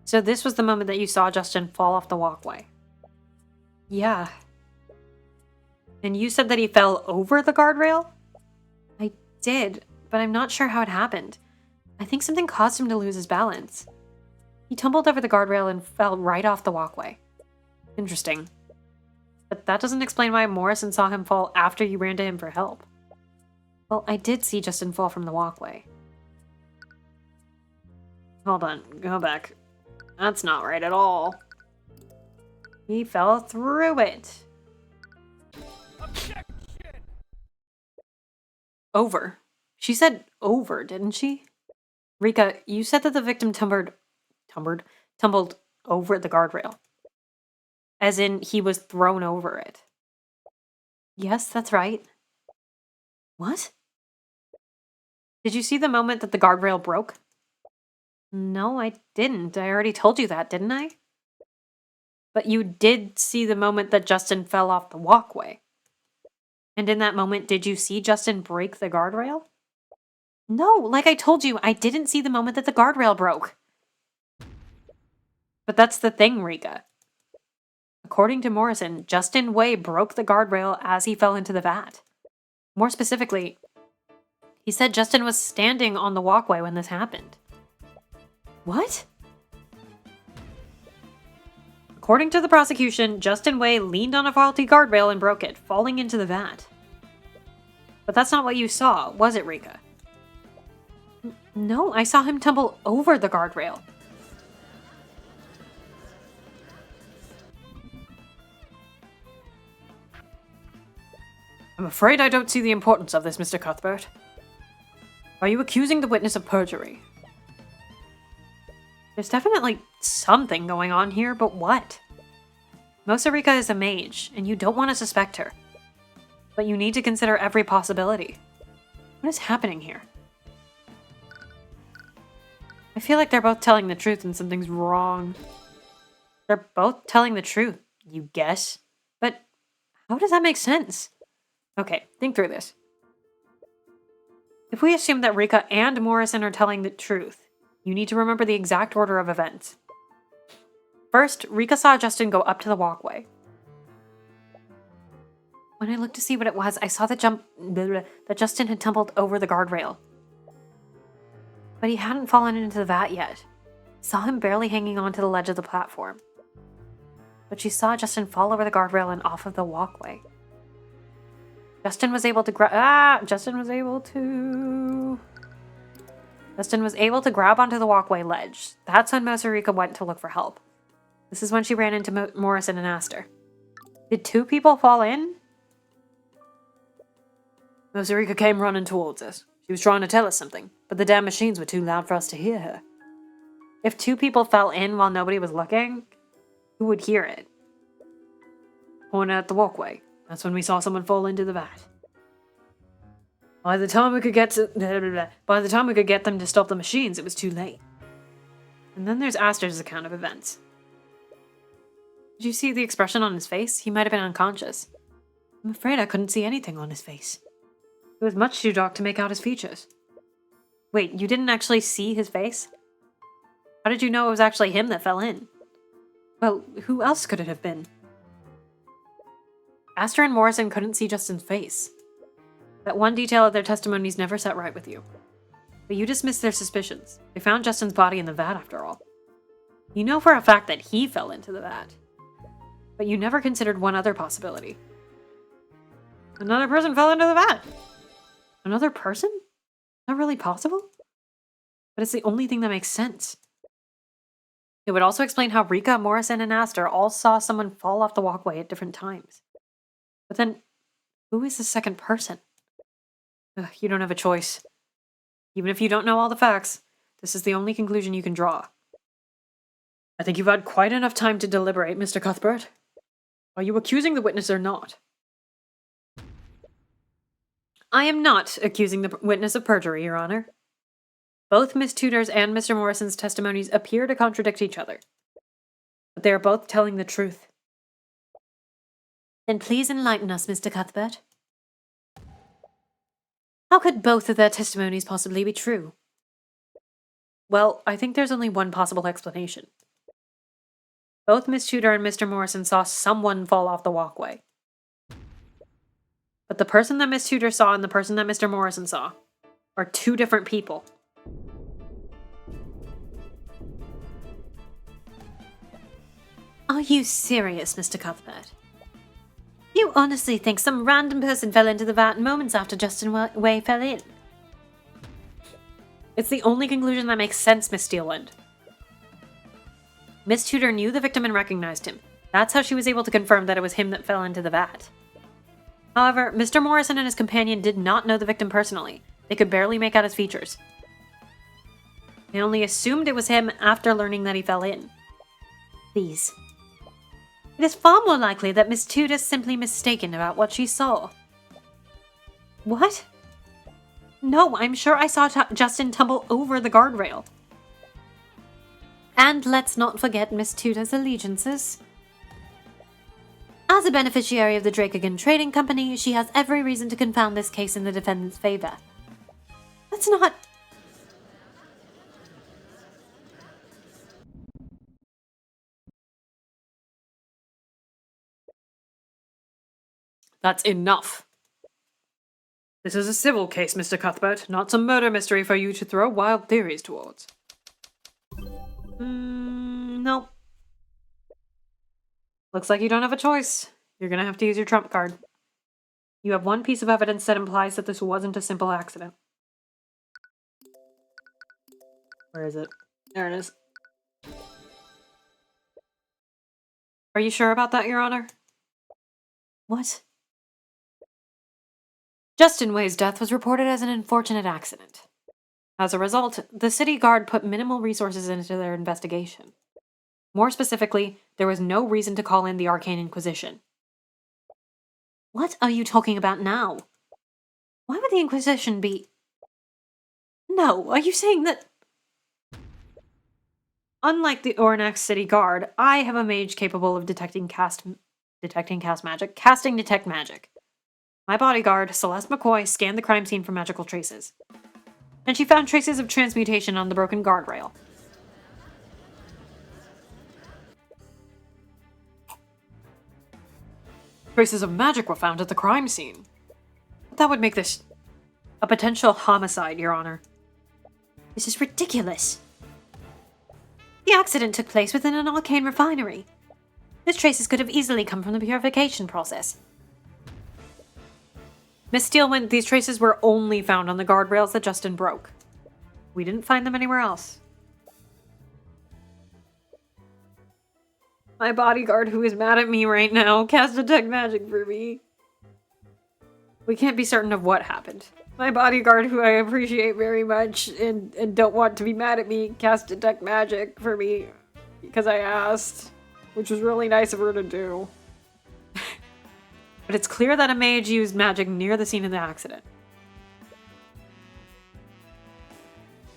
So this was the moment that you saw Justin fall off the walkway? Yeah. And you said that he fell over the guardrail? I did, but I'm not sure how it happened. I think something caused him to lose his balance. He tumbled over the guardrail and fell right off the walkway. Interesting. But that doesn't explain why Morrison saw him fall after you ran to him for help. Well, I did see Justin fall from the walkway. Hold on, go back. That's not right at all. He fell through it. Objection! Over. She said over, didn't she? Rika, you said that the victim tumbled over the guardrail. As in, he was thrown over it. Yes, that's right. What? Did you see the moment that the guardrail broke? No, I didn't. I already told you that, didn't I? But you did see the moment that Justin fell off the walkway. And in that moment, did you see Justin break the guardrail? No, like I told you, I didn't see the moment that the guardrail broke. But that's the thing, Rika. According to Morrison, Justin Way broke the guardrail as he fell into the vat. More specifically, he said Justin was standing on the walkway when this happened. What? According to the prosecution, Justin Way leaned on a faulty guardrail and broke it, falling into the vat. But that's not what you saw, was it, Rika? No, I saw him tumble over the guardrail. I'm afraid I don't see the importance of this, Mr. Cuthbert. Are you accusing the witness of perjury? There's definitely something going on here, but what? Mosarika is a mage, and you don't want to suspect her. But you need to consider every possibility. What is happening here? I feel like they're both telling the truth and something's wrong. They're both telling the truth, you guess? But how does that make sense? Okay, think through this. If we assume that Rika and Morrison are telling the truth, you need to remember the exact order of events. First, Rika saw Justin go up to the walkway. When I looked to see what it was, I saw that Justin had tumbled over the guardrail. But he hadn't fallen into the vat yet. I saw him barely hanging onto the ledge of the platform. But she saw Justin fall over the guardrail and off of the walkway. Justin was able to grab onto the walkway ledge. That's when Mosarika went to look for help. This is when she ran into Morrison and asked her. Did two people fall in? Mosarika came running towards us. She was trying to tell us something, but the damn machines were too loud for us to hear her. If two people fell in while nobody was looking, who would hear it? Pointing at the walkway. That's when we saw someone fall into the vat. By the time we could get them to stop the machines, it was too late. And then there's Aster's account of events. Did you see the expression on his face? He might have been unconscious. I'm afraid I couldn't see anything on his face. It was much too dark to make out his features. Wait, you didn't actually see his face? How did you know it was actually him that fell in? Well, who else could it have been? Aster and Morrison couldn't see Justin's face. That one detail of their testimonies never sat right with you. But you dismissed their suspicions. They found Justin's body in the vat after all. You know for a fact that he fell into the vat. But you never considered one other possibility. Another person fell into the vat! Another person? Not really possible? But it's the only thing that makes sense. It would also explain how Rika, Morrison, and Aster all saw someone fall off the walkway at different times. But then, who is the second person? Ugh, you don't have a choice. Even if you don't know all the facts, this is the only conclusion you can draw. I think you've had quite enough time to deliberate, Mr. Cuthbert. Are you accusing the witness or not? I am not accusing the witness of perjury, Your Honor. Both Miss Tudor's and Mr. Morrison's testimonies appear to contradict each other. But they are both telling the truth. Then please enlighten us, Mr. Cuthbert. How could both of their testimonies possibly be true? Well, I think there's only one possible explanation. Both Miss Tudor and Mr. Morrison saw someone fall off the walkway. But the person that Miss Tudor saw and the person that Mr. Morrison saw are two different people. Are you serious, Mr. Cuthbert? You honestly think some random person fell into the vat moments after Justin Way fell in? It's the only conclusion that makes sense, Miss Steelwind. Miss Tudor knew the victim and recognized him. That's how she was able to confirm that it was him that fell into the vat. However, Mr. Morrison and his companion did not know the victim personally. They could barely make out his features. They only assumed it was him after learning that he fell in. Please. It is far more likely that Miss Tudor's simply mistaken about what she saw. What? No, I'm sure I saw Justin tumble over the guardrail. And let's not forget Miss Tudor's allegiances. As a beneficiary of the Drakehagen Trading Company, she has every reason to confound this case in the defendant's favor. That's not... That's enough. This is a civil case, Mr. Cuthbert, not some murder mystery for you to throw wild theories towards. No. Looks like you don't have a choice. You're gonna have to use your trump card. You have one piece of evidence that implies that this wasn't a simple accident. Where is it? There it is. Are you sure about that, Your Honor? What? Justin Way's death was reported as an unfortunate accident. As a result, the city guard put minimal resources into their investigation. More specifically, there was no reason to call in the Arcane Inquisition. What are you talking about now? Why would the Inquisition be... No, are you saying that... Unlike the Ornax City Guard, I have a mage capable of casting detect magic. My bodyguard, Celeste McCoy, scanned the crime scene for magical traces. And she found traces of transmutation on the broken guardrail. Traces of magic were found at the crime scene. That would make this a potential homicide, Your Honor. This is ridiculous. The accident took place within an arcane refinery. These traces could have easily come from the purification process. Miss Steelwind, these traces were only found on the guardrails that Justin broke. We didn't find them anywhere else. My bodyguard, who is mad at me right now, cast detect magic for me. We can't be certain of what happened. My bodyguard, who I appreciate very much and don't want to be mad at me, cast detect magic for me because I asked, which was really nice of her to do. But it's clear that a mage used magic near the scene of the accident.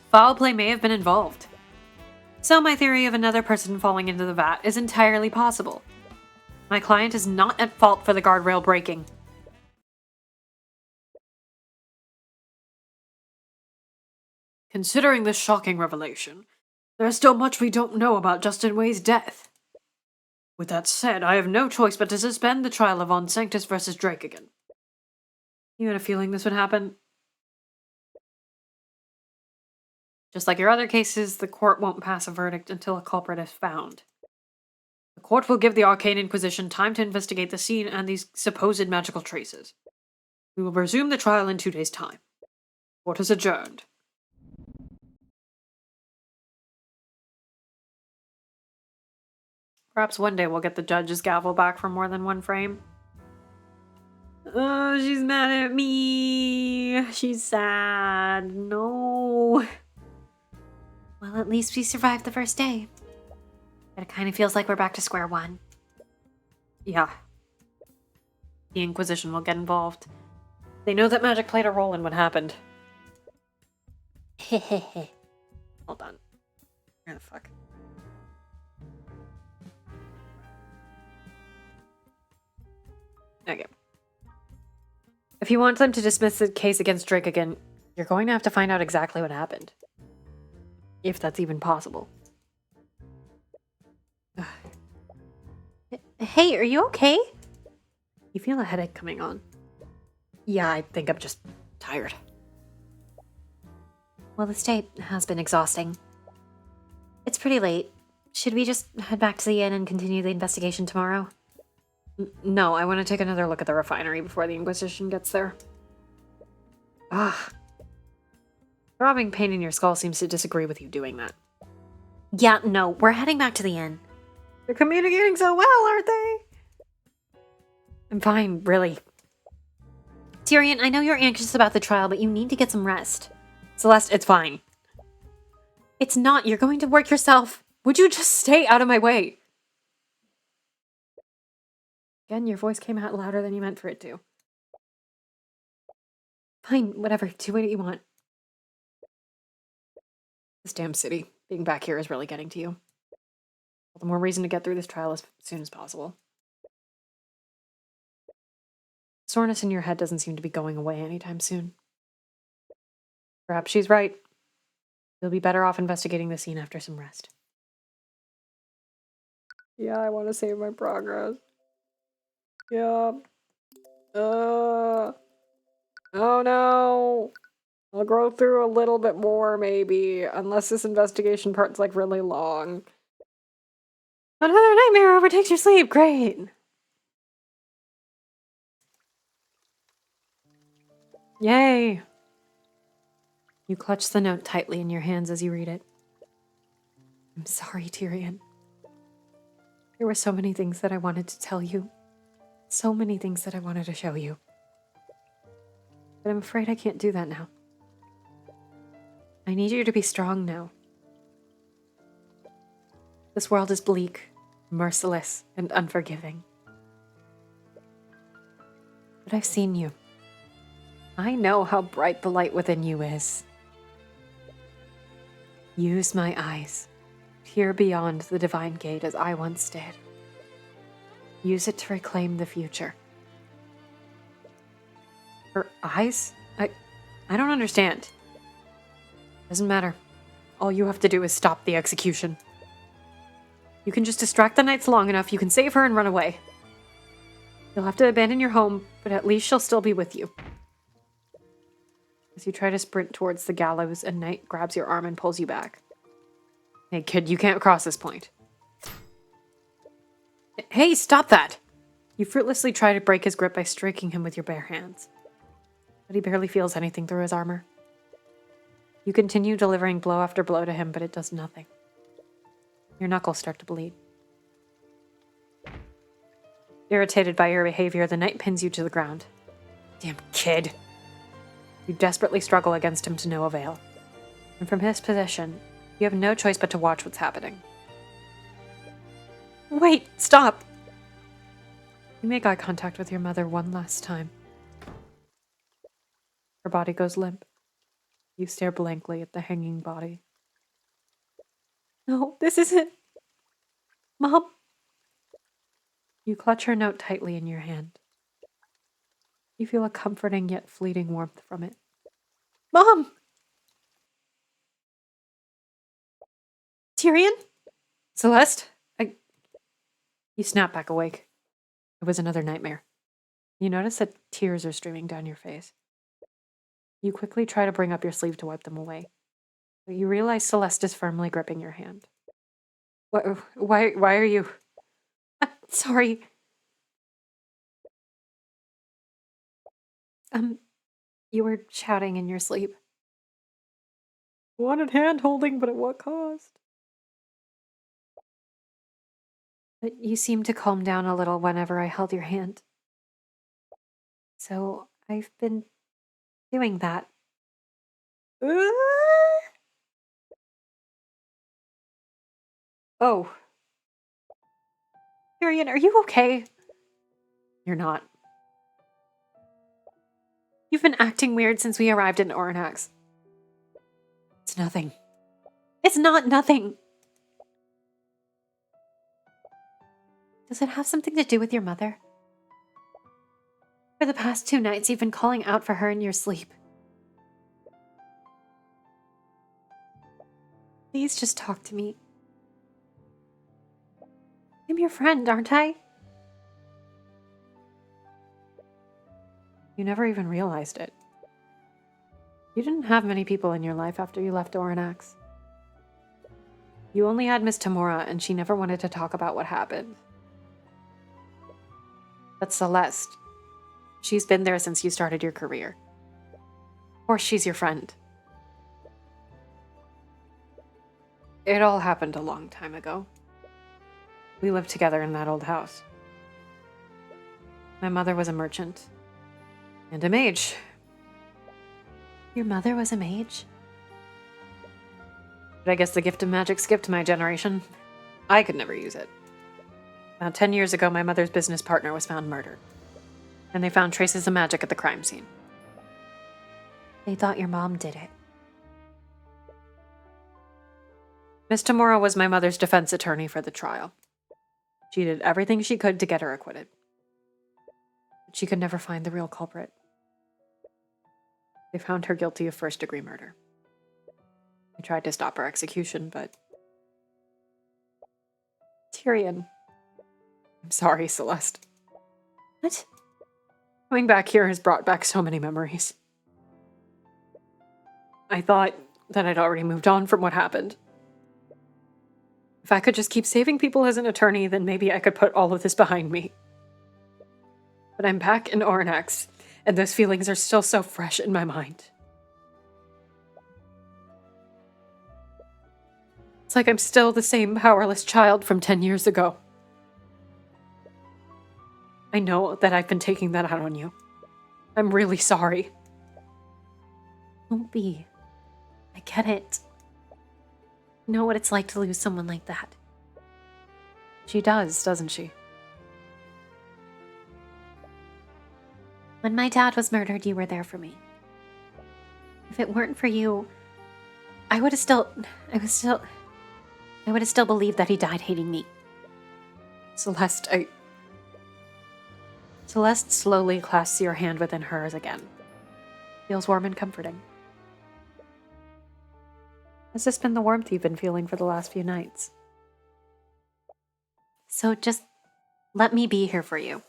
Foul play may have been involved. So my theory of another person falling into the vat is entirely possible. My client is not at fault for the guardrail breaking. Considering this shocking revelation, there is still much we don't know about Justin Way's death. With that said, I have no choice but to suspend the trial of Von Sanctus versus Drakehagen. You had a feeling this would happen? Just like your other cases, the court won't pass a verdict until a culprit is found. The court will give the Arcane Inquisition time to investigate the scene and these supposed magical traces. We will resume the trial in 2 days' time. Court is adjourned. Perhaps one day we'll get the judge's gavel back for more than one frame. Oh, she's mad at me. She's sad. No. Well, at least we survived the first day. But it kind of feels like we're back to square one. Yeah. The Inquisition will get involved. They know that magic played a role in what happened. Hehehe. Hold on. Where the fuck? Okay. If you want them to dismiss the case against Drake again, you're going to have to find out exactly what happened. If that's even possible. Hey, are you okay? You feel a headache coming on? Yeah, I think I'm just tired. Well, this day has been exhausting. It's pretty late. Should we just head back to the inn and continue the investigation tomorrow? No, I want to take another look at the refinery before the Inquisition gets there. Ah. Throbbing pain in your skull seems to disagree with you doing that. Yeah, no, we're heading back to the inn. They're communicating so well, aren't they? I'm fine, really. Tyrion, I know you're anxious about the trial, but you need to get some rest. Celeste, it's fine. It's not. You're going to work yourself. Would you just stay out of my way? Again, your voice came out louder than you meant for it to. Fine, whatever. Do what you want. This damn city. Being back here is really getting to you. All the more reason to get through this trial as soon as possible. Soreness in your head doesn't seem to be going away anytime soon. Perhaps she's right. You'll be better off investigating the scene after some rest. Yeah, I want to save my progress. Yeah. Oh no. I'll grow through a little bit more, maybe. Unless this investigation part's, like, really long. Another nightmare overtakes your sleep. Great. Yay. You clutch the note tightly in your hands as you read it. I'm sorry, Tyrion. There were so many things that I wanted to tell you. So many things that I wanted to show you. But I'm afraid I can't do that now. I need you to be strong now. This world is bleak, merciless, and unforgiving. But I've seen you. I know how bright the light within you is. Use my eyes. Peer beyond the divine gate as I once did. Use it to reclaim the future. Her eyes? I don't understand. Doesn't matter. All you have to do is stop the execution. You can just distract the knights long enough, you can save her and run away. You'll have to abandon your home, but at least she'll still be with you. As you try to sprint towards the gallows, a knight grabs your arm and pulls you back. Hey kid, you can't cross this point. Hey, stop that! You fruitlessly try to break his grip by striking him with your bare hands. But he barely feels anything through his armor. You continue delivering blow after blow to him, but it does nothing. Your knuckles start to bleed. Irritated by your behavior, the knight pins you to the ground. Damn kid. You desperately struggle against him to no avail. And from his position, you have no choice but to watch what's happening. Wait, stop! You make eye contact with your mother one last time. Her body goes limp. You stare blankly at the hanging body. No, this isn't... Mom? You clutch her note tightly in your hand. You feel a comforting yet fleeting warmth from it. Mom! Tyrion? Celeste? You snap back awake. It was another nightmare. You notice that tears are streaming down your face. You quickly try to bring up your sleeve to wipe them away. But you realize Celeste is firmly gripping your hand. Why are you... Sorry. You were shouting in your sleep. Wanted hand-holding, but at what cost? But you seemed to calm down a little whenever I held your hand. So I've been doing that. Oh. Tyrion, are you okay? You're not. You've been acting weird since we arrived in Oranax. It's nothing. It's not nothing. Does it have something to do with your mother? For the past 2 nights, you've been calling out for her in your sleep. Please just talk to me. I'm your friend, aren't I? You never even realized it. You didn't have many people in your life after you left Oranax. You only had Miss Tamora, and she never wanted to talk about what happened. But Celeste, she's been there since you started your career. Of course, she's your friend. It all happened a long time ago. We lived together in that old house. My mother was a merchant. And a mage. Your mother was a mage? But I guess the gift of magic skipped my generation. I could never use it. About 10 years ago, my mother's business partner was found murdered. And they found traces of magic at the crime scene. They thought your mom did it. Miss Tamora was my mother's defense attorney for the trial. She did everything she could to get her acquitted. But she could never find the real culprit. They found her guilty of first-degree murder. I tried to stop her execution, but... Tyrion. I'm sorry, Celeste. What? Coming back here has brought back so many memories. I thought that I'd already moved on from what happened. If I could just keep saving people as an attorney, then maybe I could put all of this behind me. But I'm back in Oranax, and those feelings are still so fresh in my mind. It's like I'm still the same powerless child from 10 years ago. I know that I've been taking that out on you. I'm really sorry. Don't be. I get it. I know what it's like to lose someone like that. She does, doesn't she? When my dad was murdered, you were there for me. If it weren't for you, I would have still believed that he died hating me. Celeste slowly clasps your hand within hers again. Feels warm and comforting. Has this been the warmth you've been feeling for the last few nights? So just let me be here for you.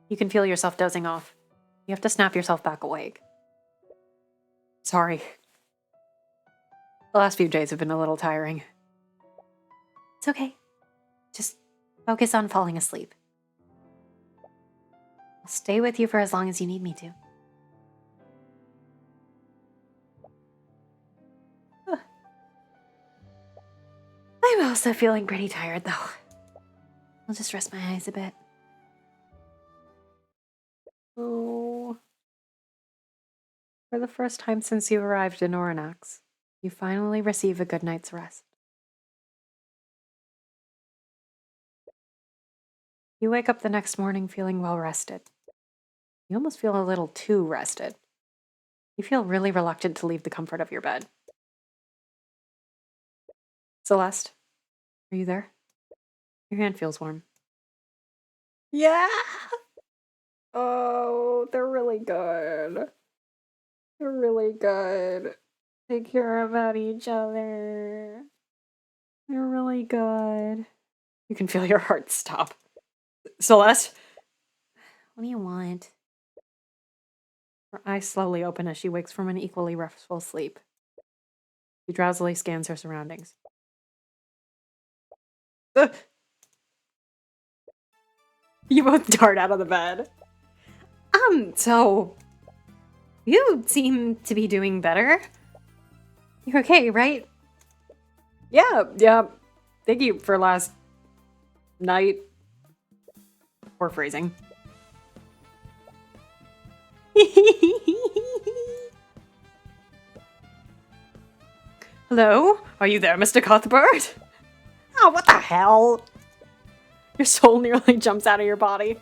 You can feel yourself dozing off. You have to snap yourself back awake. Sorry. The last few days have been a little tiring. It's okay. Just focus on falling asleep. I'll stay with you for as long as you need me to. I'm also feeling pretty tired, though. I'll just rest my eyes a bit. Oh. For the first time since you arrived in Oranax, you finally receive a good night's rest. You wake up the next morning feeling well rested. You almost feel a little too rested. You feel really reluctant to leave the comfort of your bed. Celeste, are you there? Your hand feels warm. Yeah! Oh, they're really good. They're really good. They care about each other. They're really good. You can feel your heart stop. Celeste? What do you want? Her eyes slowly open as she wakes from an equally restful sleep. She drowsily scans her surroundings. Ugh. You both dart out of the bed. So... You seem to be doing better. You're okay, right? Yeah. Thank you for last night. Poor phrasing. Hello? Are you there, Mr. Cuthbert? Oh, what the hell? Your soul nearly jumps out of your body.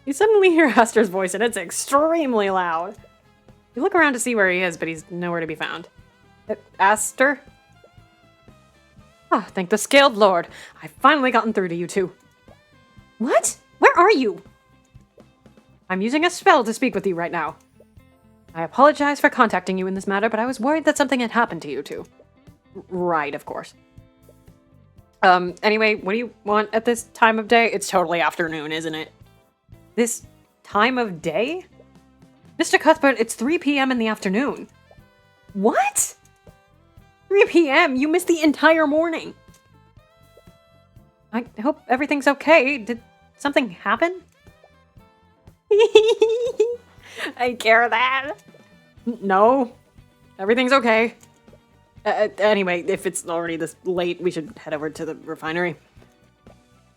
You suddenly hear Aster's voice, and it's extremely loud. You look around to see where he is, but he's nowhere to be found. Aster? Ah, thank the Scaled Lord. I've finally gotten through to you two. What? Where are you? I'm using a spell to speak with you right now. I apologize for contacting you in this matter, but I was worried that something had happened to you two. Right, of course. Anyway, what do you want at this time of day? It's totally afternoon, isn't it? This time of day? Mr. Cuthbert, it's 3 p.m. in the afternoon. What? 3 p.m.? You missed the entire morning. I hope everything's okay. Did something happen? I care that. No, everything's okay. Anyway, if it's already this late, we should head over to the refinery.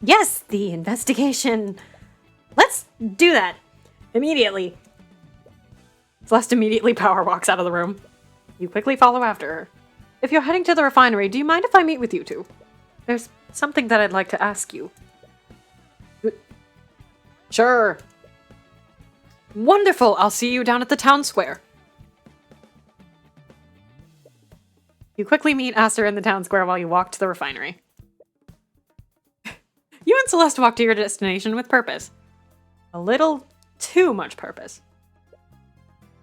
Yes, the investigation. Let's do that. Immediately. Celeste immediately power walks out of the room. You quickly follow after her. If you're heading to the refinery, do you mind if I meet with you two? There's something that I'd like to ask you. Sure. Wonderful. I'll see you down at the town square. You quickly meet Aster in the town square while you walk to the refinery. You and Celeste walk to your destination with purpose. A little too much purpose.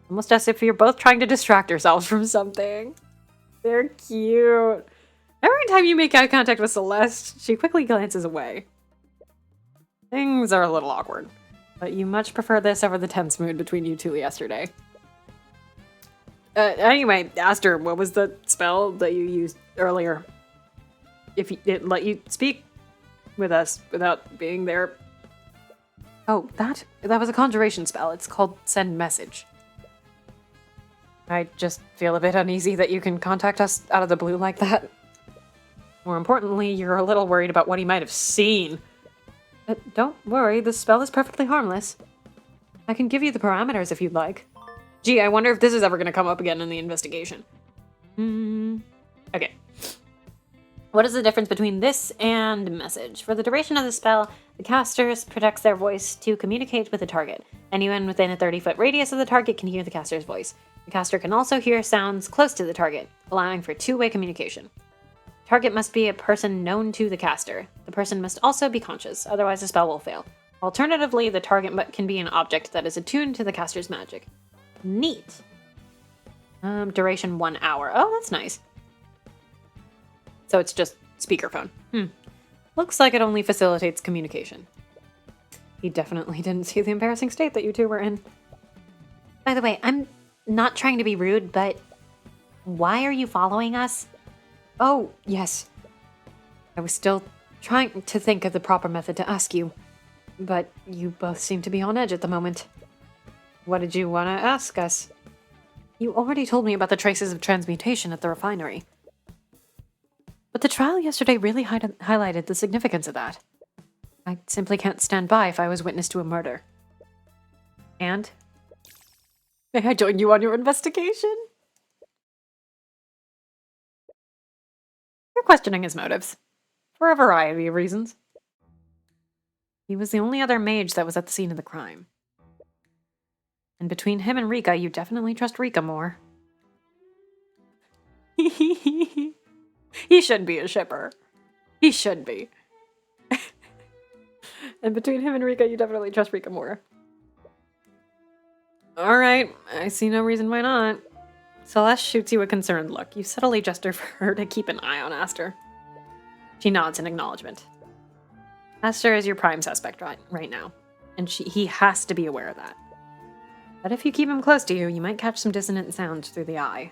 Almost as if you're both trying to distract yourselves from something. They're cute. Every time you make eye contact with Celeste, she quickly glances away. Things are a little awkward, but you much prefer this over the tense mood between you two yesterday. Anyway, Aster, what was the spell that you used earlier? If it let you speak with us without being there. Oh, that was a conjuration spell. It's called Send Message. I just feel a bit uneasy that you can contact us out of the blue like that. More importantly, you're a little worried about what he might have seen. Don't worry, the spell is perfectly harmless. I can give you the parameters if you'd like. Gee, I wonder if this is ever going to come up again in the investigation. Okay. What is the difference between this and message? For the duration of the spell, the caster projects their voice to communicate with the target. Anyone within a 30-foot radius of the target can hear the caster's voice. The caster can also hear sounds close to the target, allowing for two-way communication. Target must be a person known to the caster. The person must also be conscious, otherwise the spell will fail. Alternatively, the target can be an object that is attuned to the caster's magic. Neat. Duration 1 hour. Oh, that's nice. So it's just speakerphone. Looks like it only facilitates communication. He definitely didn't see the embarrassing state that you two were in. By the way, I'm not trying to be rude, but why are you following us? Oh, yes. I was still trying to think of the proper method to ask you, but you both seem to be on edge at the moment. What did you want to ask us? You already told me about the traces of transmutation at the refinery. But the trial yesterday really highlighted the significance of that. I simply can't stand by if I was witness to a murder. And? May I join you on your investigation? You're questioning his motives. For a variety of reasons. He was the only other mage that was at the scene of the crime. And between him and Rika, you definitely trust Rika more. He should be a shipper. He should be. And between him and Rika, you definitely trust Rika more. Alright, I see no reason why not. Celeste shoots you a concerned look. You subtly gesture for her to keep an eye on Aster. She nods in acknowledgement. Aster is your prime suspect right now, and he has to be aware of that. But if you keep him close to you, you might catch some dissonant sounds through the eye.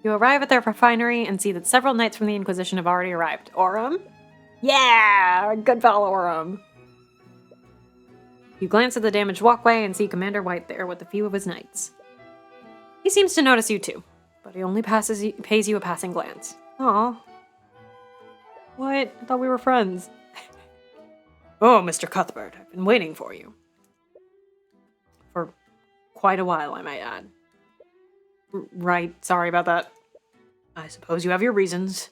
You arrive at their refinery and see that several knights from the Inquisition have already arrived. Orem? Yeah! Good fellow, Orem. You glance at the damaged walkway and see Commander White there with a few of his knights. He seems to notice you too, but he only pays you a passing glance. Aw. What? I thought we were friends. Oh, Mr. Cuthbert, I've been waiting for you. For quite a while, I might add. Right, sorry about that. I suppose you have your reasons,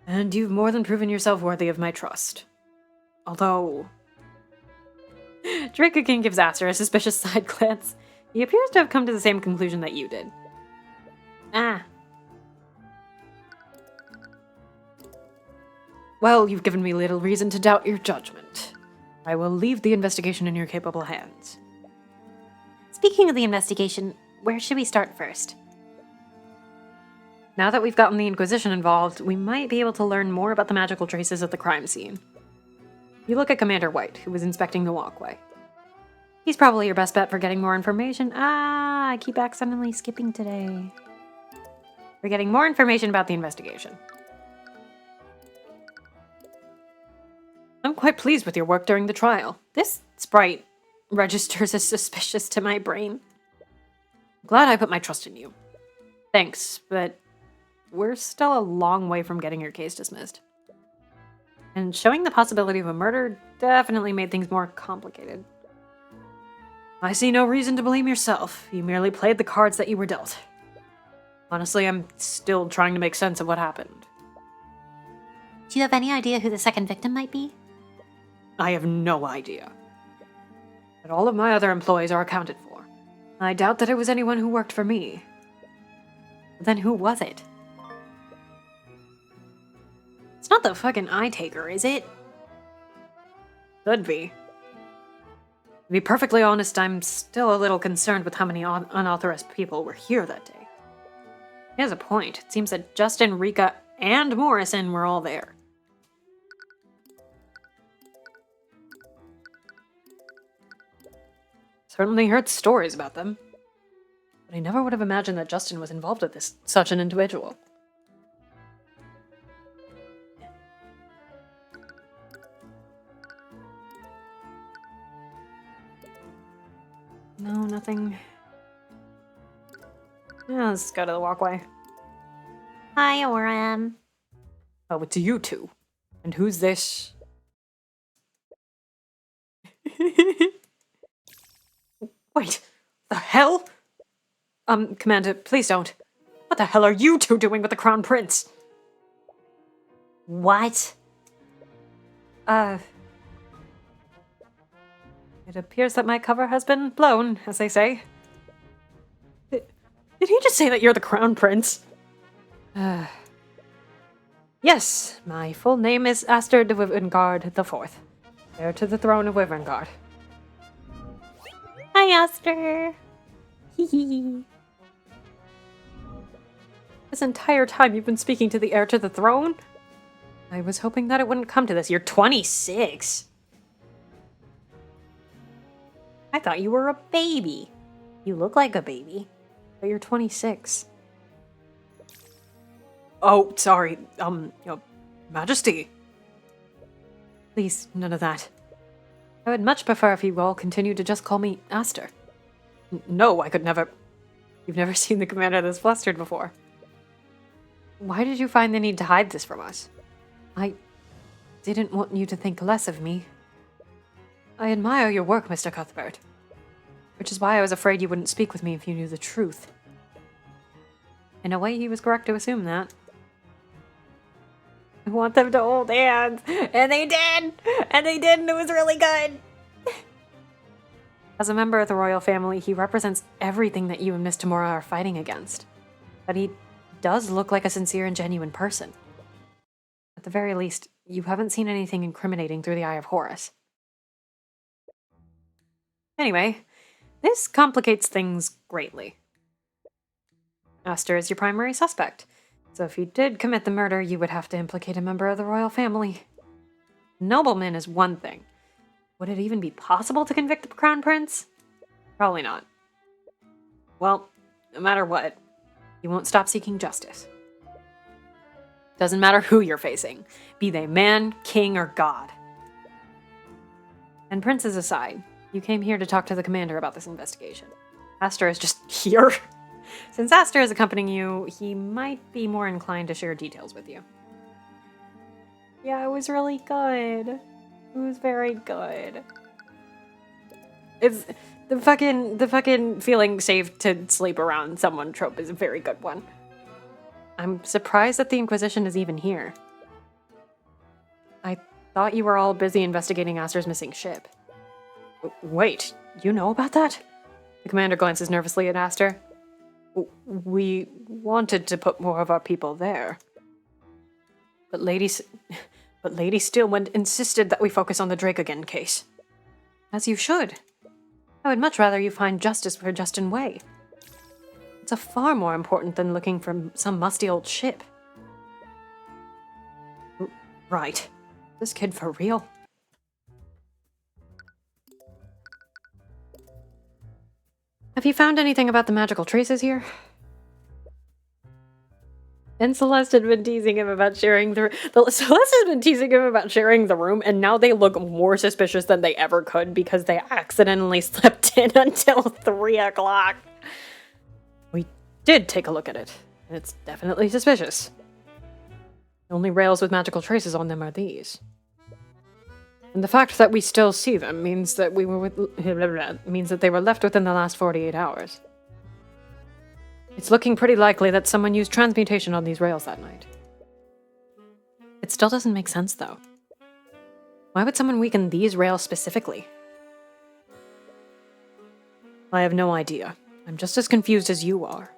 and you've more than proven yourself worthy of my trust. Although... Dracokin gives Aster a suspicious side glance. He appears to have come to the same conclusion that you did. Ah. Well, you've given me little reason to doubt your judgment. I will leave the investigation in your capable hands. Speaking of the investigation, where should we start first? Now that we've gotten the Inquisition involved, we might be able to learn more about the magical traces at the crime scene. You look at Commander White, who was inspecting the walkway. He's probably your best bet for getting more information. Ah, I keep accidentally skipping today. We're getting more information about the investigation. I'm quite pleased with your work during the trial. This sprite registers as suspicious to my brain. Glad I put my trust in you. Thanks, but we're still a long way from getting your case dismissed. And showing the possibility of a murder definitely made things more complicated. I see no reason to blame yourself. You merely played the cards that you were dealt. Honestly, I'm still trying to make sense of what happened. Do you have any idea who the second victim might be? I have no idea. But all of my other employees are accounted for. I doubt that it was anyone who worked for me. Then who was it? It's not the fucking eye taker, is it? Could be. To be perfectly honest, I'm still a little concerned with how many unauthorized people were here that day. He has a point. It seems that Justin, Rika, and Morrison were all there. Certainly heard stories about them. But I never would have imagined that Justin was involved with such an individual. No, nothing. Yeah, let's go to the walkway. Hi, Oram. Oh, it's you two. And who's this? Wait, the hell? Commander, please don't. What the hell are you two doing with the Crown Prince? What? It appears that my cover has been blown, as they say. Did he just say that you're the Crown Prince? Yes, my full name is Aster de Wyverngard IV, heir to the throne of Wyverngard. Hi, Aster. Hehe. This entire time you've been speaking to the heir to the throne? I was hoping that it wouldn't come to this. You're 26. I thought you were a baby. You look like a baby, but you're 26. Oh, sorry. Your Majesty. Please, none of that. I would much prefer if you all continued to just call me Aster. No, I could never. You've never seen the commander this flustered before. Why did you find the need to hide this from us? I didn't want you to think less of me. I admire your work, Mr. Cuthbert. Which is why I was afraid you wouldn't speak with me if you knew the truth. In a way, he was correct to assume that. I want them to hold hands, and they did! And they did, and it was really good! As a member of the royal family, he represents everything that you and Miss Tamora are fighting against. But he does look like a sincere and genuine person. At the very least, you haven't seen anything incriminating through the eye of Horus. Anyway, this complicates things greatly. Aster is your primary suspect, so if you did commit the murder, you would have to implicate a member of the royal family. Nobleman is one thing. Would it even be possible to convict the Crown Prince? Probably not. Well, no matter what, you won't stop seeking justice. Doesn't matter who you're facing, be they man, king, or god. And princes aside, you came here to talk to the commander about this investigation. Aster is just here. Since Aster is accompanying you, he might be more inclined to share details with you. Yeah, it was really good. It was very good. It's the fucking feeling safe to sleep around someone trope is a very good one. I'm surprised that the Inquisition is even here. I thought you were all busy investigating Aster's missing ship. Wait, you know about that? The commander glances nervously at Aster. We wanted to put more of our people there. But Lady Steelwind insisted that we focus on the Drake again case. As you should. I would much rather you find justice for Justin Way. It's a far more important than looking for some musty old ship. Right. This kid for real? Have you found anything about the magical traces here? And Celeste had been teasing him about sharing Celeste has been teasing him about sharing the room, and now they look more suspicious than they ever could because they accidentally slept in until 3 o'clock. We did take a look at it, and it's definitely suspicious. The only rails with magical traces on them are these. And the fact that we still see them means that means that they were left within the last 48 hours. It's looking pretty likely that someone used transmutation on these rails that night. It still doesn't make sense, though. Why would someone weaken these rails specifically? I have no idea. I'm just as confused as you are.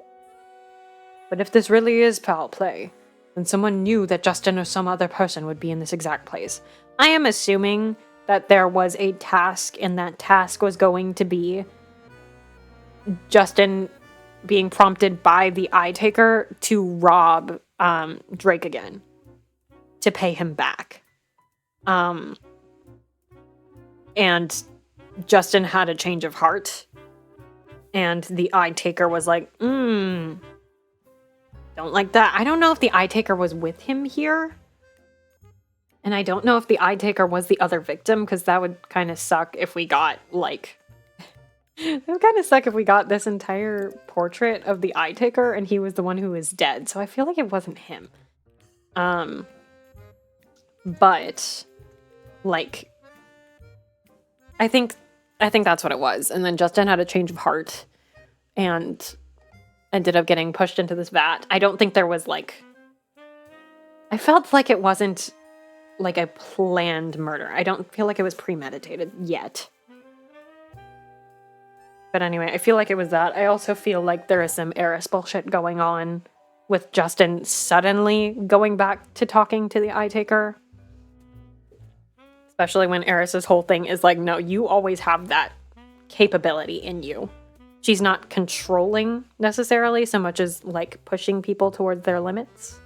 But if this really is foul play, then someone knew that Justin or some other person would be in this exact place. I am assuming that there was a task, and that task was going to be Justin being prompted by the Eye Taker to rob Drake again, to pay him back. And Justin had a change of heart, and the Eye Taker was like, don't like that. I don't know if the Eye Taker was with him here, and I don't know if the Eye Taker was the other victim, because that would kind of suck if we got, like... It would kind of suck if we got this entire portrait of the Eye Taker and he was the one who was dead. So I feel like it wasn't him. But like I think that's what it was. And then Justin had a change of heart and ended up getting pushed into this vat. I don't think there was like I felt like it wasn't like a planned murder. I don't feel like it was premeditated yet. But anyway, I feel like it was that. I also feel like there is some Eris bullshit going on with Justin suddenly going back to talking to the Eye Taker. Especially when Eris's whole thing is like, no, you always have that capability in you. She's not controlling necessarily so much as like pushing people towards their limits.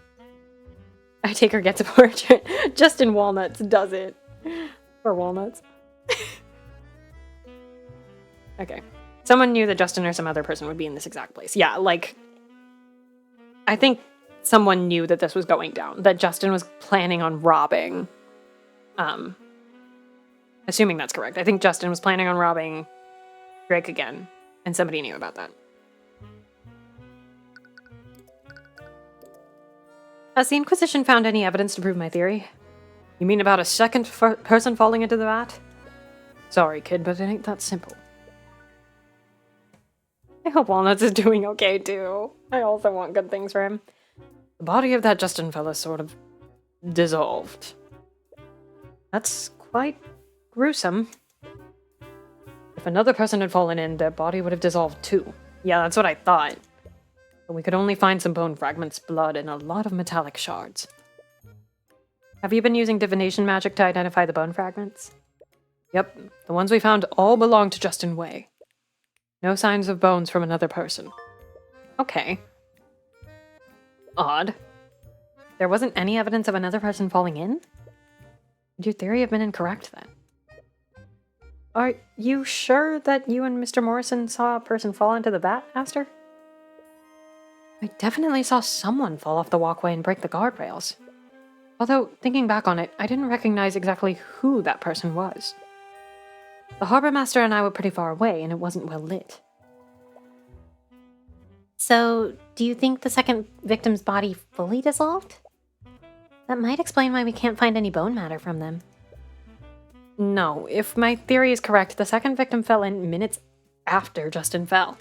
Eye Taker gets a portrait. Justin Walnuts does it. Or Walnuts. Okay. Someone knew that Justin or some other person would be in this exact place. Yeah, like, I think someone knew that this was going down, that Justin was planning on robbing, assuming that's correct. I think Justin was planning on robbing Drake again, and somebody knew about that. Has the Inquisition found any evidence to prove my theory? You mean about a second person falling into the vat? Sorry, kid, but it ain't that simple. I hope Walnuts is doing okay, too. I also want good things for him. The body of that Justin fella sort of dissolved. That's quite gruesome. If another person had fallen in, their body would have dissolved, too. Yeah, that's what I thought. But we could only find some bone fragments, blood, and a lot of metallic shards. Have you been using divination magic to identify the bone fragments? Yep, the ones we found all belong to Justin Way. No signs of bones from another person. Okay. Odd. There wasn't any evidence of another person falling in? Would your theory have been incorrect, then? Are you sure that you and Mr. Morrison saw a person fall into the vat, Aster? I definitely saw someone fall off the walkway and break the guardrails. Although, thinking back on it, I didn't recognize exactly who that person was. The harbor master and I were pretty far away, and it wasn't well lit. So, do you think the second victim's body fully dissolved? That might explain why we can't find any bone matter from them. No, if my theory is correct, the second victim fell in minutes after Justin fell.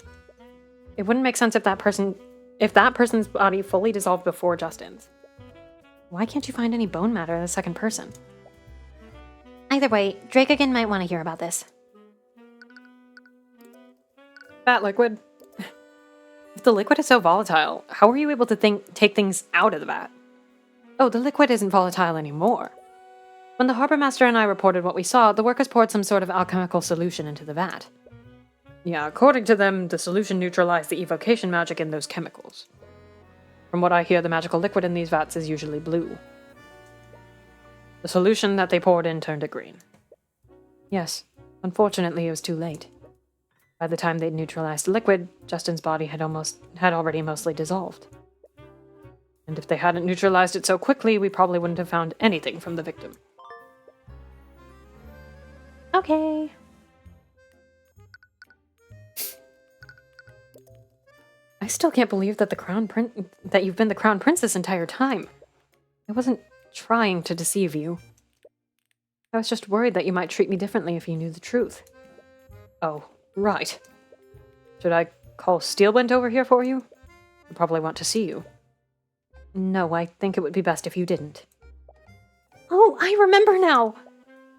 It wouldn't make sense if that person's body fully dissolved before Justin's. Why can't you find any bone matter in the second person? Either way, Drake again might want to hear about this. That liquid. If the liquid is so volatile, how are you able to take things out of the vat? Oh, the liquid isn't volatile anymore. When the harbor master and I reported what we saw, the workers poured some sort of alchemical solution into the vat. Yeah, according to them, the solution neutralized the evocation magic in those chemicals. From what I hear, the magical liquid in these vats is usually blue. The solution that they poured in turned it green. Yes, unfortunately it was too late. By the time they'd neutralized the liquid, Justin's body had already mostly dissolved. And if they hadn't neutralized it so quickly, we probably wouldn't have found anything from the victim. Okay. I still can't believe that that you've been the crown prince this entire time. I wasn't trying to deceive you. I was just worried that you might treat me differently if you knew the truth. Oh, right. Should I call Steelwind over here for you? He'll probably want to see you. No, I think it would be best if you didn't. Oh, I remember now!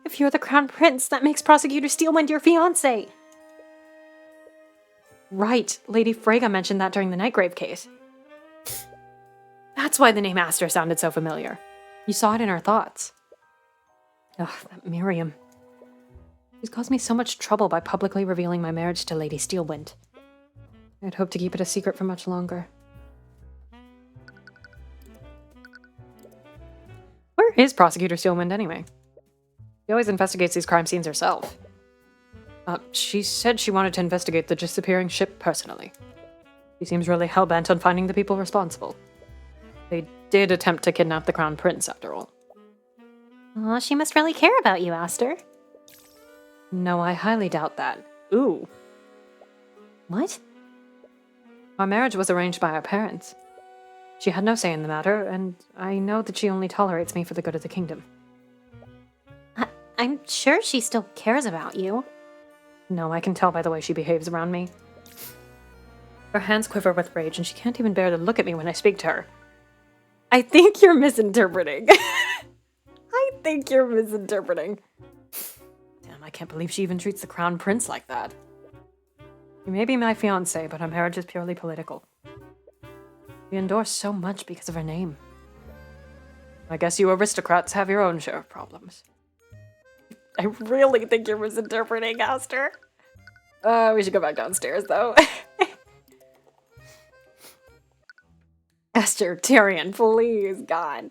If you're the crown prince, that makes Prosecutor Steelwind your fiancé! Right, Lady Freyga mentioned that during the Nightgrave case. That's why the name Aster sounded so familiar. You saw it in our thoughts. Ugh, that Miriam. She's caused me so much trouble by publicly revealing my marriage to Lady Steelwind. I'd hoped to keep it a secret for much longer. Where is Prosecutor Steelwind anyway? She always investigates these crime scenes herself. She said she wanted to investigate the disappearing ship personally. She seems really hell-bent on finding the people responsible. They did attempt to kidnap the Crown Prince, after all. Aw, she must really care about you, Aster. No, I highly doubt that. Ooh. What? Our marriage was arranged by our parents. She had no say in the matter, and I know that she only tolerates me for the good of the kingdom. I'm sure she still cares about you. No, I can tell by the way she behaves around me. Her hands quiver with rage, and she can't even bear to look at me when I speak to her. I think you're misinterpreting. I think you're misinterpreting. Damn, I can't believe she even treats the crown prince like that. He may be my fiancé, but our marriage is purely political. We endorse so much because of her name. I guess you aristocrats have your own share of problems. I really think you're misinterpreting, Aster. We should go back downstairs, though. Aster, Tyrion, please, God.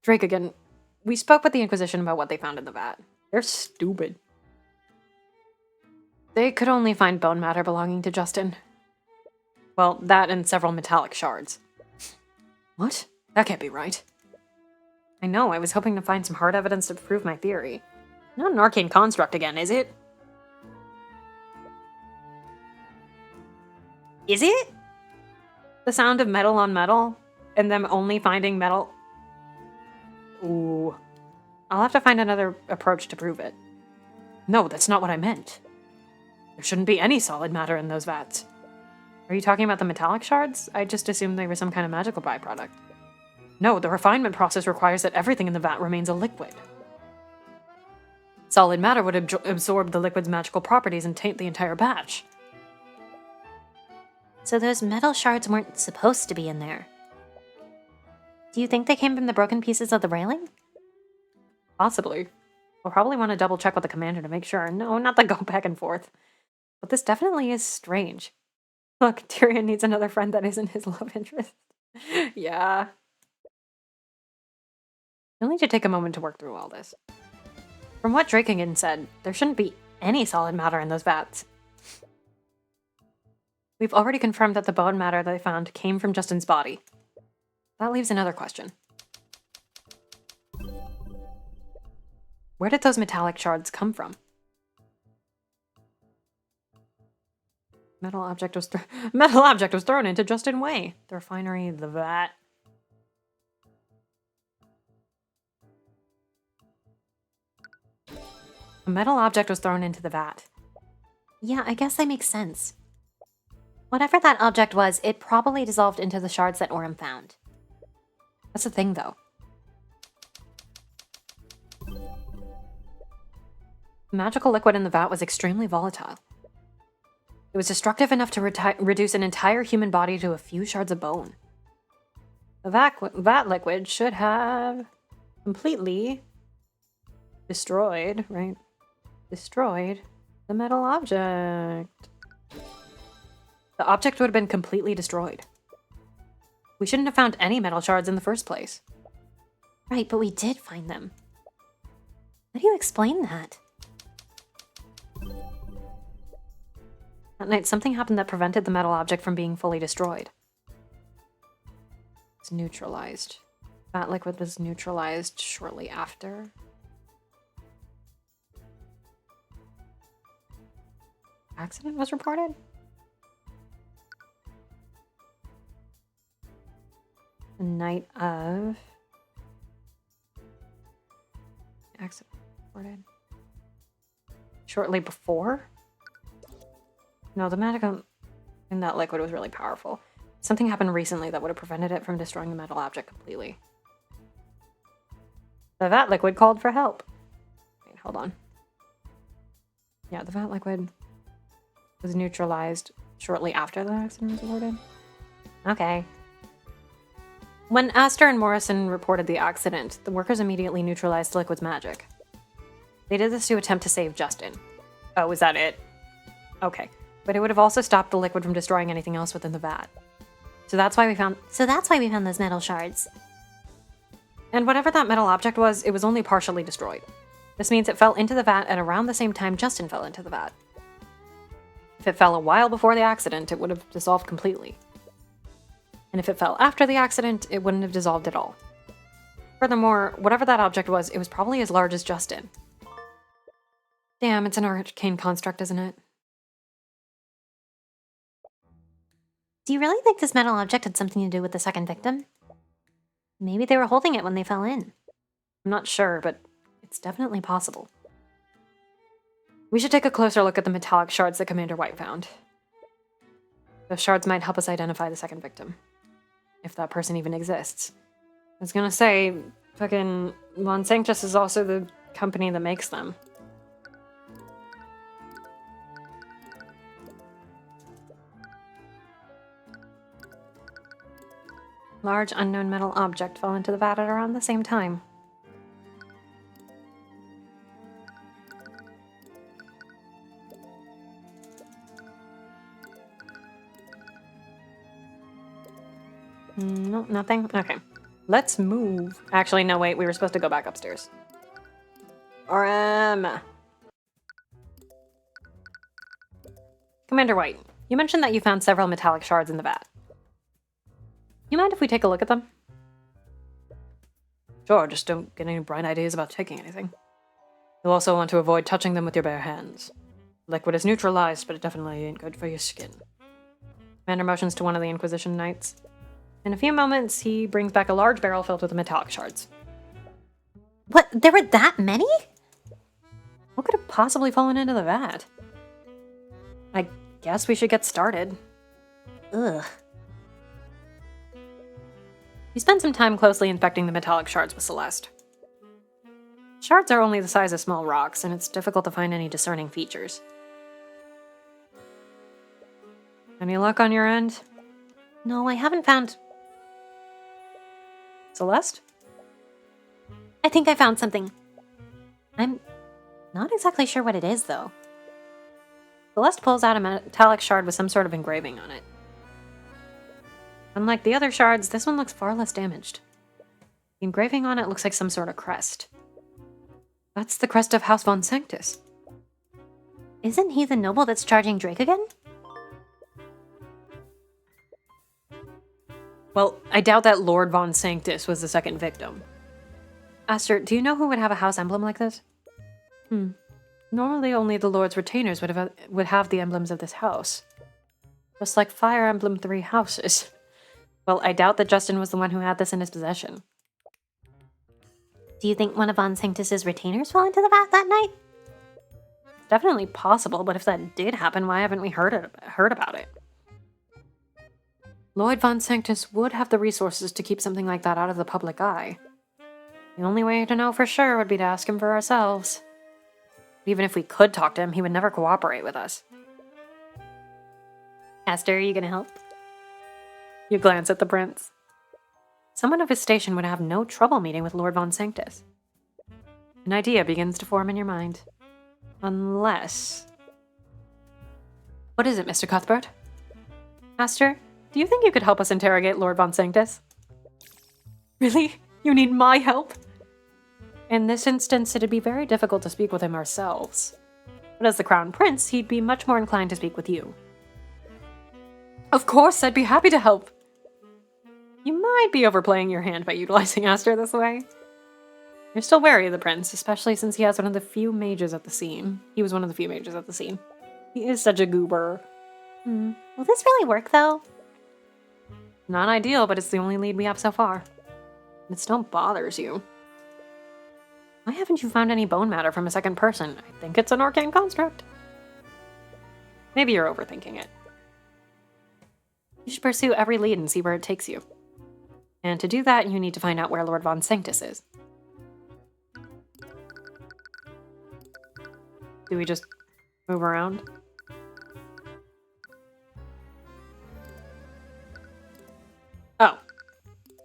Drake again. We spoke with the Inquisition about what they found in the vat. They're stupid. They could only find bone matter belonging to Justin. Well, that and several metallic shards. What? That can't be right. I know, I was hoping to find some hard evidence to prove my theory. Not an arcane construct again, is it? Is it? The sound of metal on metal, and them only finding metal? Ooh. I'll have to find another approach to prove it. No, that's not what I meant. There shouldn't be any solid matter in those vats. Are you talking about the metallic shards? I just assumed they were some kind of magical byproduct. No, the refinement process requires that everything in the vat remains a liquid. Solid matter would absorb the liquid's magical properties and taint the entire batch. So those metal shards weren't supposed to be in there. Do you think they came from the broken pieces of the railing? Possibly. We'll probably want to double check with the commander to make sure. No, not to go back and forth. But this definitely is strange. Look, Tyrion needs another friend that isn't his love interest. Yeah. You'll need to take a moment to work through all this. From what Drakengen said, there shouldn't be any solid matter in those vats. We've already confirmed that the bone matter they found came from Justin's body. That leaves another question. Where did those metallic shards come from? Metal object was thrown into Justin Way. The refinery, the vat. A metal object was thrown into the vat. Yeah, I guess that makes sense. Whatever that object was, it probably dissolved into the shards that Orem found. That's the thing, though. The magical liquid in the vat was extremely volatile. It was destructive enough to reduce an entire human body to a few shards of bone. The vat liquid should have completely destroyed, right? Destroyed the metal object. The object would have been completely destroyed. We shouldn't have found any metal shards in the first place. Right, but we did find them. How do you explain that? That night, something happened that prevented the metal object from being fully destroyed. It's neutralized. That liquid was neutralized shortly after. Accident was reported? The night of... Accident reported. Shortly before? No, the magic in that liquid was really powerful. Something happened recently that would have prevented it from destroying the metal object completely. The vat liquid called for help. Wait, hold on. Yeah, the vat liquid was neutralized shortly after the accident was reported. Okay. When Astor and Morrison reported the accident, the workers immediately neutralized the liquid's magic. They did this to attempt to save Justin. Oh, is that it? Okay. But it would have also stopped the liquid from destroying anything else within the vat. So that's why we found those metal shards. And whatever that metal object was, it was only partially destroyed. This means it fell into the vat at around the same time Justin fell into the vat. If it fell a while before the accident, it would have dissolved completely. And if it fell after the accident, it wouldn't have dissolved at all. Furthermore, whatever that object was, it was probably as large as Justin. Damn, it's an arcane construct, isn't it? Do you really think this metal object had something to do with the second victim? Maybe they were holding it when they fell in. I'm not sure, but it's definitely possible. We should take a closer look at the metallic shards that Commander White found. Those shards might help us identify the second victim. If that person even exists. I was gonna say, fucking Von Sanctus is also the company that makes them. Large unknown metal object fell into the vat at around the same time. No, nothing? Okay. Let's move. Actually, no, wait. We were supposed to go back upstairs. Commander White, you mentioned that you found several metallic shards in the vat. You mind if we take a look at them? Sure, just don't get any bright ideas about taking anything. You'll also want to avoid touching them with your bare hands. Liquid is neutralized, but it definitely ain't good for your skin. Commander motions to one of the Inquisition Knights. In a few moments, he brings back a large barrel filled with the metallic shards. What? There were that many? What could have possibly fallen into the vat? I guess we should get started. Ugh. We spent some time closely inspecting the metallic shards with Celeste. Shards are only the size of small rocks, and it's difficult to find any discerning features. Any luck on your end? No, I haven't found... Celeste? I think I found something. I'm not exactly sure what it is, though. Celeste pulls out a metallic shard with some sort of engraving on it. Unlike the other shards, this one looks far less damaged. The engraving on it looks like some sort of crest. That's the crest of House Von Sanctus. Isn't he the noble that's charging Drake again? Well, I doubt that Lord Von Sanctus was the second victim. Aster, do you know who would have a house emblem like this? Normally only the Lord's retainers would have the emblems of this house. Just like Fire Emblem 3 houses. Well, I doubt that Justin was the one who had this in his possession. Do you think one of Von Sanctus's retainers fell into the vat that night? It's definitely possible, but if that did happen, why haven't we heard about it? Lloyd Von Sanctus would have the resources to keep something like that out of the public eye. The only way to know for sure would be to ask him for ourselves. Even if we could talk to him, he would never cooperate with us. Aster, are you gonna help? You glance at the prince. Someone of his station would have no trouble meeting with Lord Von Sanctus. An idea begins to form in your mind. Unless... What is it, Mr. Cuthbert? Aster, do you think you could help us interrogate Lord Von Sanctus? Really? You need my help? In this instance, it'd be very difficult to speak with him ourselves. But as the Crown Prince, he'd be much more inclined to speak with you. Of course, I'd be happy to help. You might be overplaying your hand by utilizing Aster this way. You're still wary of the prince, especially since he has one of the few mages at the scene. He was one of the few mages at the scene. He is such a goober. Will this really work, though? Not ideal, but it's the only lead we have so far. It still bothers you. Why haven't you found any bone matter from a second person? I think it's an arcane construct. Maybe you're overthinking it. You should pursue every lead and see where it takes you. And to do that, you need to find out where Lord Von Sanctus is. Do we just move around? Oh,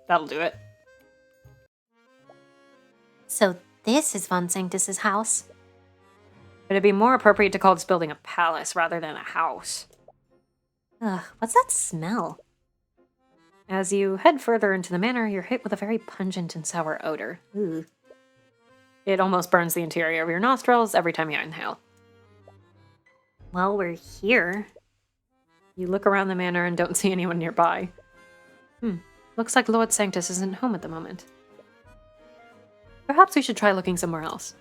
that'll do it. So this is Von Sanctus's house. But it'd be more appropriate to call this building a palace rather than a house. Ugh, what's that smell? As you head further into the manor, you're hit with a very pungent and sour odor. Ugh. It almost burns the interior of your nostrils every time you inhale. Well, we're here. You look around the manor and don't see anyone nearby. Looks like Lord Sanctus isn't home at the moment. Perhaps we should try looking somewhere else.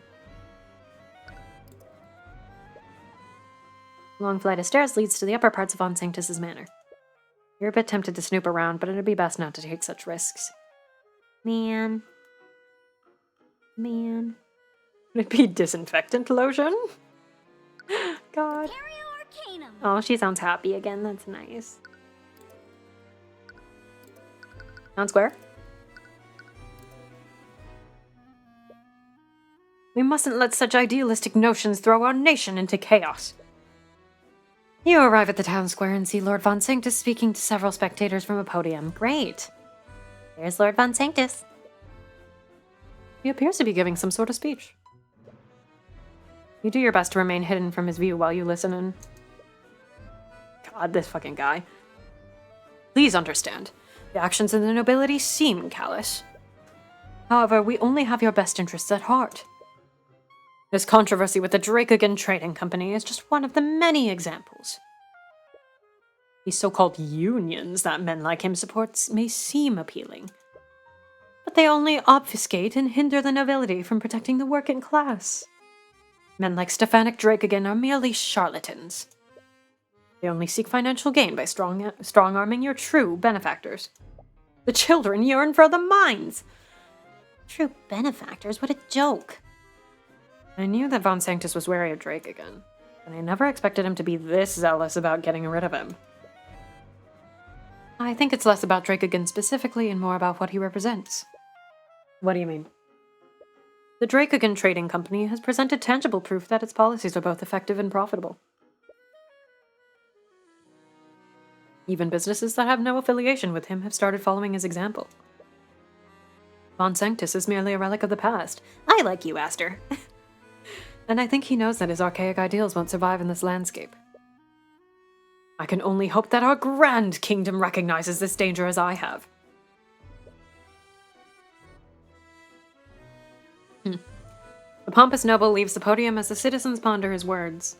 A long flight of stairs leads to the upper parts of Von Sanctus's manor. You're a bit tempted to snoop around, but it'd be best not to take such risks. Man. Would it be disinfectant lotion? God. Oh, she sounds happy again. That's nice. Town square? We mustn't let such idealistic notions throw our nation into chaos. You arrive at the town square and see Lord Von Sanctus speaking to several spectators from a podium. Great. There's Lord Von Sanctus. He appears to be giving some sort of speech. You do your best to remain hidden from his view while you listen and... God, this fucking guy. Please understand, the actions of the nobility seem callous. However, we only have your best interests at heart. This controversy with the Dracogan Trading Company is just one of the many examples. These so-called unions that men like him supports may seem appealing, but they only obfuscate and hinder the nobility from protecting the working class. Men like Stefanik Dracogan are merely charlatans. They only seek financial gain by strong-arming your true benefactors. The children yearn for the mines! True benefactors? What a joke. I knew that Von Sanctus was wary of Dracogan, but I never expected him to be this zealous about getting rid of him. I think it's less about Dracogan specifically and more about what he represents. What do you mean? The Dracogan Trading Company has presented tangible proof that its policies are both effective and profitable. Even businesses that have no affiliation with him have started following his example. Von Sanctus is merely a relic of the past. I like you, Aster. And I think he knows that his archaic ideals won't survive in this landscape. I can only hope that our grand kingdom recognizes this danger as I have. The pompous noble leaves the podium as the citizens ponder his words.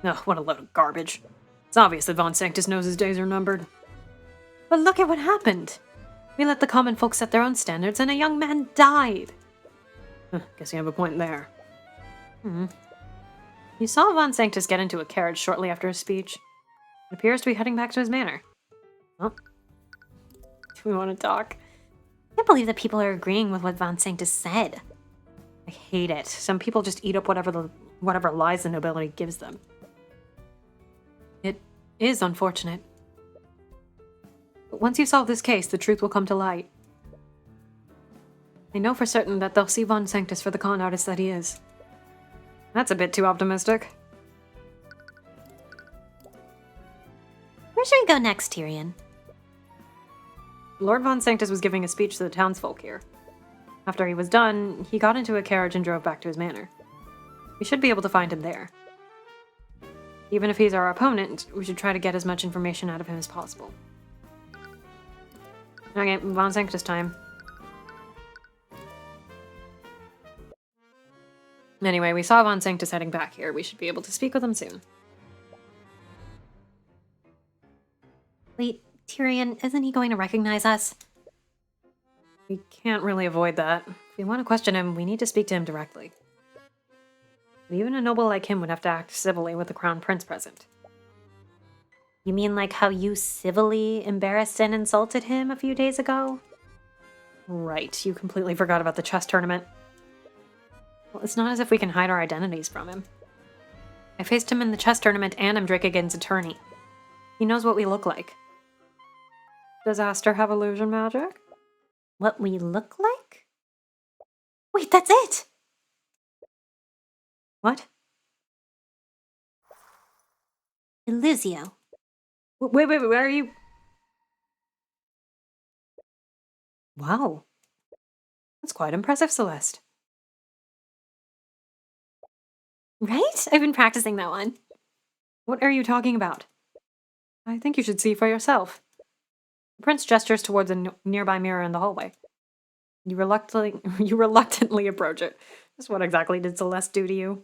Ugh, what a load of garbage. It's obvious that Von Sanctus knows his days are numbered. But look at what happened. We let the common folk set their own standards and a young man died. Guess you have a point there. You saw Von Sanctus get into a carriage shortly after his speech. It appears to be heading back to his manor. Well, do we want to talk? I can't believe that people are agreeing with what Von Sanctus said. I hate it. Some people just eat up whatever lies the nobility gives them. It is unfortunate. But once you solve this case, the truth will come to light. I know for certain that they'll see Von Sanctus for the con artist that he is. That's a bit too optimistic. Where should we go next, Tyrion? Lord Von Sanctus was giving a speech to the townsfolk here. After he was done, he got into a carriage and drove back to his manor. We should be able to find him there. Even if he's our opponent, we should try to get as much information out of him as possible. Okay, Von Sanctus time. Anyway, we saw Von Sanctus heading back here. We should be able to speak with him soon. Wait, Tyrion, isn't he going to recognize us? We can't really avoid that. If we want to question him, we need to speak to him directly. But even a noble like him would have to act civilly with the crown prince present. You mean like how you civilly embarrassed and insulted him a few days ago? Right, you completely forgot about the chess tournament. Well, it's not as if we can hide our identities from him. I faced him in the chess tournament and I'm Drakeagin's attorney. He knows what we look like. Does Aster have illusion magic? What we look like? Wait, that's it! What? Illusio. Wait, where are you? Wow. That's quite impressive, Celeste. Right? I've been practicing that one. What are you talking about? I think you should see for yourself. The prince gestures towards a nearby mirror in the hallway. You reluctantly approach it. Just what exactly did Celeste do to you?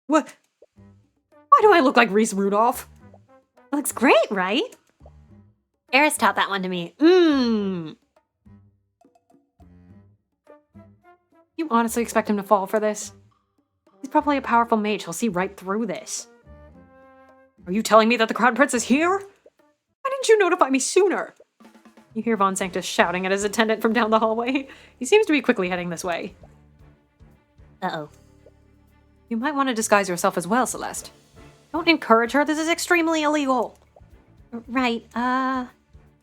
What? Why do I look like Reese Rudolph? Looks great, right? Eris taught that one to me. You honestly expect him to fall for this? He's probably a powerful mage. He'll see right through this. Are you telling me that the Crown Prince is here? Why didn't you notify me sooner? You hear Von Sanctus shouting at his attendant from down the hallway. He seems to be quickly heading this way. Uh-oh. You might want to disguise yourself as well, Celeste. Don't encourage her. This is extremely illegal. Right,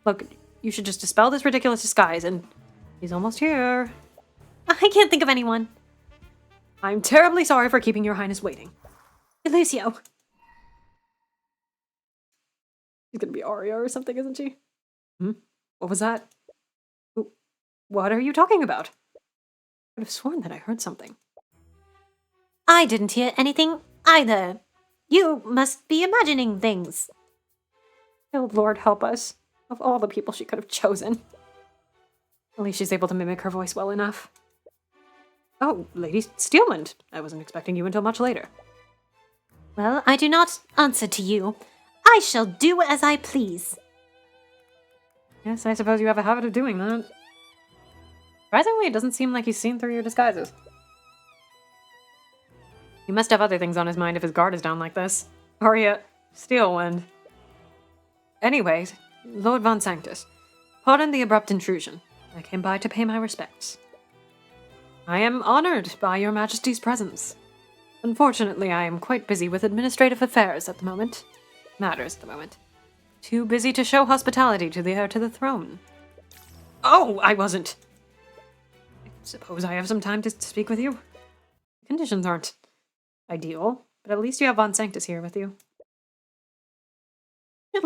Look, you should just dispel this ridiculous disguise and... He's almost here. I can't think of anyone. I'm terribly sorry for keeping your highness waiting. Illusio. She's gonna be Arya or something, isn't she? What was that? What are you talking about? I would have sworn that I heard something. I didn't hear anything either. You must be imagining things. Oh, Lord help us. Of all the people she could have chosen. At least she's able to mimic her voice well enough. Oh, Lady Steelman. I wasn't expecting you until much later. Well, I do not answer to you. I shall do as I please. Yes, I suppose you have a habit of doing that. Surprisingly, it doesn't seem like he's seen through your disguises. He must have other things on his mind if his guard is down like this. Arya, Steelwind. Anyways, Lord Von Sanctus, pardon the abrupt intrusion. I came by to pay my respects. I am honored by your majesty's presence. Unfortunately, I am quite busy with administrative affairs at the moment. Matters at the moment. Too busy to show hospitality to the heir to the throne. Oh, I wasn't. I suppose I have some time to speak with you. Conditions aren't ideal, but at least you have Von Sanctus here with you. You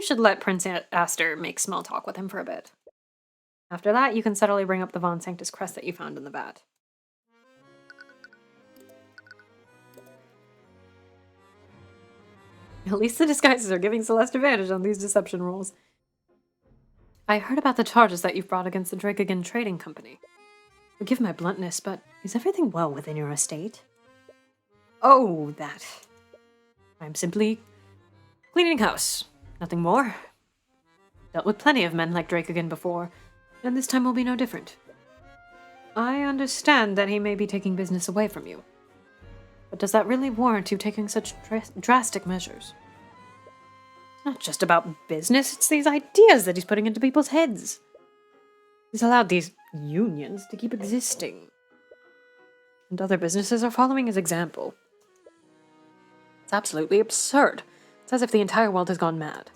should let Prince Aster make small talk with him for a bit. After that, you can subtly bring up the Von Sanctus crest that you found in the vat. At least the disguises are giving Celeste advantage on these deception rolls. I heard about the charges that you've brought against the Drakeagin Trading Company. Forgive my bluntness, but is everything well within your estate? Oh, that. I'm simply cleaning house. Nothing more. Dealt with plenty of men like Drakeagin before, and this time will be no different. I understand that he may be taking business away from you. But does that really warrant you taking such drastic measures? It's not just about business, it's these ideas that he's putting into people's heads. He's allowed these unions to keep existing. And other businesses are following his example. It's absolutely absurd. It's as if the entire world has gone mad.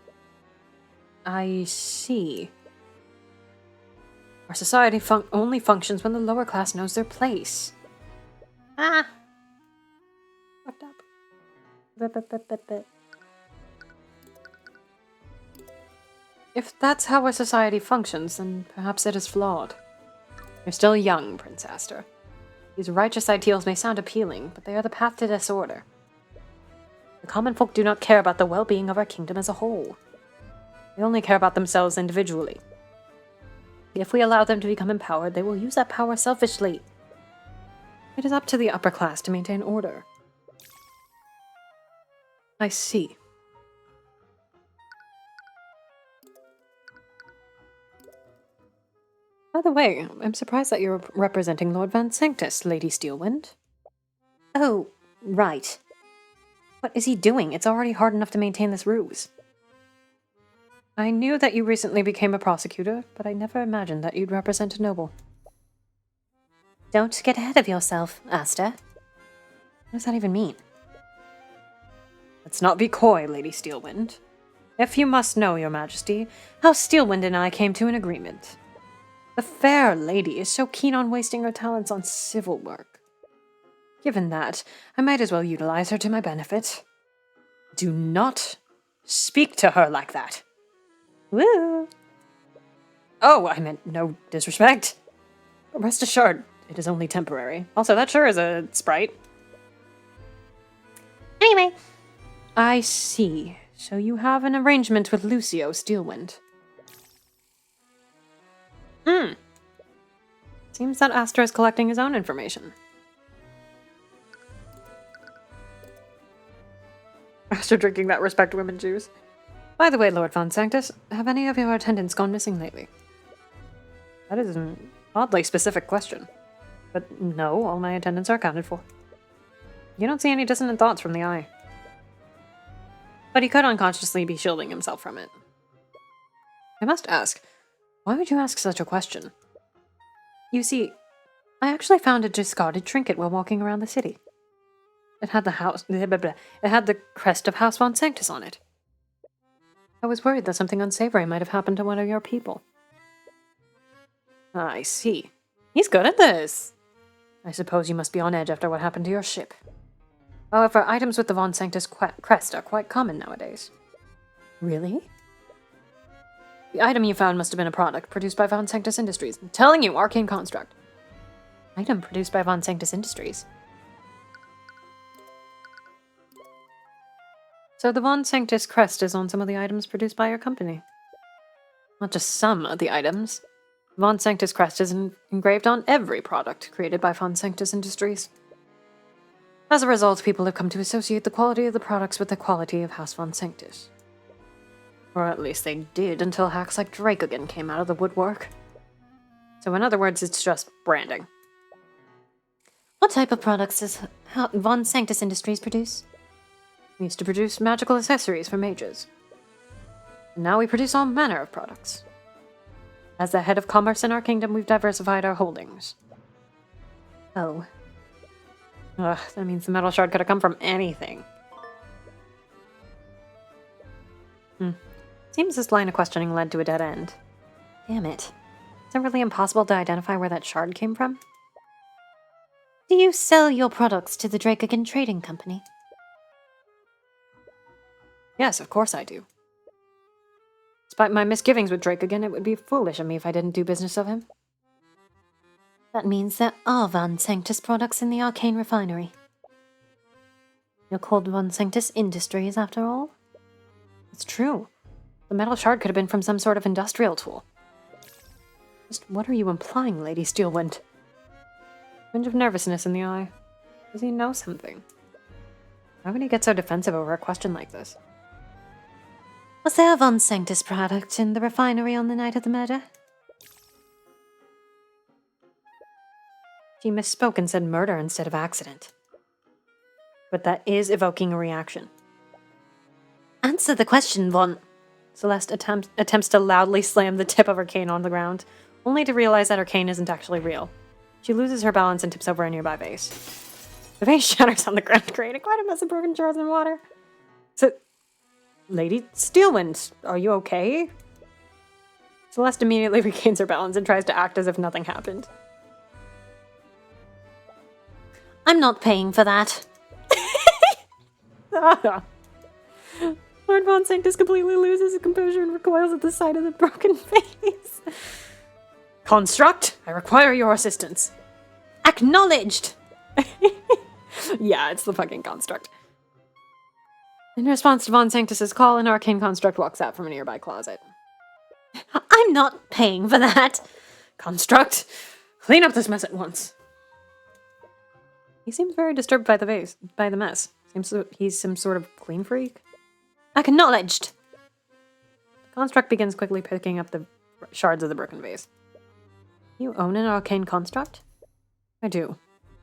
I see. Our society only functions when the lower class knows their place. Ah. Fucked up. If that's how a society functions, then perhaps it is flawed. You're still young, Prince Aster. These righteous ideals may sound appealing, but they are the path to disorder. The common folk do not care about the well-being of our kingdom as a whole. They only care about themselves individually. If we allow them to become empowered, they will use that power selfishly. It is up to the upper class to maintain order. I see. By the way, I'm surprised that you're representing Lord Van Sanctus, Lady Steelwind. Oh, right. What is he doing? It's already hard enough to maintain this ruse. I knew that you recently became a prosecutor, but I never imagined that you'd represent a noble. Don't get ahead of yourself, Asta. What does that even mean? Let's not be coy, Lady Steelwind. If you must know, Your Majesty, how Steelwind and I came to an agreement. The fair lady is so keen on wasting her talents on civil work. Given that, I might as well utilize her to my benefit. Do not speak to her like that. Woo! Oh, I meant no disrespect. But rest assured, it is only temporary. Also, that sure is a sprite. Anyway, I see. So you have an arrangement with Lucio Steelwind. Seems that Astor is collecting his own information. After drinking that respect women juice. By the way, Lord Von Sanctus, have any of your attendants gone missing lately? That is an oddly specific question. But no, all my attendants are accounted for. You don't see any dissonant thoughts from the eye. But he could unconsciously be shielding himself from it. I must ask, why would you ask such a question? You see, I actually found a discarded trinket while walking around the city. It had it had the crest of House Von Sanctus on it. I was worried that something unsavory might have happened to one of your people. I see. He's good at this. I suppose you must be on edge after what happened to your ship. However, items with the Von Sanctus crest are quite common nowadays. Really? The item you found must have been a product produced by Von Sanctus Industries. I'm telling you, Arcane Construct. Item produced by Von Sanctus Industries. So the Von Sanctus crest is on some of the items produced by your company. Not just some of the items. Von Sanctus crest is engraved on every product created by Von Sanctus Industries. As a result, people have come to associate the quality of the products with the quality of House Von Sanctus. Or at least they did until hacks like Dracogen came out of the woodwork. So in other words, it's just branding. what type of products does Von Sanctus Industries produce? We used to produce magical accessories for mages. And now we produce all manner of products. As the head of commerce in our kingdom, we've diversified our holdings. Oh. Ugh, that means the metal shard could have come from anything. Seems this line of questioning led to a dead end. Damn it. Is it really impossible to identify where that shard came from? Do you sell your products to the Dracogen Trading Company? Yes, of course I do. Despite my misgivings with Dracogen, it would be foolish of me if I didn't do business of him. That means there are Von Sanctus products in the Arcane Refinery. You're called Von Sanctus Industries, after all? It's true. The metal shard could have been from some sort of industrial tool. Just what are you implying, Lady Steelwind? Twinge of nervousness in the eye. Does he know something? How can he get so defensive over a question like this? Was there a Von Sanctus product in the refinery on the night of the murder? She misspoke and said murder instead of accident. But that is evoking a reaction. Answer the question, Von. Celeste attempts to loudly slam the tip of her cane on the ground, only to realize that her cane isn't actually real. She loses her balance and tips over a nearby vase. The vase shatters on the ground, creating quite a mess of broken shards and water. So, Lady Steelwind, are you okay? Celeste immediately regains her balance and tries to act as if nothing happened. I'm not paying for that. Lord Von Sanctus completely loses his composure and recoils at the sight of the broken face. Construct, I require your assistance. Acknowledged! Yeah, it's the fucking construct. In response to Von Sanctus's call, an arcane construct walks out from a nearby closet. I'm not paying for that. Construct, clean up this mess at once. He seems very disturbed by the mess. Seems he's some sort of clean freak. Acknowledged. The construct begins quickly picking up the shards of the broken vase. You own an arcane construct? I do.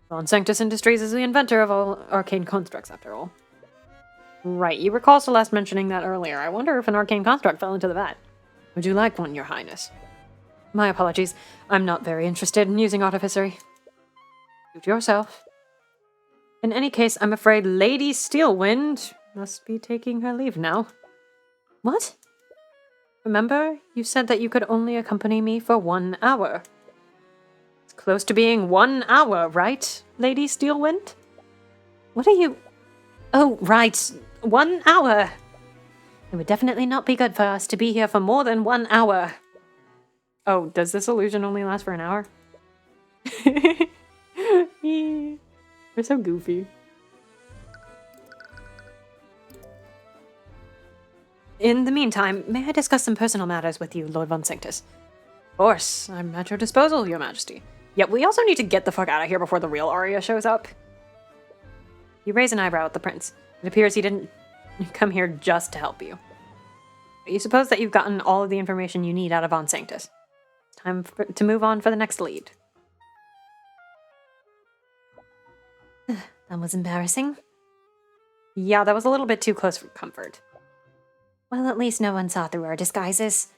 Von Sanctus Industries is the inventor of all arcane constructs, after all. Right, you recall Celeste mentioning that earlier. I wonder if an arcane construct fell into the vat. Would you like one, Your Highness? My apologies. I'm not very interested in using artificery. Suit yourself. In any case, I'm afraid Lady Steelwind must be taking her leave now. What? Remember, you said that you could only accompany me for 1 hour. It's close to being 1 hour, right, Lady Steelwind? What are you... Oh, right. 1 hour. It would definitely not be good for us to be here for more than 1 hour. Oh, does this illusion only last for an hour? We're so goofy. In the meantime, may I discuss some personal matters with you, Lord Von Sanctus? Of course, I'm at your disposal, Your Majesty. Yep, we also need to get the fuck out of here before the real Arya shows up. You raise an eyebrow at the prince. It appears he didn't come here just to help you. But you suppose that you've gotten all of the information you need out of Von Sanctus. It's time to move on for the next lead. That was embarrassing. Yeah, that was a little bit too close for comfort. Well, at least no one saw through our disguises.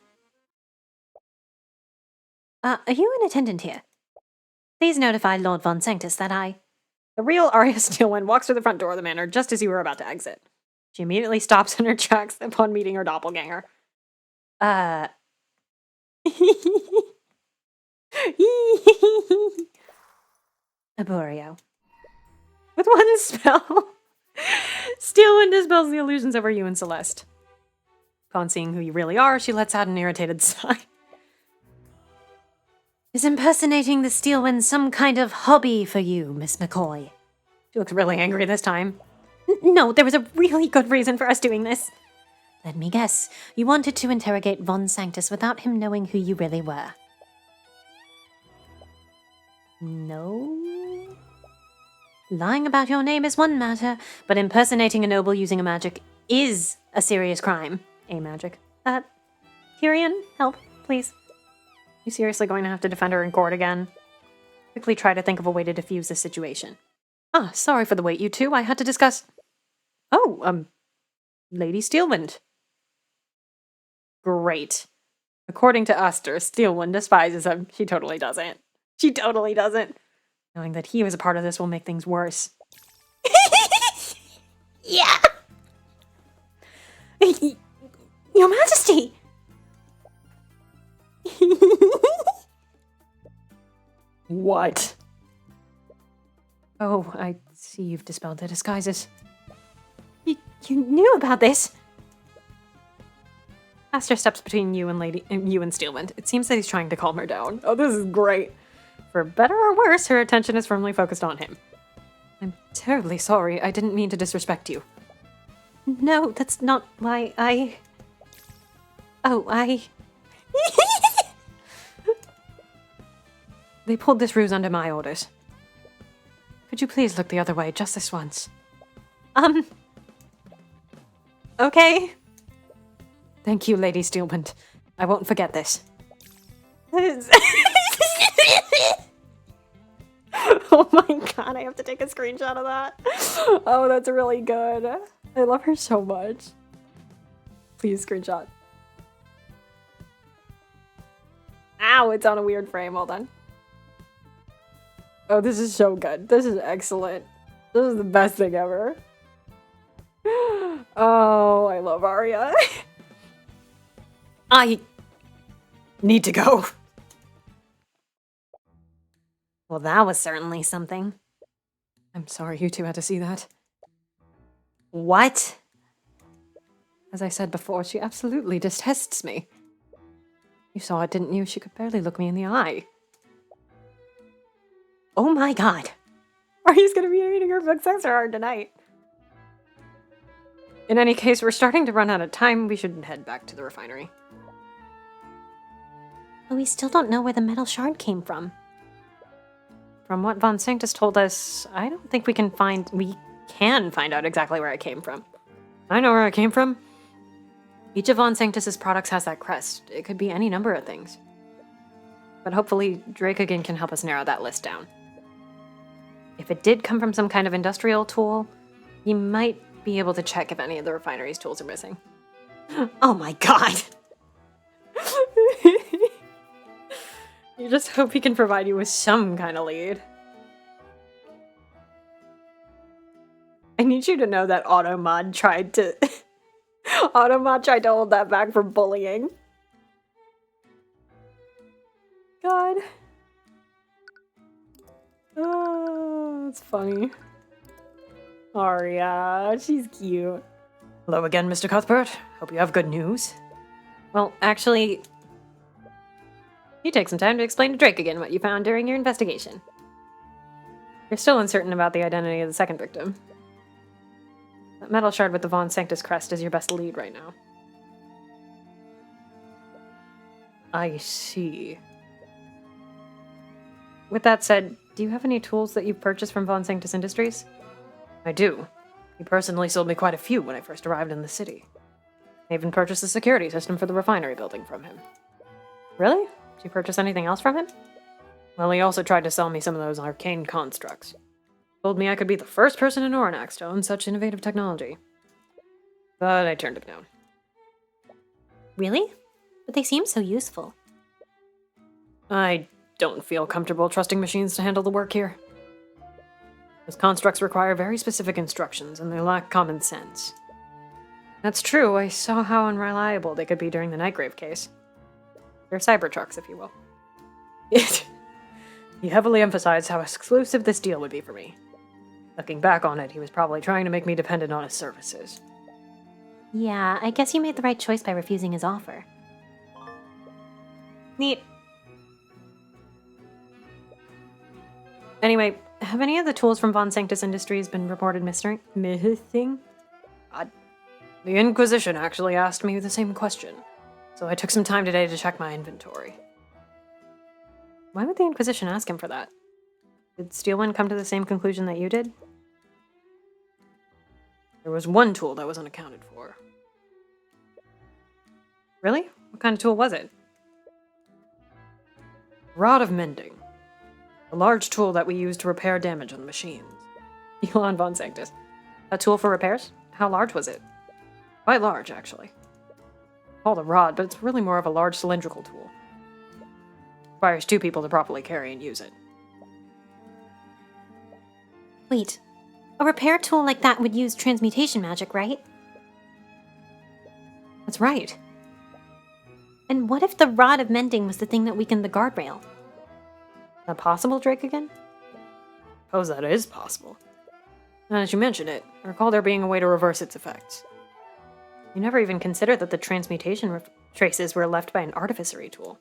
Are you an attendant here? Please notify Lord Von Sanctus that The real Arya Steelwind walks through the front door of the manor just as you were about to exit. She immediately stops in her tracks upon meeting her doppelganger. Arborio. With one spell, Steelwind dispels the illusions over you and Celeste. Upon seeing who you really are, she lets out an irritated sigh. Is impersonating the Steelwind some kind of hobby for you, Miss McCoy? She looks really angry this time. No, there was a really good reason for us doing this. Let me guess. You wanted to interrogate Von Sanctus without him knowing who you really were. No? Lying about your name is one matter, but impersonating a noble using a magic is a serious crime. A magic. Tyrion, help, please. You seriously going to have to defend her in court again? Quickly try to think of a way to defuse this situation. Ah, sorry for the wait, you two. I had to discuss... Oh, Lady Steelwind. Great. According to Esther, Steelwind despises him. She totally doesn't. She totally doesn't. Knowing that he was a part of this will make things worse. Yeah! Your Majesty! What? Oh, I see you've dispelled the disguises. You knew about this? Aster steps between you and Steelwind. It seems that he's trying to calm her down. Oh, this is great. For better or worse, her attention is firmly focused on him. I'm terribly sorry. I didn't mean to disrespect you. No, that's not why I... Oh, They pulled this ruse under my orders. Could you please look the other way just this once? Okay. Thank you, Lady Steelwind. I won't forget this. Oh my god, I have to take a screenshot of that. Oh, that's really good. I love her so much. Please screenshot. Ow, it's on a weird frame. Hold on. Oh, this is so good. This is excellent. This is the best thing ever. Oh, I love Arya. I need to go. Well, that was certainly something. I'm sorry you two had to see that. What? As I said before, she absolutely detests me. You saw it, didn't you? She could barely look me in the eye. Oh my god. Arya's gonna be reading her book sex hard tonight. In any case, we're starting to run out of time. We should head back to the refinery. But we still don't know where the metal shard came from. From what Von Sanctus told us, I don't think we can find out exactly where it came from. I know where it came from. Each of Von Sanctus's products has that crest. It could be any number of things. But hopefully Dracogen can help us narrow that list down. If it did come from some kind of industrial tool, he might be able to check if any of the refinery's tools are missing. Oh my god! You just hope he can provide you with some kind of lead. I need you to know that Automod tried to... Automod tried to hold that back from bullying. God. Oh, it's funny. Aria, she's cute. Hello again, Mr. Cuthbert. Hope you have good news. Well, actually, you take some time to explain to Drake again what you found during your investigation. You're still uncertain about the identity of the second victim. That metal shard with the Von Sanctus crest is your best lead right now. I see. With that said, do you have any tools that you've purchased from Von Sanctus Industries? I do. He personally sold me quite a few when I first arrived in the city. I even purchased a security system for the refinery building from him. Really? Did you purchase anything else from him? Well, he also tried to sell me some of those arcane constructs. Told me I could be the first person in Oranax to own such innovative technology. But I turned him down. Really? But they seem so useful. I don't feel comfortable trusting machines to handle the work here. Those constructs require very specific instructions, and they lack common sense. That's true, I saw how unreliable they could be during the Nightgrave case. They're Cybertrucks, if you will. He heavily emphasized how exclusive this deal would be for me. Looking back on it, he was probably trying to make me dependent on his services. Yeah, I guess you made the right choice by refusing his offer. Neat. Anyway, have any of the tools from Von Sanctus Industries been reported missing? The Inquisition actually asked me the same question, so I took some time today to check my inventory. Why would the Inquisition ask him for that? Did Steelwind come to the same conclusion that you did? There was one tool that was unaccounted for. Really? What kind of tool was it? Rod of Mending. A large tool that we use to repair damage on the machines. Elon Von Sanctus. A tool for repairs? How large was it? Quite large, actually. Called a rod, but it's really more of a large cylindrical tool. Requires 2 people to properly carry and use it. Wait, a repair tool like that would use transmutation magic, right? That's right. And what if the Rod of Mending was the thing that weakened the guardrail? Is that possible, Drake again? Suppose that is possible. Now that you mention it, I recall there being a way to reverse its effects. You never even considered that the transmutation traces were left by an artificery tool.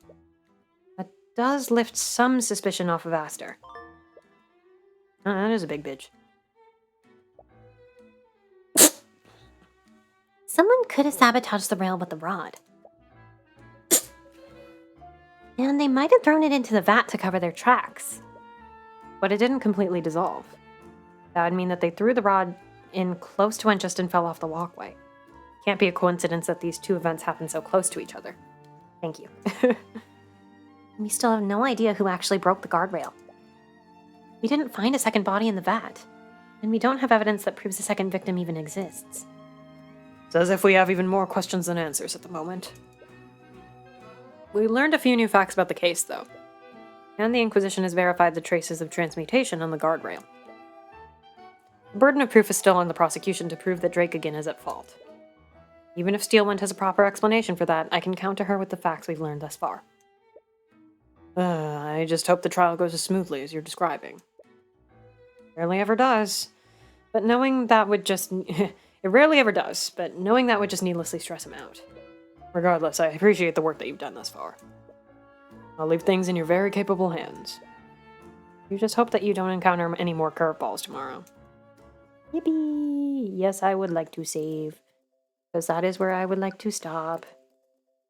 That does lift some suspicion off of Aster. That is a big bitch. Someone could have sabotaged the rail with the rod. And they might have thrown it into the vat to cover their tracks. But it didn't completely dissolve. That would mean that they threw the rod in close to when Justin fell off the walkway. Can't be a coincidence that these 2 events happened so close to each other. Thank you. We still have no idea who actually broke the guardrail. We didn't find a second body in the vat, and we don't have evidence that proves a second victim even exists. It's as if we have even more questions than answers at the moment. We learned a few new facts about the case, though. And the Inquisition has verified the traces of transmutation on the guardrail. The burden of proof is still on the prosecution to prove that Drake again is at fault. Even if Steelwind has a proper explanation for that, I can counter her with the facts we've learned thus far. I just hope the trial goes as smoothly as you're describing. Rarely ever does. But knowing that would just... it rarely ever does, but knowing that would just needlessly stress him out. Regardless, I appreciate the work that you've done thus far. I'll leave things in your very capable hands. You just hope that you don't encounter any more curveballs tomorrow. Yippee! Yes, I would like to save. Because that is where I would like to stop.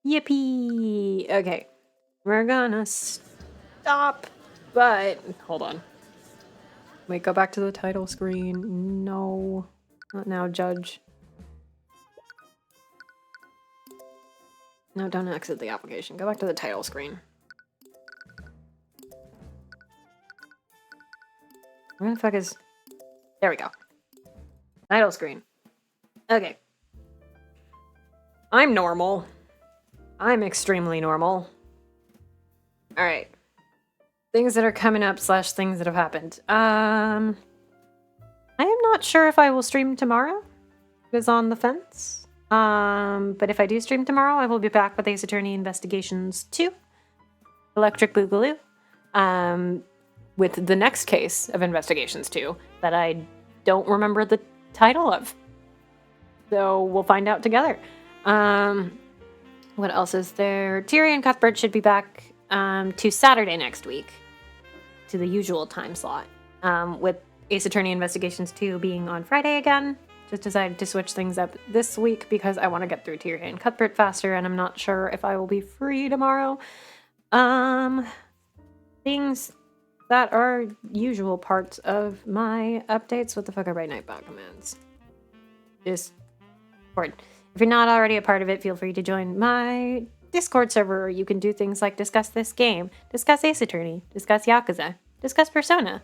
Yippee! Okay. We're gonna stop. But, hold on. Wait, go back to the title screen. No. Not now, Judge. No, don't exit the application. Go back to the title screen. Where the fuck is... There we go. Title screen. Okay. I'm normal. I'm extremely normal. Alright. Things that are coming up / things that have happened. I am not sure if I will stream tomorrow. It is on the fence. But if I do stream tomorrow, I will be back with Ace Attorney Investigations 2. Electric Boogaloo. With the next case of Investigations 2 that I don't remember the title of. So we'll find out together. What else is there? Tyrion Cuthbert should be back to Saturday next week. To the usual time slot. With Ace Attorney Investigations 2 being on Friday again. Just decided to switch things up this week because I want to get through Tyrion Cuthbert faster and I'm not sure if I will be free tomorrow. Things that are usual parts of my updates. What the fuck are right Nightbot commands? Discord. If you're not already a part of it, feel free to join my Discord server. You can do things like discuss this game, discuss Ace Attorney, discuss Yakuza, discuss Persona,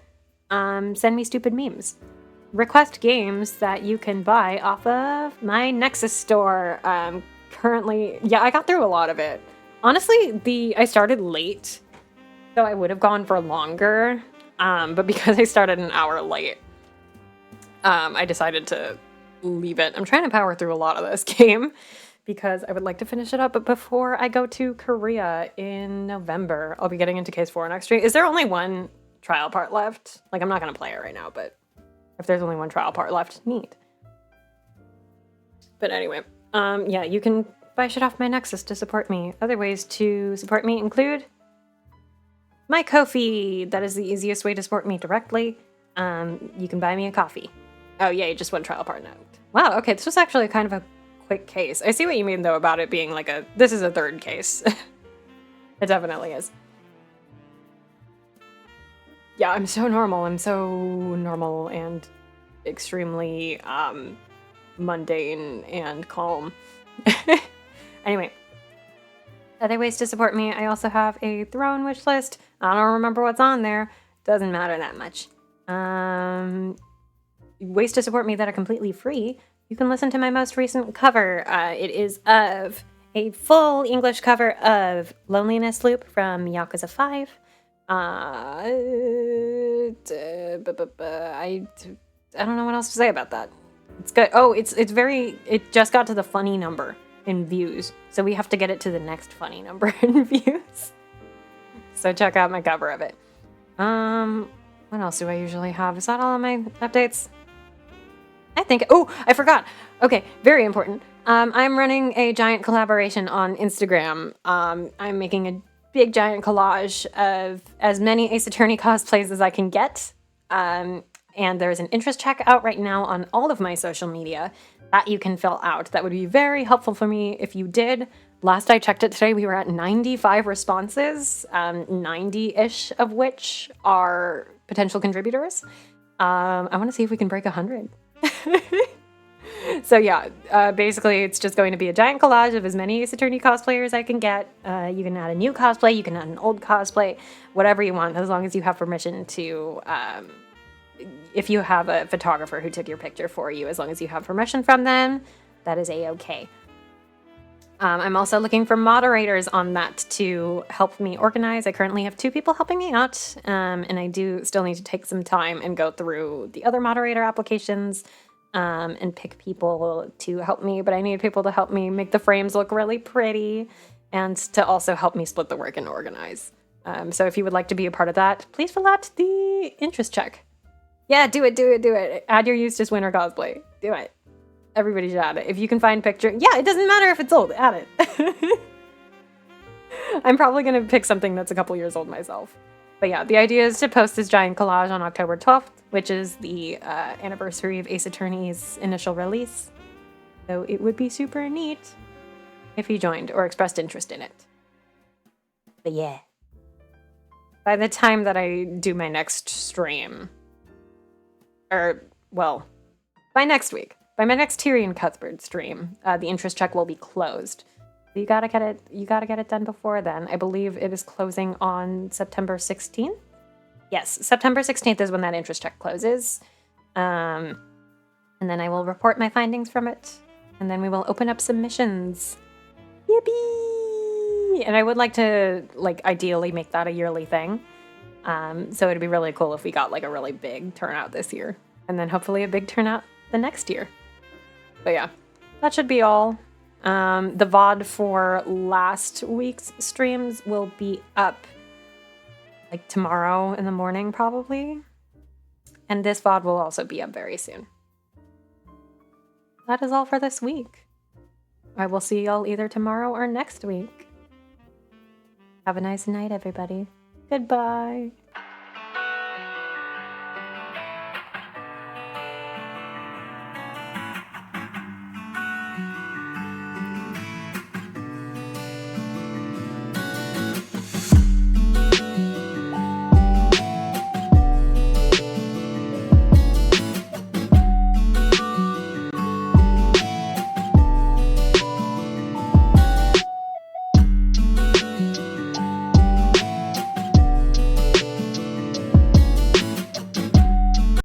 send me stupid memes, request games that you can buy off of my Nexus store. Currently, yeah, I got through a lot of it. Honestly, I started late, so I would have gone for longer, but because I started an hour late, I decided to leave it. I'm trying to power through a lot of this game because I would like to finish it up, but before I go to Korea in November, I'll be getting into Case 4 next week. Is there only one trial part left? Like, I'm not going to play it right now, but if there's only one trial part left, neat. But anyway, yeah, you can buy shit off my Nexus to support me. Other ways to support me include my Ko-fi. That is the easiest way to support me directly. You can buy me a coffee. Oh, yay, just one trial part note. Wow, okay, this was actually kind of a quick case. I see what you mean, though, about it being like this is a third case. It definitely is. Yeah, I'm so normal. I'm so normal and extremely, mundane and calm. Anyway. Other ways to support me, I also have a Throne wish list. I don't remember what's on there. Doesn't matter that much. Ways to support me that are completely free. You can listen to my most recent cover. It is of a full English cover of Loneliness Loop from Yakuza 5. I don't know what else to say about that. It's good. Oh, it just got to the funny number in views. So we have to get it to the next funny number in views. So check out my cover of it. What else do I usually have? Is that all of my updates? I think, oh, I forgot. Okay, very important. I'm running a giant collaboration on Instagram. I'm making a big giant collage of as many Ace Attorney cosplays as I can get. And there's an interest check out right now on all of my social media that you can fill out. That would be very helpful for me if you did. Last I checked it today, we were at 95 responses, 90-ish of which are potential contributors. I want to see if we can break 100. So yeah, basically it's just going to be a giant collage of as many Ace Attorney cosplayers I can get. You can add a new cosplay, you can add an old cosplay, whatever you want, as long as you have permission to, if you have a photographer who took your picture for you, as long as you have permission from them, that is a-okay. I'm also looking for moderators on that to help me organize. I currently have 2 people helping me out, and I do still need to take some time and go through the other moderator applications and pick people to help me, but I need people to help me make the frames look really pretty and to also help me split the work and organize. So if you would like to be a part of that, please fill out the interest check. Yeah, do it. Add your Eustace Winter cosplay. Do it. Everybody should add it. If you can find picture, yeah, it doesn't matter if it's old, add it. I'm probably going to pick something that's a couple years old myself. But yeah, the idea is to post this giant collage on October 12th, which is the anniversary of Ace Attorney's initial release. So it would be super neat if you joined or expressed interest in it. But yeah. By the time that I do my next stream, by next week, by my next Tyrion Cuthbert stream, the interest check will be closed. So you gotta get it done before then. I believe it is closing on September 16th. Yes, September 16th is when that interest check closes. And then I will report my findings from it. And then we will open up submissions. Yippee! And I would like to, like, ideally make that a yearly thing. So it'd be really cool if we got, like, a really big turnout this year. And then hopefully a big turnout the next year. But yeah, that should be all. The VOD for last week's streams will be up like tomorrow in the morning, probably. And this VOD will also be up very soon. That is all for this week. I will see y'all either tomorrow or next week. Have a nice night, everybody. Goodbye.